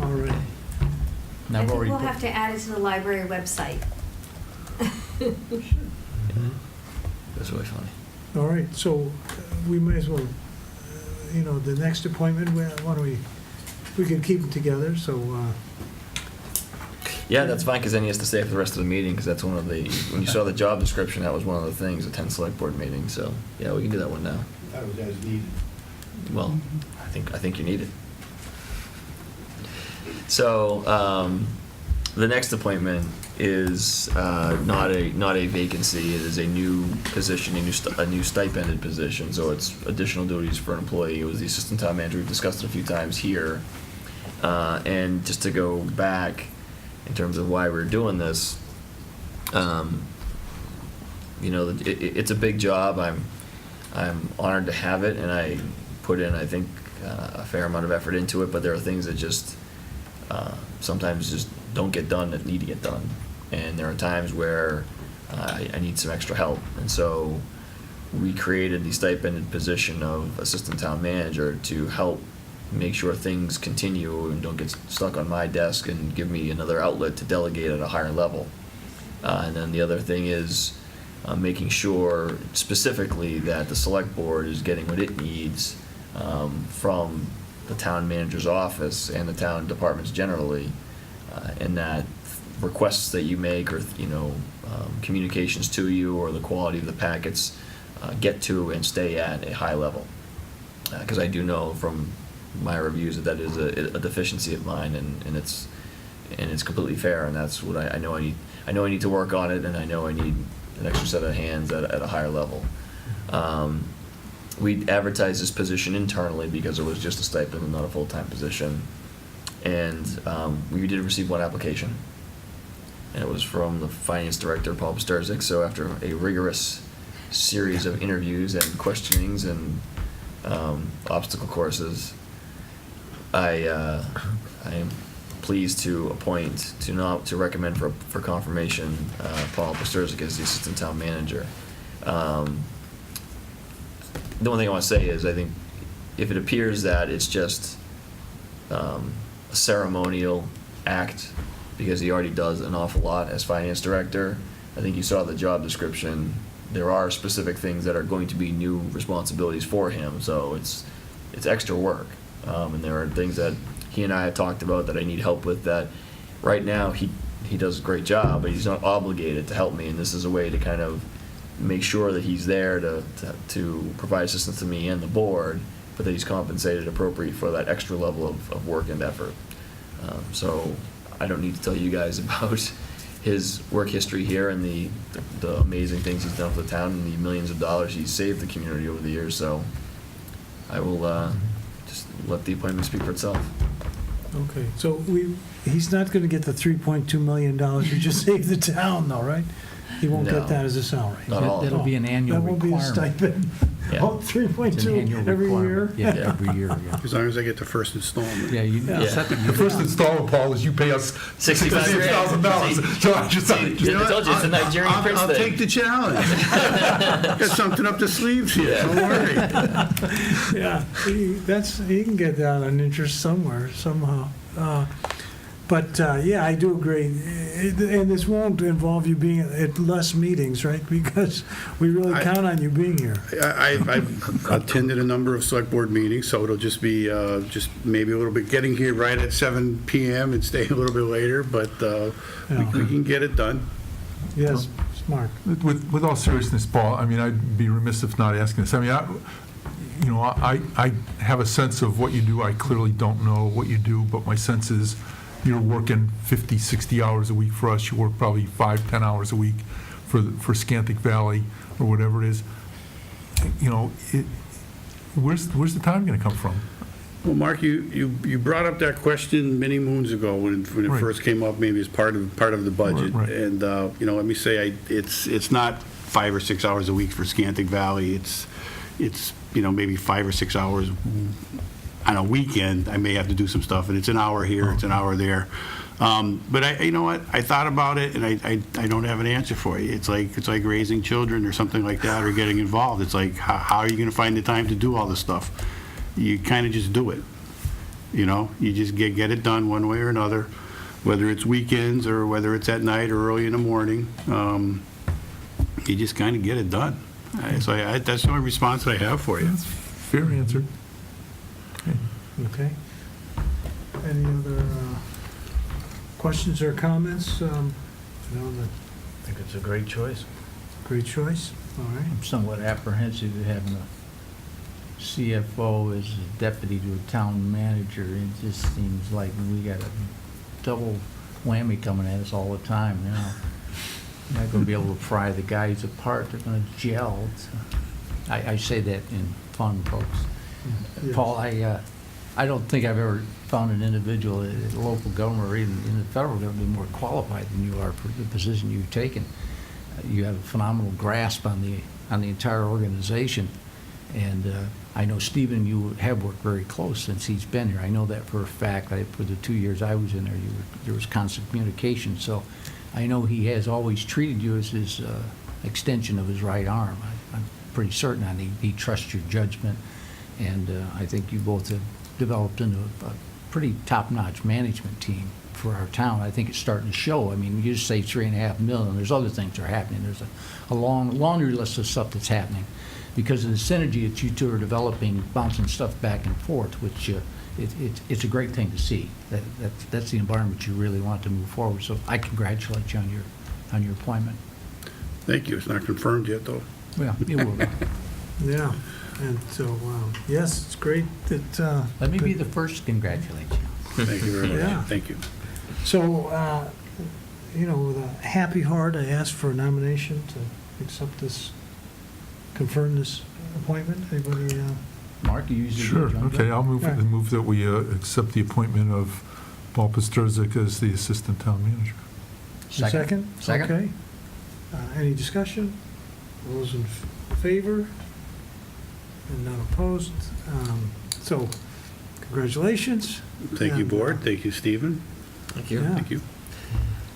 All right. And I've already put- to add it to the library website. It was really funny. All right, so we might as well, the next appointment, why don't we can keep them together, so, Yeah, that's fine, because then he has to stay for the rest of the meeting, because that's one of the, when you saw the job description, that was one of the things, attend select board meeting, so, yeah, we can do that one now. That was as needed. Well, I think you need it. So, the next appointment is not a vacancy. It is a new position, a new stipended position. So it's additional duties for an employee. It was the assistant town manager. We've discussed it a few times here. And just to go back in terms of why we're doing this, it's a big job. I'm honored to have it, and I put in, I think, a fair amount of effort into it. But there are things that just sometimes just don't get done that need to get done, and there are times where I need some extra help, and so we created the stipended position of assistant town manager to help make sure things continue and don't get stuck on my desk, and give me another outlet to delegate at a higher level. And then the other thing is making sure specifically that the select board is getting what it needs from the town manager's office and the town departments generally, and that requests that you make, or communications to you, or the quality of the packets get to and stay at a high level. Because I do know from my reviews that is a deficiency of mine, and it's completely fair, and that's what I know I need to work on it, and I know I need an extra set of hands at a higher level. We advertised this position internally because it was just a stipend and not a full-time position. And we did receive one application. And it was from the finance director, Paul Posтерzik. So after a rigorous series of interviews and questionings and obstacle courses, I am pleased to appoint, to recommend for confirmation, Paul Posterzik as the assistant town manager. The one thing I want to say is, I think if it appears that it's just a ceremonial act because he already does an awful lot as finance director, I think you saw the job description. There are specific things that are going to be new responsibilities for him, so it's extra work. And there are things that he and I have talked about that I need help with, that right now he does a great job, but he's not obligated to help me, and this is a way to kind of make sure that he's there to provide assistance to me and the board, but that he's compensated appropriately for that extra level of work and effort. So I don't need to tell you guys about his work history here and the amazing things he's done for the town and the millions of dollars he's saved the community over the years. So I will just let the appointment speak for itself. okay. So he's not going to get the $3.2 million we just saved the town, though, right? He won't No. get that as a salary. Not all. That'll be an annual That won't be a requirement. stipend. Yeah. Oh, It's an 3.2 annual every year? requirement. Yeah, every year, yeah. As long as I get the first installment. Yeah, you Yeah. set The first installment, Paul, is you pay us $66,000. So I just, I told you, it's a Nigerian prince I'll thing. take the challenge. Got something up the sleeves here, don't worry. Yeah, he can get that on interest somewhere, somehow. But, yeah, I do agree. And this won't involve you being at less meetings, right? Because we really count on you being here. I've attended a number of select board meetings, so it'll just be, just maybe a little bit, getting here right at 7 PM and staying a little bit later, but we can get it done. Yes, Mark. with all seriousness, Paul, I mean, I'd be remiss if not asking this. I mean, I have a sense of what you do. I clearly don't know what you do, but my sense is you're working 50, 60 hours a week for us. You work probably 5, 10 hours a week for Scantic Valley or whatever it is. Where's the time going to come from? Well, Mark, you brought up that question many moons ago when it Right. first came up, maybe as part of the budget. Right. And, let me say, it's not 5 or 6 hours a week for Scantic Valley. It's maybe 5 or 6 hours on a weekend. I may have to do some stuff, and it's an hour here, it's an hour there. But you know what? I thought about it, and I don't have an answer for you. It's like raising children or something like that, or getting involved. It's like, how are you going to find the time to do all this stuff? You kind of just do it. You just get it done one way or another, whether it's weekends or whether it's at night or early in the morning. You just kind of get it done. So that's the only response that I have for you. That's a fair answer. Okay. Any other questions or comments? No, I think it's a great choice. great choice. All right. I'm somewhat apprehensive of having a CFO as a deputy to a town manager. It just seems like we got a double whammy coming at us all the time now. You're not going to be able to pry the guys apart. They're going to gel. I say that in fun, folks. Yes. Paul, I don't think I've ever found an individual at local government or even in the federal government more qualified than you are for the position you've taken. You have a phenomenal grasp on the entire organization, and I know Stephen, you have worked very close since he's been here. I know that for a fact. For the 2 years I was in there, there was constant communication. So I know he has always treated you as his extension of his right arm. I'm pretty certain on he trusts your judgment, and I think you both have developed into a pretty top-notch management team for our town. I think it's starting to show. I mean, you just say $3.5 million. There's other things that are happening. There's a long laundry list of stuff that's happening because of the synergy that you two are developing, bouncing stuff back and forth, which it's a great thing to see. That's the environment you really want to move forward. So I congratulate you on your appointment. Thank you. It's not confirmed yet, though. Well, it will be. Yeah, and so, yes, it's great that. Let me be the first to congratulate you. Thank you very much. Yeah. Thank you. So, with a happy heart, I ask for a nomination to accept this, confirm this appointment. Anybody? Mark, you usually Sure, jump okay, in. I'll move that we accept the appointment of Paul Pasturzik as the Assistant Town Manager. Second? Second. Okay. Any discussion? All those in favor? And none opposed? So, congratulations. Thank you, And, Board. Thank you, Stephen. Thank you. Yeah. Thank you.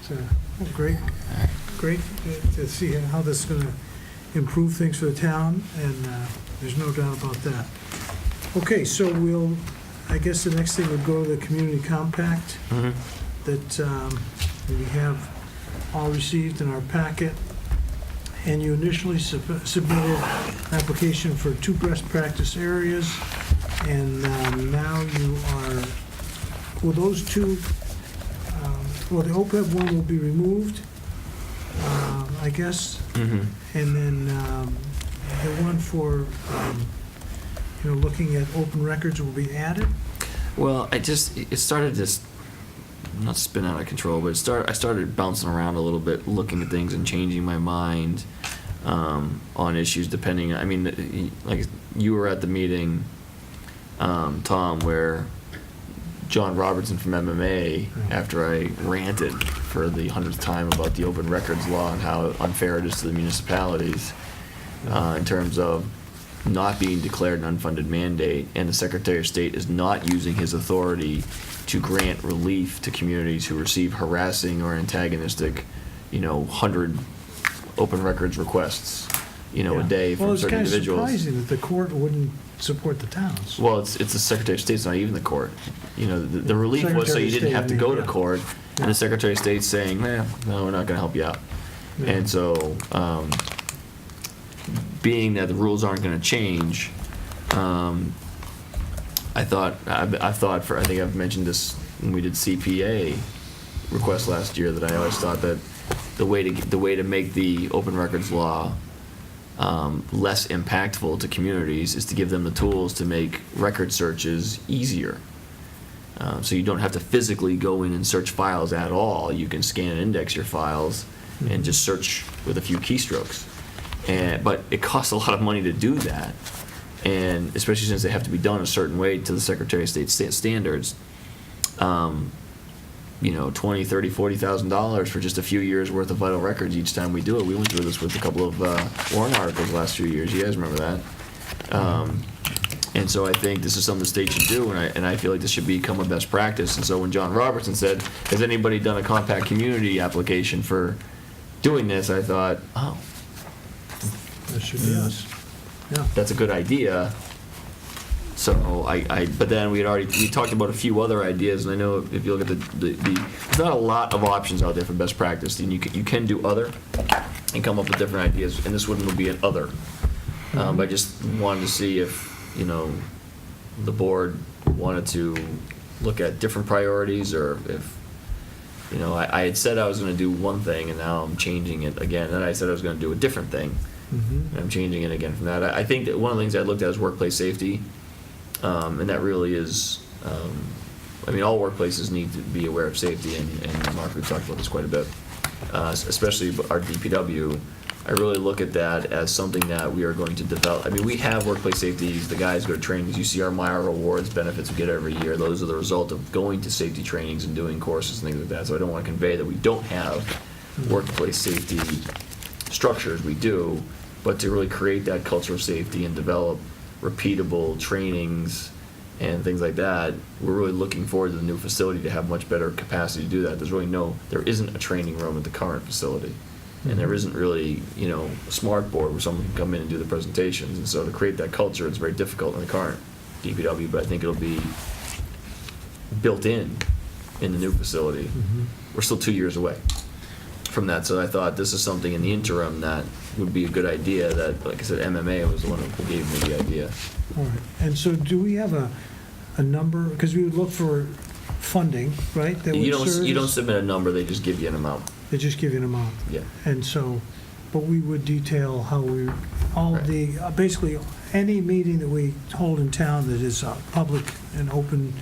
It's great to see how this is going to improve things for the town, and there's no doubt about that. Okay, so I guess the next thing would go to the community compact that we have all received in our packet. And you initially submitted an application for 2 best practice areas, and now you are, well, those 2, the OPEB one will be removed, I guess, and then the one for, looking at open records will be added. Well, it started to not spin out of control, but I started bouncing around a little bit, looking at things and changing my mind on issues depending. I mean, like you were at the meeting, Tom, where John Robertson from MMA, after I ranted for the 100th time about the open records law and how unfair it is to the municipalities in terms of not being declared an unfunded mandate, and the Secretary of State is not using his authority to grant relief to communities who receive harassing or antagonistic, 100 open records requests, a day from certain individuals. Well, it's kind of surprising that the court wouldn't support the towns. Well, it's the Secretary of State's not even the court. The relief was so Secretary you of didn't State, have to I mean, go to yeah. court, Yeah. and the Secretary of State's saying, no, we're not going to help you out. Yeah. And so, being that the rules aren't going to change, I think I've mentioned this when we did CPA requests last year, that I always thought that the way to make the open records law less impactful to communities is to give them the tools to make record searches easier. So you don't have to physically go in and search files at all. You can scan and index your files and just search with a few keystrokes. But it costs a lot of money to do that, and especially since they have to be done a certain way to the Secretary of State standards. $20,000, $30,000, $40,000 for just a few years worth of vital records each time we do it. We went through this with a couple of warrant articles last few years. You guys remember that? And so I think this is something the state should do, and I feel like this should become a best practice. And so when John Robertson said, has anybody done a compact community application for doing this, I thought, oh, That should be us. Yeah. that's a good idea. So but then we talked about a few other ideas, and I know if you look at there's not a lot of options out there for best practice, and you can do other and come up with different ideas, and this one will be an other. But I just wanted to see if, the board wanted to look at different priorities, or if, I had said I was going to do one thing, and now I'm changing it again. And I said I was going to do a different thing, and I'm changing it again from that. I think that one of the things I looked at is workplace safety, and that really is, all workplaces need to be aware of safety, and Mark, we've talked about this quite a bit, especially our DPW. I really look at that as something that we are going to develop. We have workplace safeties, the guys go to trainings, you see our Meyer Awards benefits we get every year. Those are the result of going to safety trainings and doing courses and things like that. So I don't want to convey that we don't have workplace safety structures, we do, but to really create that culture of safety and develop repeatable trainings and things like that, we're really looking forward to the new facility to have much better capacity to do that. There isn't a training room at the current facility. And there isn't really, a smart board where someone can come in and do the presentations. And so to create that culture, it's very difficult in the current DPW, but I think it'll be built in the new facility. We're still 2 years away from that, so I thought this is something in the interim that would be a good idea. That, like I said, MMA was the one who gave me the idea. All right, and so do we have a number, because we would look for funding, right? That would You don't service- submit a number; they just give you an amount. They just give you an amount. Yeah. And so, but we would detail how Right. basically, any meeting that we hold in town that is a public and open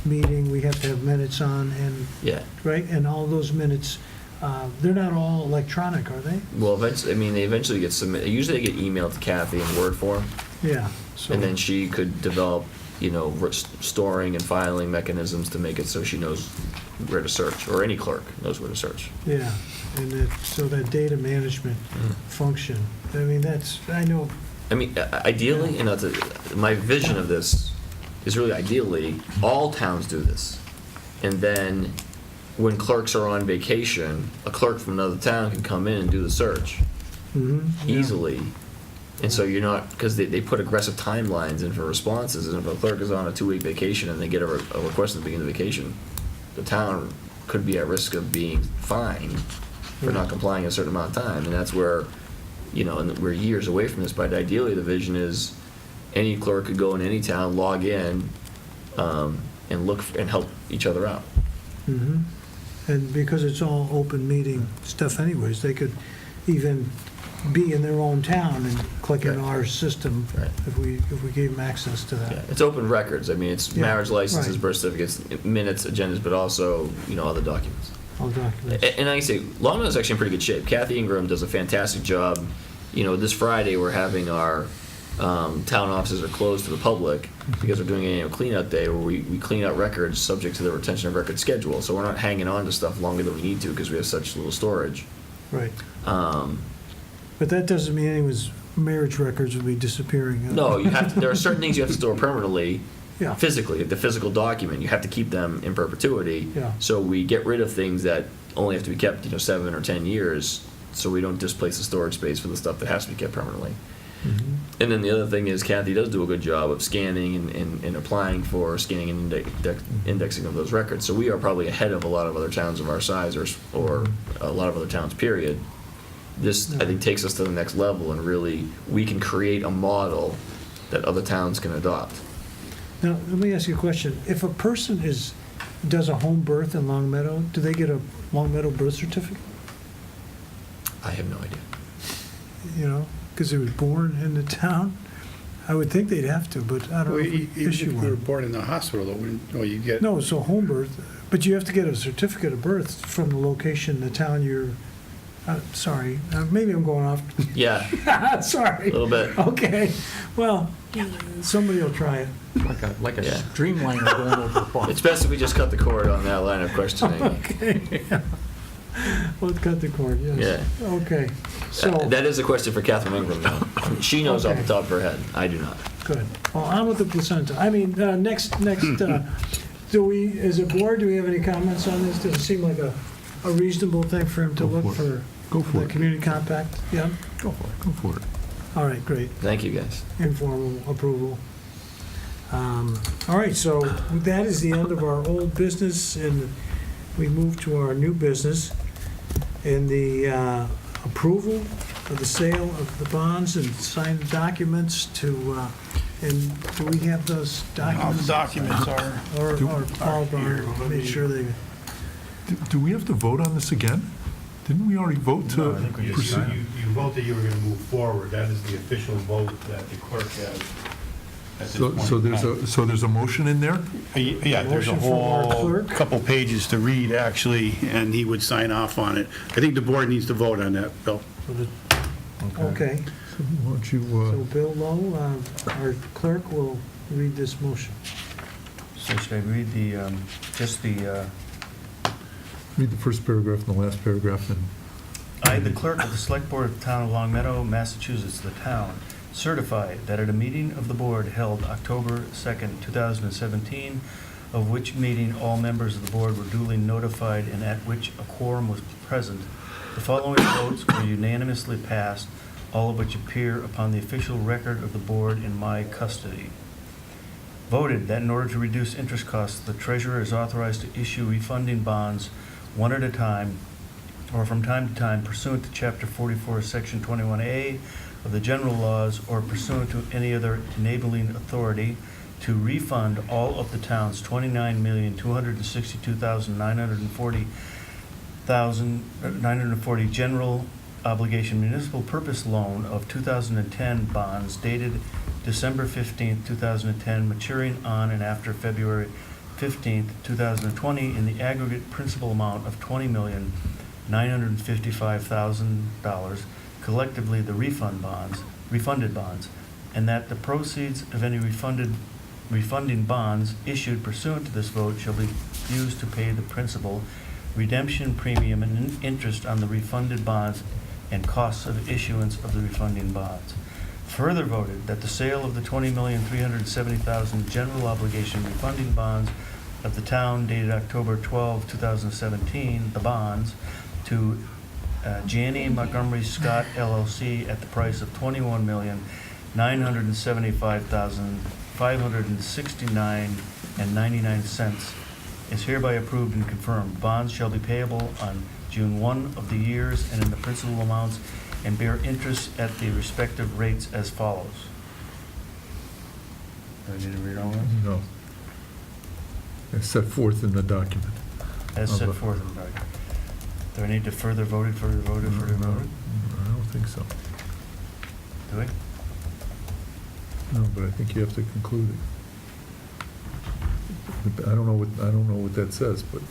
meeting, we have to have minutes on, and, Yeah. right? And all those minutes, they're not all electronic, are they? Well, eventually, they eventually get submitted. Usually, they get emailed to Kathy in Word form. Yeah. So And then she could develop, storing and filing mechanisms to make it so she knows where to search, or any clerk knows where to search. Yeah, and so that data management function, I know, Ideally, my vision of this is really ideally, all towns do this. And then when clerks are on vacation, a clerk from another town can come in and do the search yeah. easily. And so you're not, because they put aggressive timelines in for responses, and if a clerk is on a 2-week vacation and they get a request at the beginning of the vacation, the town could be at risk of being fined for not complying a certain amount of time. And that's where, and we're years away from this, but ideally the vision is any clerk could go in any town, log in, and look and help each other out. Mhm. And because it's all open meeting stuff anyways, they could even be in their own town and click in Right. our system Right. if we gave them access to Yeah, that. it's open records. It's Yeah, marriage licenses, right. birth certificates, minutes, agendas, but also, other documents. All documents. And like I say, Longmeadow's actually in pretty good shape. Kathy Ingram does a fantastic job. This Friday, we're having our town offices are closed to the public because we're doing an annual cleanout day where we clean out records subject to the retention of record schedule. So we're not hanging on to stuff longer than we need to because we have such little storage. Right. Um, But that doesn't mean anyone's marriage records will be disappearing. no, there are certain things you have to store permanently. Yeah. Physically, the physical document, you have to keep them in perpetuity. Yeah. So we get rid of things that only have to be kept, 7 or 10 years, so we don't displace the storage space for the stuff that has to be kept permanently. Mhm. And then the other thing is Kathy does do a good job of scanning and applying for scanning and indexing of those records. So we are probably ahead of a lot of other towns of our size, or a lot of other towns, period. This, I think, takes us to the next level, and really, we can create a model that other towns can adopt. Now, let me ask you a question. If a person does a home birth in Longmeadow, do they get a Longmeadow birth certificate? I have no idea. Because they was born in the town? I would think they'd have to, but I don't know Well, if we even if issue you were one. born in the hospital, you get. No, so home birth, but you have to get a certificate of birth from the location, the town you're, sorry, maybe I'm going off. Yeah, Sorry. a little bit. Okay, well, somebody will try it. Like a Yeah. streamliner going over the park. It's best if we just cut the cord on that line of questioning. Okay, yeah. Let's cut the cord, yes. Yeah. Okay, so, That is a question for Catherine Ingram, though. She knows off the Okay. top of her head. I do not. good. Well, on with the placenta. Next, do we, as a board, do we have any comments on this? Does it seem like a reasonable thing for him to Go look for it. for Go for the it. community compact? Yeah? Go for it. Go for it. All right, great. Thank you, guys. Informal approval. All right, so that is the end of our old business, and we move to our new business. And the approval of the sale of the bonds and signed documents to And do we have those documents? Documents are. Or Paul, here. or make sure they, Do we have to vote on this again? Didn't we already vote to No, I think we just proceed? You voted you were going to move forward. That is the official vote that the clerk has at this point. So there's a motion in there? Yeah, there's a Motion from our whole clerk. couple pages to read, actually, and he would sign off on it. I think the board needs to vote on that, Bill. okay. Why don't So you, Bill Lowe, our clerk, will read this motion. So should I read the, just the, read the first paragraph and the last paragraph, and I, the clerk of the Select Board of the Town of Longmeadow, Massachusetts, the town, certify that at a meeting of the board held October 2nd, 2017, of which meeting all members of the board were duly notified and at which a quorum was present, the following votes were unanimously passed, all of which appear upon the official record of the board in my custody. Voted that in order to reduce interest costs, the treasurer is authorized to issue refunding bonds one at a time or from time to time pursuant to Chapter 44, Section 21A of the general laws or pursuant to any other enabling authority to refund all of the town's $29,262,940 general obligation municipal purpose loan of 2010 bonds dated December 15th, 2010, maturing on and after February 15th, 2020, in the aggregate principal amount of $20,955,000, collectively the refunded bonds, and that the proceeds of any refunding bonds issued pursuant to this vote shall be used to pay the principal, redemption premium, and interest on the refunded bonds and costs of issuance of the refunding bonds. Further voted that the sale of the $20,370,000 general obligation refunding bonds of the town dated October 12, 2017, the bonds, to Janney Montgomery Scott LLC at the price of $21,975,569.99 is hereby approved and confirmed. Bonds shall be payable on June 1 of the years and in the principal amounts and bear interest at the respective rates as follows. Do I need to read all this? no. It's set forth in the document. As set Okay. forth in the document. Do I need to further vote it? I don't think so. Do I? No, but I think you have to conclude it. I don't know what that says, but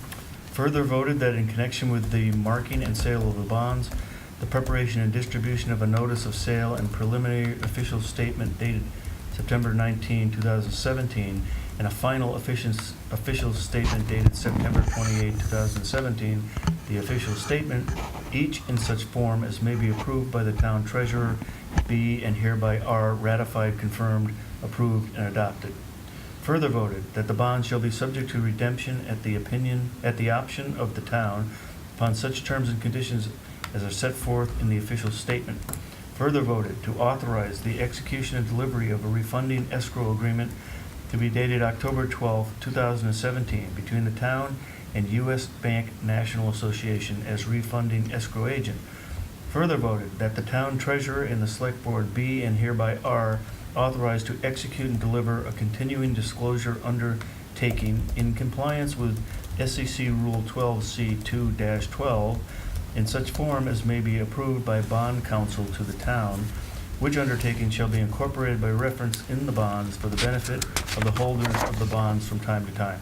Further voted that in connection with the marking and sale of the bonds, the preparation and distribution of a notice of sale and preliminary official statement dated September 19, 2017, and a final official statement dated September 28, 2017, the official statement, each in such form as may be approved by the town treasurer, be and hereby are ratified, confirmed, approved, and adopted. Further voted that the bonds shall be subject to redemption at the option of the town upon such terms and conditions as are set forth in the official statement. Further voted to authorize the execution and delivery of a refunding escrow agreement to be dated October 12, 2017, between the town and U.S. Bank National Association as refunding escrow agent. Further voted that the town treasurer and the select board be and hereby are authorized to execute and deliver a continuing disclosure undertaking in compliance with SEC Rule 12C2-12 in such form as may be approved by bond counsel to the town, which undertaking shall be incorporated by reference in the bonds for the benefit of the holders of the bonds from time to time.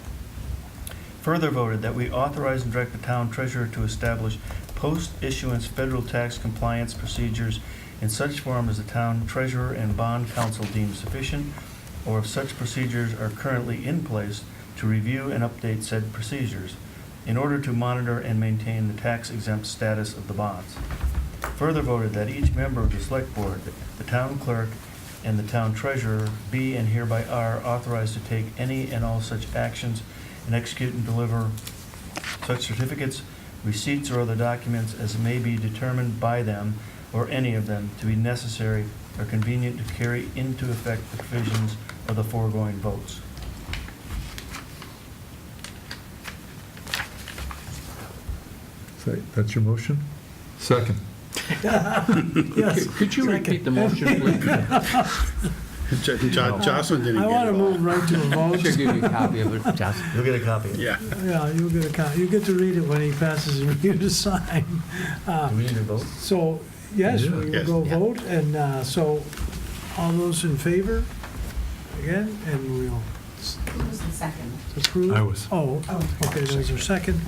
Further voted that we authorize and direct the town treasurer to establish post-issuance federal tax compliance procedures in such form as the town treasurer and bond counsel deem sufficient, or if such procedures are currently in place, to review and update said procedures in order to monitor and maintain the tax-exempt status of the bonds. Further voted that each member of the select board, the town clerk, and the town treasurer be and hereby are authorized to take any and all such actions and execute and deliver such certificates, receipts, or other documents as may be determined by them or any of them to be necessary or convenient to carry into effect the provisions of the foregoing votes. that's your motion? Second. Yes. Could you repeat the motion, please? Jocelyn didn't I get want it to all. move right to a vote. Should give you a copy of it, Jocelyn. You'll get a copy of it. Yeah. Yeah, you'll get a copy. You get to read it when he passes it for you to sign. Do we need to vote? So, yes, Yeah. we will Yes. go vote, and so, all those in favor, again, and we'll Who was the second? approve? I was. Oh, okay, there's our second,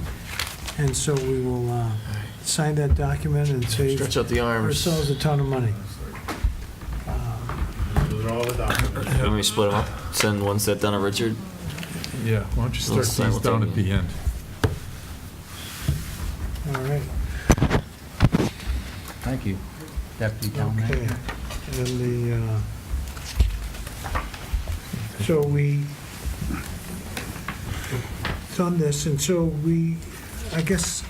and so we will sign that document and save Stretch out the arms. ourselves a ton of money. Those are all the documents. Let me split them up. Send one set down to Richard. Yeah, why don't you start Little these down at the end? All right, Thank you, Deputy Town okay. Manager. And so we done this, and so we, I guess,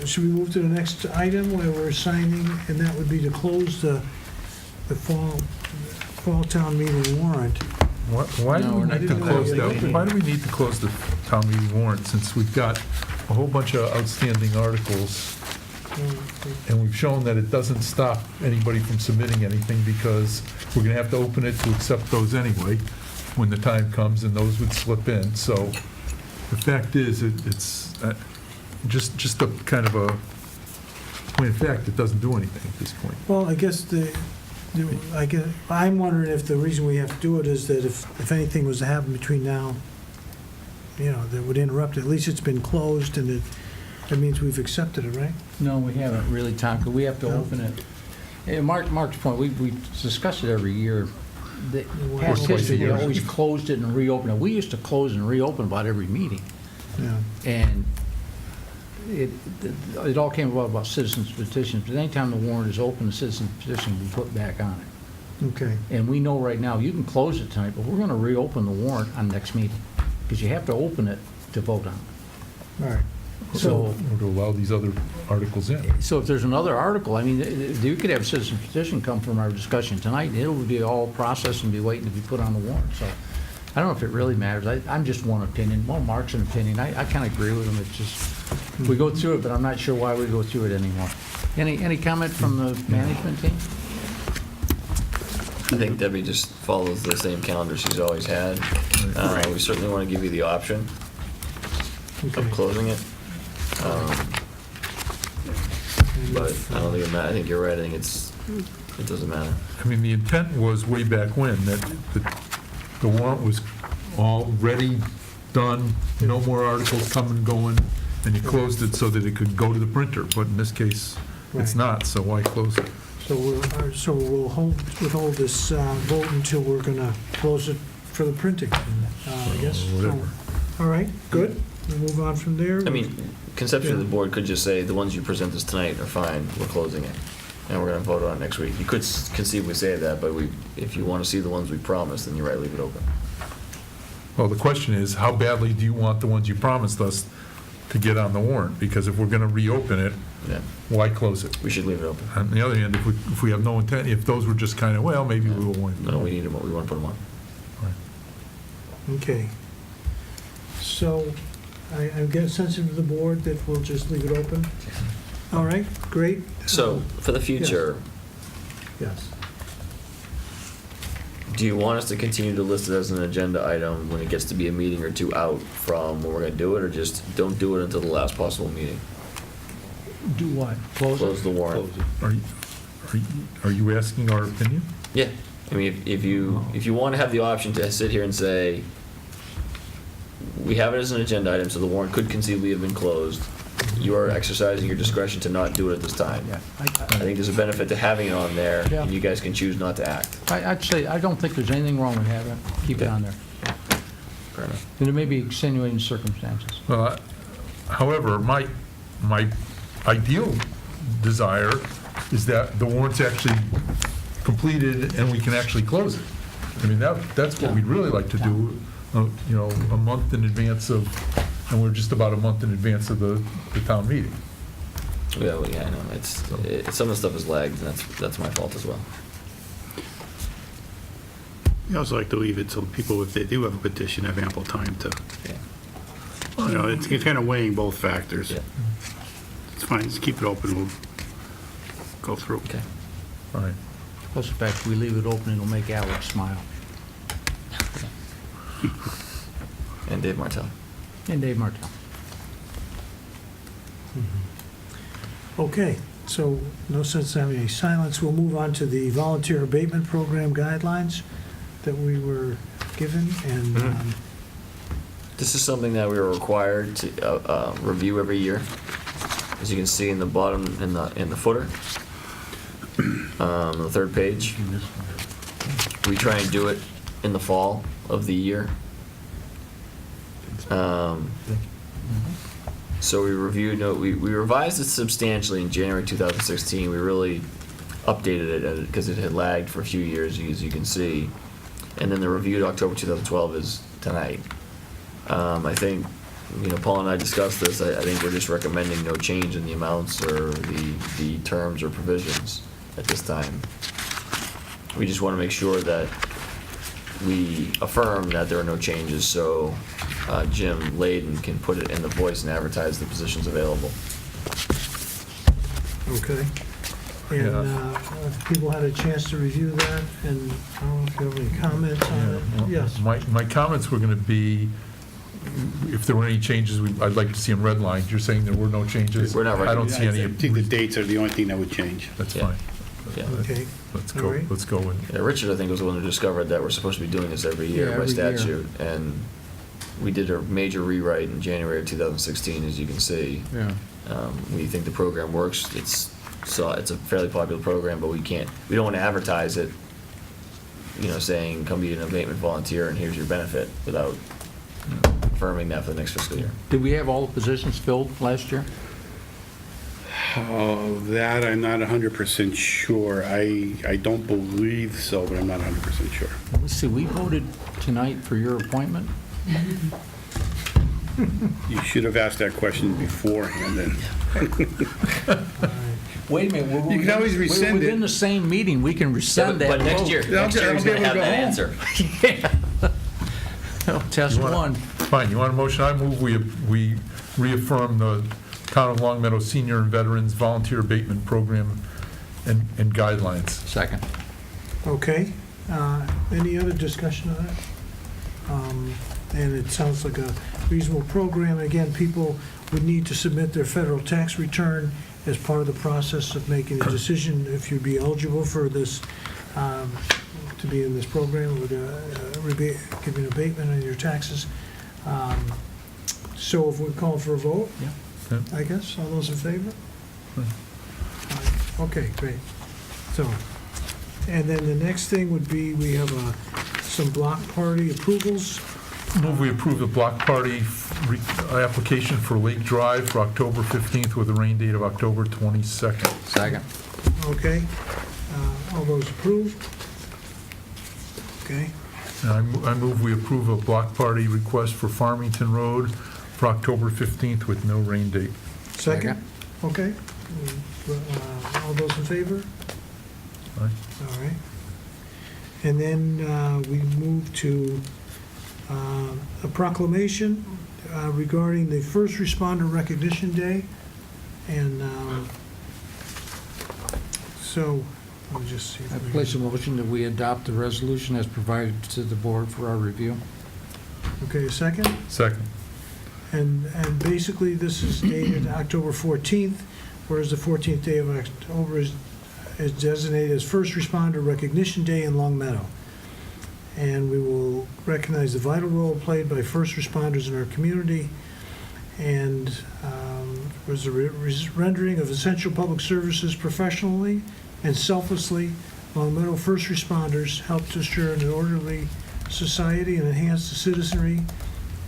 should we move to the next item where we're signing, and that would be to close the fall town meeting warrant? Why do No, we we're not need to gonna close leave it that? open. Why do we need to close the town meeting warrant, since we've got a whole bunch of outstanding articles, and we've shown that it doesn't stop anybody from submitting anything, because we're gonna have to open it to accept those anyway, when the time comes, and those would slip in, so the fact is, it's just a kind of a point of fact, it doesn't do anything at this point. Well, I guess I'm wondering if the reason we have to do it is that if anything was to happen between now, that would interrupt it. At least it's been closed, and that means we've accepted it, right? No, we haven't really, Tom, 'cause we have to No? open it. And Mark's point, we discuss it every year. The past twice a history, they year. always closed it and reopened it. We used to close and reopen about every meeting. Yeah. And it all came about citizens petitions, but anytime the warrant is open, the citizen petition will be put back on it. Okay, And we know right now, you can close it tonight, but we're gonna reopen the warrant on next meeting, because you have to open it to vote on it. all right. So, Or to allow these other articles in. so if there's another article, I mean, you could have a citizen petition come from our discussion tonight, and it'll be all processed and be waiting to be put on the warrant, so. I don't know if it really matters. I'm just one opinion. Well, Mark's an opinion. I kind of agree with him. It's just, we go through it, but I'm not sure why we go through it anymore. Any comment from the management team? I think Debbie just follows the same calendar she's always had. We certainly want to give you the option Okay. of closing it. But I don't think it matters. I think you're right. I think it doesn't matter. I mean, the intent was way back when, that the warrant was all ready, done, no more articles coming and going, and you closed it so that it could go to the printer, but in this case, it's Right. not, so why close it? So we'll withhold this vote until we're gonna close it for the printing, I guess. Whatever. All right, good. We'll move on from there. I mean, conceptually, the Yeah. board could just say, the ones you present us tonight are fine, we're closing it, and we're gonna vote on it next week. You could conceivably say that, but if you want to see the ones we promised, then you're right, leave it open. Well, the question is, how badly do you want the ones you promised us to get on the warrant? Because if we're gonna reopen it, Yeah, why close it? we should leave it open. On the other hand, if we have no intent, if those were just kind of, well, maybe we will want. No, we need them, we want to put them on. Okay. So I get a sense of the board that we'll just leave it open? All right, great. So, for the future, Yes. do you want us to continue to list it as an agenda item when it gets to be a meeting or two out from when we're gonna do it, or just don't do it until the last possible meeting? Do what? Close Close it? the warrant. Are you asking our opinion? Yeah, I mean, if you want to have the option to sit here and say, we have it as an agenda item, so the warrant could conceivably have been closed, you are exercising your discretion to not do it at this time. Yeah. I think there's a benefit to having it on there, Yeah. and you guys can choose not to act. I'd say, I don't think there's anything wrong with having it. Keep it on there. Fair enough. And there may be extenuating circumstances. Well, however, my ideal desire is that the warrant's actually completed and we can actually close it. I mean, that's what we'd really like to do, a month in advance of, and we're just about a month in advance of the town meeting. Yeah, well, yeah, I know, some of the stuff is lagged, and that's my fault as well. We also like to leave it so people, if they do have a petition, have ample time to, Yeah. it's kind of weighing both factors. Yeah. It's fine, just keep it open, we'll go through. Okay. All right. Plus the fact we leave it open, it'll make Alex smile. And Dave Martell. And Dave Martell. Okay, so no sense having any silence. We'll move on to the volunteer abatement program guidelines that we were given, and This is something that we were required to review every year. As you can see in the bottom, in the footer, on the third page. We try and do it in the fall of the year. So we reviewed, we revised it substantially in January 2016. We really updated it because it had lagged for a few years, as you can see. And then the review to October 2012 is tonight. I think, Paul and I discussed this. I think we're just recommending no change in the amounts or the terms or provisions at this time. We just want to make sure that we affirm that there are no changes, so Jim Layden can put it in the Voice and advertise the positions available. okay. And if people had a chance to review that, and I don't know if you have any comments on it. Yes. My comments were going to be, if there were any changes, I'd like to see them redlined. You're saying there were no changes? We're not I don't see any. I think the dates are the only thing that would change. That's Yeah. fine. Yeah. Okay. Let's All go, right. let's go with it. Yeah, Richard, I think, was the one who discovered that we're supposed to be doing this every year Yeah, by every year. statute. And we did a major rewrite in January of 2016, as you can see. Yeah. We think the program works. It's a fairly popular program, but we don't want to advertise it, saying, come be an abatement volunteer and here's your benefit, without affirming that for the next fiscal year. Did we have all the positions filled last year? Oh, that I'm not 100% sure. I don't believe so, but I'm not 100% sure. Let's see, we voted tonight for your appointment? You should have asked that question beforehand then. Wait a minute. You can always rescind We're within it. the same meeting, we can rescind that But next vote. year I'll he's be going able to to have go that home. answer. Test You want- one. Fine, you want a motion? I move we reaffirm the Town of Longmeadow Senior and Veterans Volunteer Abatement Program and guidelines. Second. Okay. Any other discussion on that? And it sounds like a reasonable program. Again, people would need to submit their federal tax return as part of the process of making a decision if you'd be eligible for this, to be in this program, with giving abatement on your taxes. So if we call for a vote, Yeah. I guess, all those in favor? Okay, great. So, and then the next thing would be, we have some block party approvals. Move we approve the block party application for Lake Drive for October 15th with a rain date of October 22nd. Second. Okay, all those approved? Okay, And I move we approve a block party request for Farmington Road for October 15th with no rain date. second? Okay. All those in favor? Aye. All right. And then we move to a proclamation regarding the First Responder Recognition Day. And so, let me just see. if I we- place a motion that we adopt the resolution as provided to the board for our review. Okay, a second? Second. And basically, this is dated October 14th, whereas the 14th day of October is designated as First Responder Recognition Day in Longmeadow. And we will recognize the vital role played by first responders in our community, and was a rendering of essential public services professionally and selflessly. Longmeadow first responders help to assure an orderly society and enhance the citizenry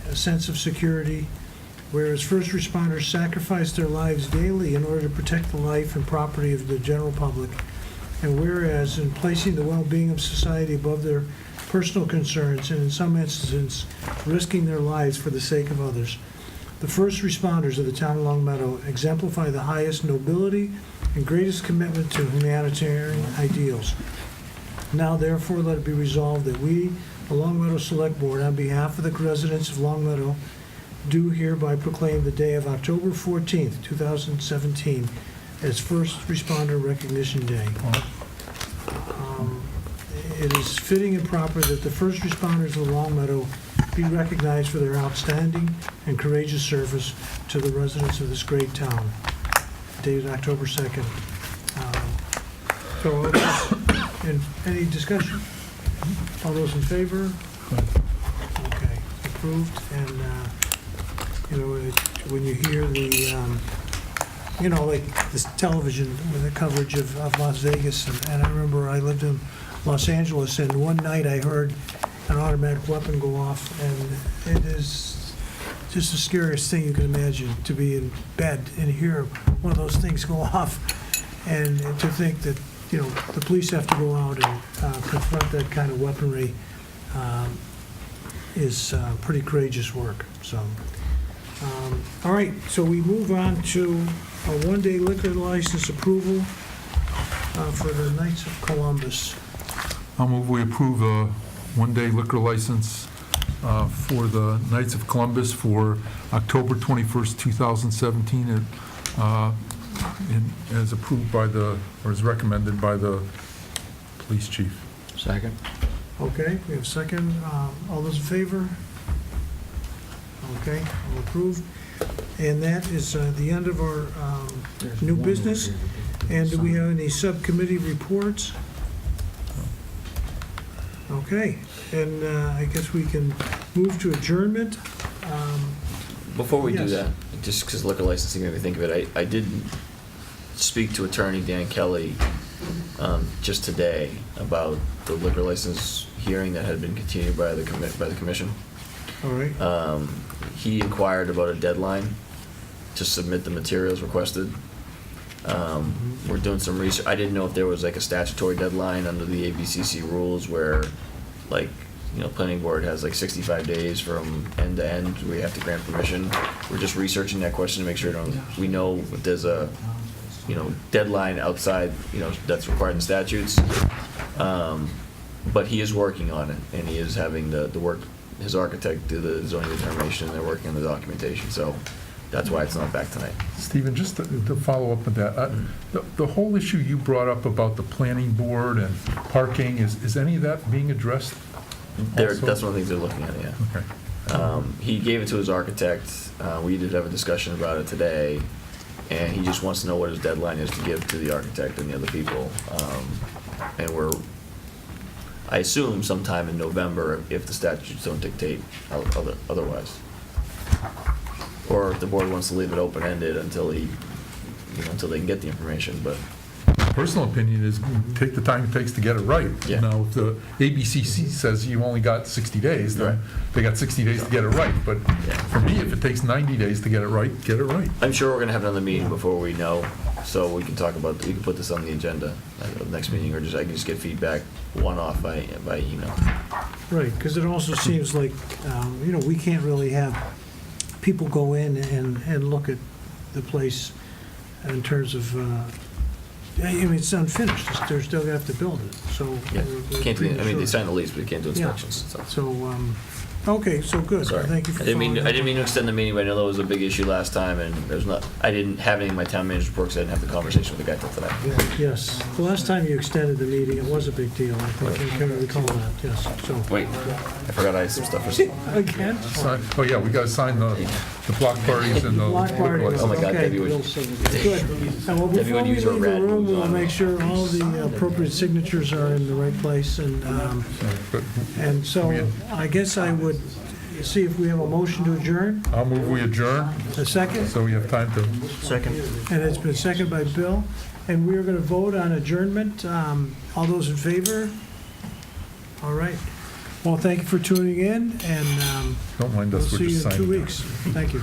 a sense of security, whereas first responders sacrifice their lives daily in order to protect the life and property of the general public, and whereas in placing the well-being of society above their personal concerns, and in some instances, risking their lives for the sake of others, the first responders of the town of Longmeadow exemplify the highest nobility and greatest commitment to humanitarian ideals. Now therefore, let it be resolved that we, the Longmeadow Select Board, on behalf of the residents of Longmeadow, do hereby proclaim the day of October 14th, 2017, as First Responder Recognition Day. it is fitting and proper that the first responders of Longmeadow be recognized for their outstanding and courageous service to the residents of this great town. Dated October 2nd. So, and any discussion? All those in favor? Okay, approved. And, when you hear the, like this television with the coverage of Las Vegas, and I remember I lived in Los Angeles, and one night I heard an automatic weapon go off, and it is just the scariest thing you can imagine, to be in bed and hear one of those things go off, and to think that, the police have to go out and confront that kind of weaponry is pretty courageous work, so. All right, so we move on to a one-day liquor license approval for the Knights of Columbus. I'll move we approve a one-day liquor license for the Knights of Columbus for October 21st, 2017, as approved by or as recommended by the police chief. Second. Okay, we have a second. All those in favor? Okay, all approved. And that is the end of our new business. And do we have any subcommittee reports? Okay, and I guess we can move to adjournment. Before we do Yes. that, just because liquor licensing made me think of it, I did speak to Attorney Dan Kelly just today about the liquor license hearing that had been continued by the commission. All right, He inquired about a deadline to submit the materials requested. We're doing some research. I didn't know if there was like a statutory deadline under the ABCC rules where, like, planning board has like 65 days from end to end. We have to grant permission. We're just researching that question to make sure we know if there's a, deadline outside, that's required in statutes. But he is working on it, and he is having the work, his architect do the zoning determination, and they're working on the documentation. So that's why it's not back tonight. Stephen, just to follow up on that, the whole issue you brought up about the planning board and parking, is any of that being addressed? Also? That's one of the things they're looking at, yeah. Okay. He gave it to his architect. We did have a discussion about it today, and he just wants to know what his deadline is to give to the architect and the other people. And I assume sometime in November, if the statutes don't dictate otherwise. Or if the board wants to leave it open-ended until until they can get the information, but. Personal opinion is take the time it takes to get it right. Yeah. Now, if the ABCC says you only got 60 days, then Right. they got 60 days to get it right. But Yeah. for me, if it takes 90 days to get it right, get it right. I'm sure we're gonna have another meeting before we know, so we can we can put this on the agenda at the next meeting, or I can just get feedback one-off by email. right, because it also seems like, we can't really have people go in and look at the place in terms of, it's unfinished. They're still gonna have to build it, so. Yeah, we're can't do, pretty they sure. signed the lease, but they can't do Yeah. inspections, so. So, okay, so good. Sorry. Thank you for I didn't following mean up. to extend the meeting, but I know that was a big issue last time, and I didn't have any of my town manager's report, because I didn't have the conversation with the guy till today. Yeah, yes, the last time you extended the meeting, it was a big deal, I think, I can recall that, yes, so. Wait, I forgot I had some stuff for. Again? Oh, yeah, we got to sign the block parties and the Block party, liquor license. Oh my God, okay, Debbie would- good. And well, Debbie before would we use her leave the red room, boots we'll on. make sure all the appropriate signatures are in the right place, But and so I guess I would see if we have a motion to adjourn, I'll move we adjourn, a second, so we have time to. Second. and it's been seconded by Bill, and we are going to vote on adjournment. All those in favor? All right. Well, thank you for tuning in, and Don't mind we'll us, we're see you just in signing. 2 weeks. Thank you.